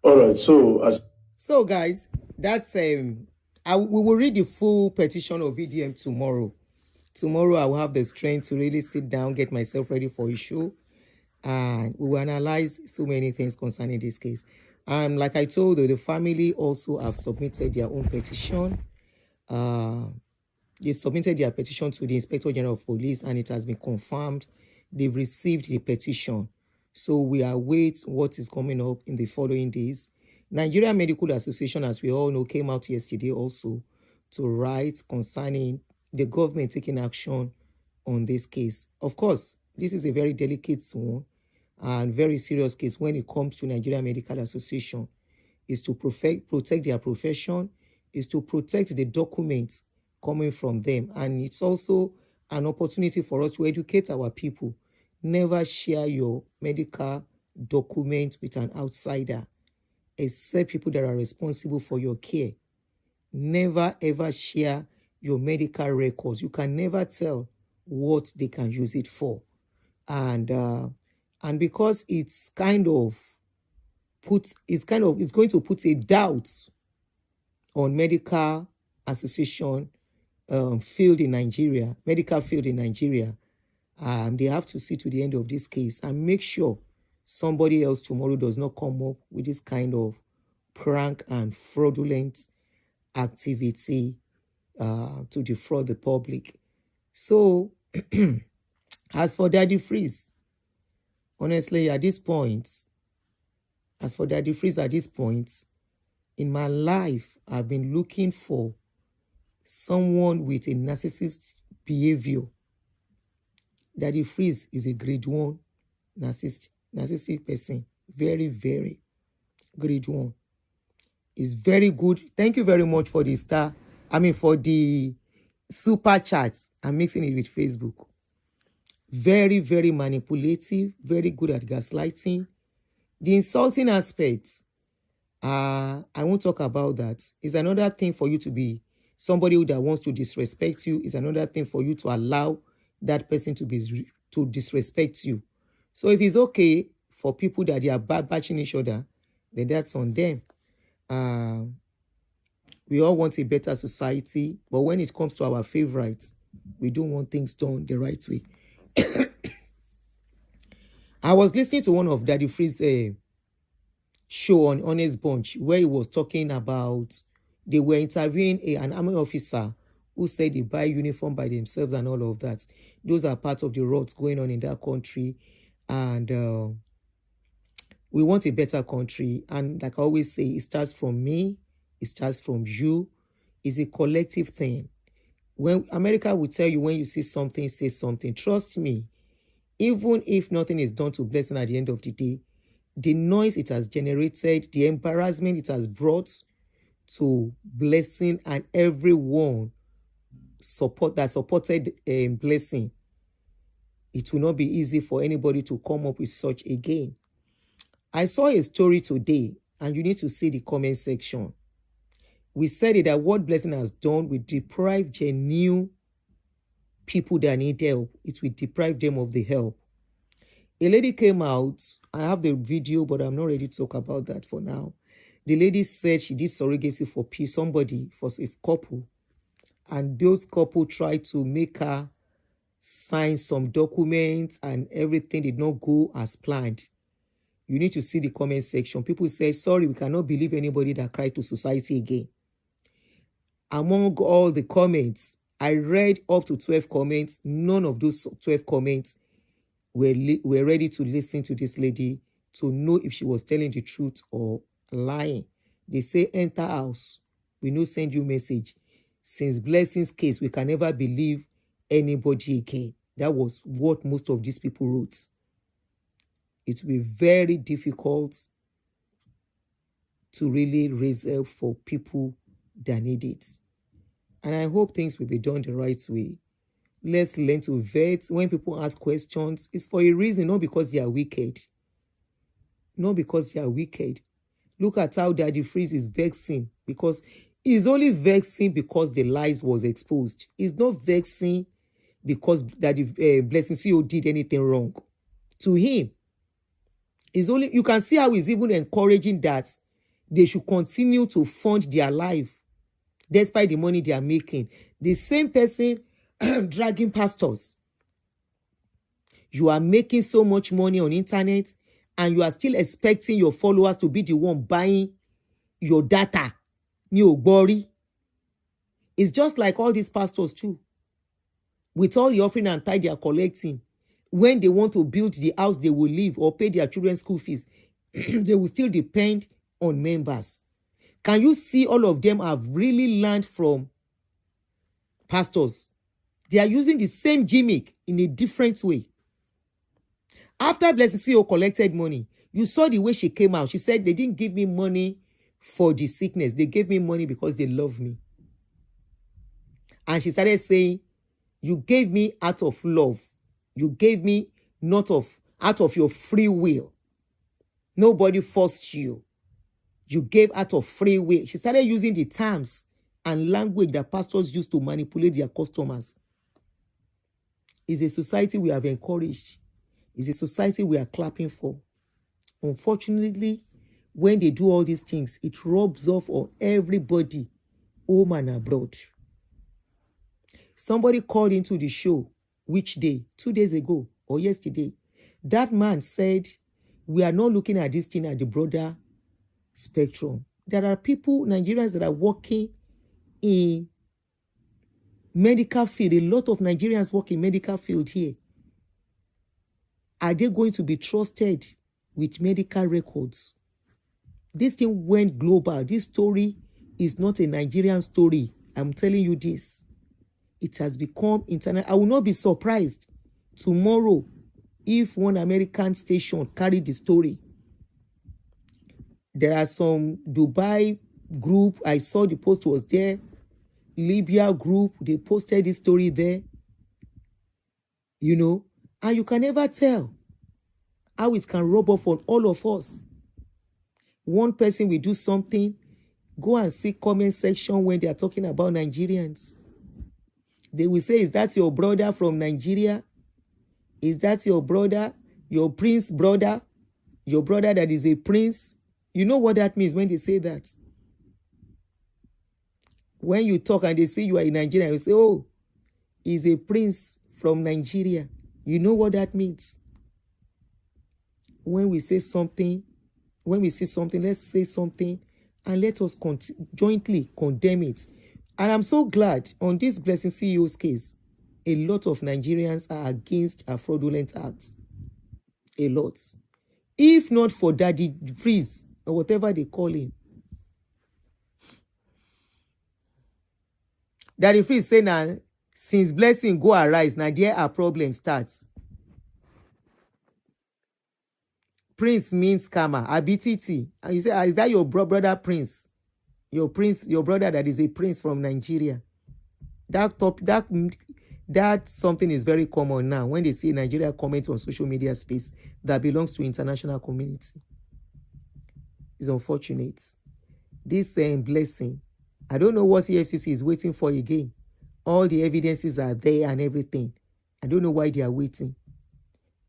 Alright, so guys, that's we will read the full petition of VDM tomorrow. Tomorrow I will have the strength to really sit down, get myself ready for a show, and we will analyze so many things concerning this case. Like I told you, the family also have submitted their own petition. They've submitted their petition to the Inspector General of Police, and it has been confirmed. They've received the petition. So we await what is coming up in the following days. Nigeria Medical Association, as we all know, came out yesterday also to write concerning the government taking action on this case. Of course, this is a very delicate one and very serious case when it comes to Nigeria Medical Association. Is to protect their profession, is to protect the documents coming from them. And it's also an opportunity for us to educate our people. Never share your medical document with an outsider, except people that are responsible for your care. Never ever share your medical records. You can never tell what they can use it for. And because it's going to put a doubt on medical association field in Nigeria, medical field in Nigeria. They have to see to the end of this case and make sure somebody else tomorrow does not come up with this kind of prank and fraudulent activity to defraud the public. So, as for Daddy Freeze, honestly, at this point, in my life, I've been looking for someone with a narcissist behavior. Daddy Freeze is a grade 1 narcissistic person. Very, very grade 1. Is very good. Thank you very much for the for the super chats. I'm mixing it with Facebook. Very, very manipulative. Very good at gaslighting. The insulting aspects, I won't talk about that. It's another thing for you to be somebody that wants to disrespect you. It's another thing for you to allow that person to disrespect you. So if it's okay for people that they are bashing each other, then that's on them. We all want a better society, but when it comes to our favorites, we don't want things done the right way. I was listening to one of Daddy Freeze's show on Honest Bunch where he was talking about they were interviewing an army officer who said they buy uniform by themselves and all of that. Those are part of the riots going on in that country, and we want a better country. And like I always say, it starts from me, it starts from you. It's a collective thing. When America will tell you when you see something, say something. Trust me, even if nothing is done to Blessing at the end of the day, the noise it has generated, the embarrassment it has brought to Blessing and everyone that supported Blessing, it will not be easy for anybody to come up with such again. I saw a story today, and you need to see the comment section. We said it that what Blessing has done will deprive genuine people that need help. It will deprive them of the help. A lady came out. I have the video, but I'm not ready to talk about that for now. The lady said she did surrogacy for somebody, for a couple, and those couple tried to make her sign some documents, and everything did not go as planned. You need to see the comment section. People say, sorry, we cannot believe anybody that cried to society again. Among all the comments, I read up to 12 comments. None of those 12 comments were ready to listen to this lady to know if she was telling the truth or lying. They say, enter house. We no send you message. Since Blessing's case, we can never believe anybody again. That was what most of these people wrote. It will be very difficult to really raise help for people that need it. And I hope things will be done the right way. Let's learn to vet. When people ask questions, it's for a reason, not because they are wicked. Not because they are wicked. Look at how Daddy Freeze is vexing, because he's only vexing because the lies was exposed. He's not vexing because Daddy Blessing CEO did anything wrong. To him, it's only, you can see how he's even encouraging that they should continue to fund their life despite the money they are making. The same person dragging pastors. You are making so much money on internet and you are still expecting your followers to be the one buying your data. New body. It's just like all these pastors too. With all the offering and tithe they are collecting, when they want to build the house they will live or pay their children's school fees, they will still depend on members. Can you see all of them have really learned from pastors? They are using the same gimmick in a different way. After Blessing CEO collected money, you saw the way she came out. She said, they didn't give me money for the sickness. They gave me money because they love me. And she started saying, you gave me out of love. You gave me not out of your free will. Nobody forced you. You gave out of free will. She started using the terms and language that pastors use to manipulate their customers. It's a society we have encouraged. It's a society we are clapping for. Unfortunately, when they do all these things, it rubs off on everybody, home and abroad. Somebody called into the show, which day? 2 days ago or yesterday. That man said we are not looking at this thing at the broader spectrum. There are people, Nigerians, that are working in medical field. A lot of Nigerians work in medical field here. Are they going to be trusted with medical records? This thing went global. This story is not a Nigerian story. I'm telling you this. It has become international. I will not be surprised tomorrow if one American station carried the story. There are some Dubai group. I saw the post was there. Libya group. They posted this story there. You know. And you can never tell how it can rub off on all of us. One person will do something. Go and see comment section when they are talking about Nigerians. They will say, is that your brother from Nigeria? Is that your brother? Your prince brother? Your brother that is a prince? You know what that means when they say that? When you talk and they say you are in Nigeria, you say, oh, he's a prince from Nigeria. You know what that means? When we say something, when we see something, let's say something and let us jointly condemn it. And I'm so glad on this Blessing CEO's case, a lot of Nigerians are against a fraudulent acts. A lot. If not for Daddy Freeze or whatever they call him. Daddy Freeze say now, since Blessing go arise, now there are problems starts. Prince means scammer. Abititi. And you say, is that your brother Prince? Your brother that is a prince from Nigeria. That something is very common now when they see Nigeria comment on social media space that belongs to international community. It's unfortunate. This Blessing, I don't know what EFCC is waiting for again. All the evidences are there and everything. I don't know why they are waiting.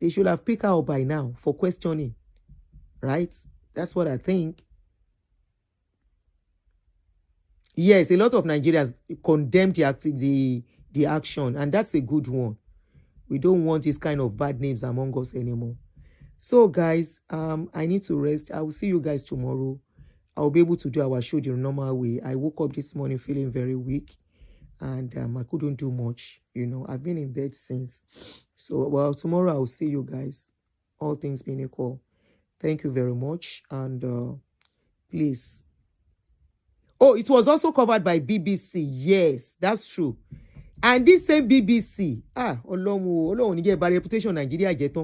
They should have picked her up by now for questioning. Right? That's what I think. Yes, a lot of Nigerians condemn the action, and that's a good one. We don't want this kind of bad names among us anymore. So, guys, I need to rest. I will see you guys tomorrow. I'll be able to do our show the normal way. I woke up this morning feeling very weak, and I couldn't do much. You know, I've been in bed since. So, well, tomorrow I'll see you guys. All things being equal. Thank you very much, and please. Oh, it was also covered by BBC. Yes, that's true. And this same BBC, Ọlọ́run get bad reputation Nigeria get.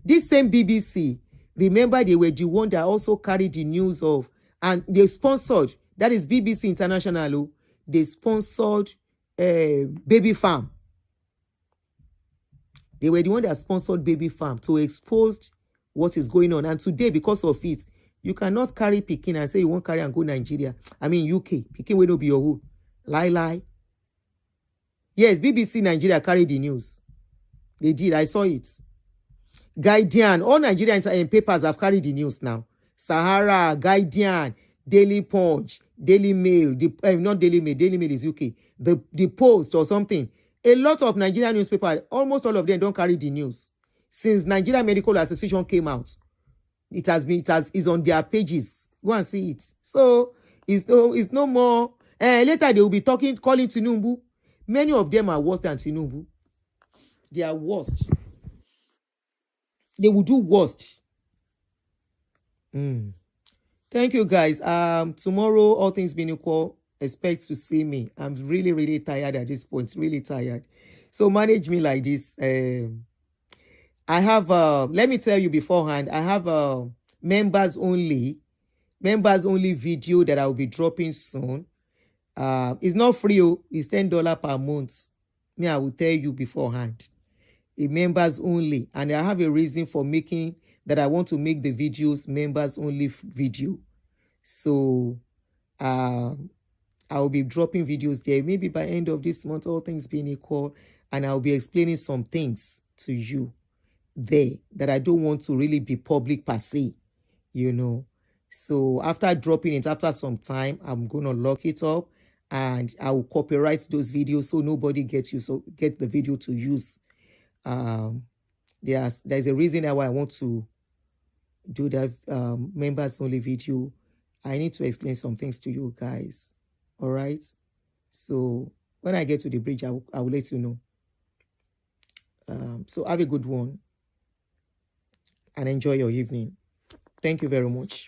This same BBC, remember they were the one that also carried the news of, and they sponsored, that is BBC International, they sponsored Baby Farm. They were the one that sponsored Baby Farm to expose what is going on. And today, because of it, you cannot carry Peking and say you won't carry and go Nigeria. I mean UK. Peking will not be your own. Lie. Yes, BBC Nigeria carried the news. They did. I saw it. Guardian. All Nigerian papers have carried the news now. Sahara, Guardian, Daily Punch, Daily Mail. Not Daily Mail. Daily Mail is UK. The Post or something. A lot of Nigerian newspapers, almost all of them don't carry the news. Since Nigeria Medical Association came out, is on their pages. Go and see it. So it's no more. Later they will be calling Tinubu. Many of them are worse than Tinubu. They are worst. They will do worst. Thank you, guys. Tomorrow, all things being equal, expect to see me. I'm really, really tired at this point. Really tired. So manage me like this. I have, let me tell you beforehand, I have a members only video that I'll be dropping soon. It's not free, it's $10 per month. Me, I will tell you beforehand. It members only. And I have a reason for making that I want to make the videos members only video. So I will be dropping videos there. Maybe by end of this month, all things being equal, and I'll be explaining some things to you there that I don't want to really be public per se, you know. So after dropping it, after some time, I'm gonna lock it up and I will copyright those videos so nobody get the video to use. There's a reason why I want to, do that members only video, I need to explain some things to you guys. All right. So when I get to the bridge, I will let you know. So have a good one and enjoy your evening. Thank you very much.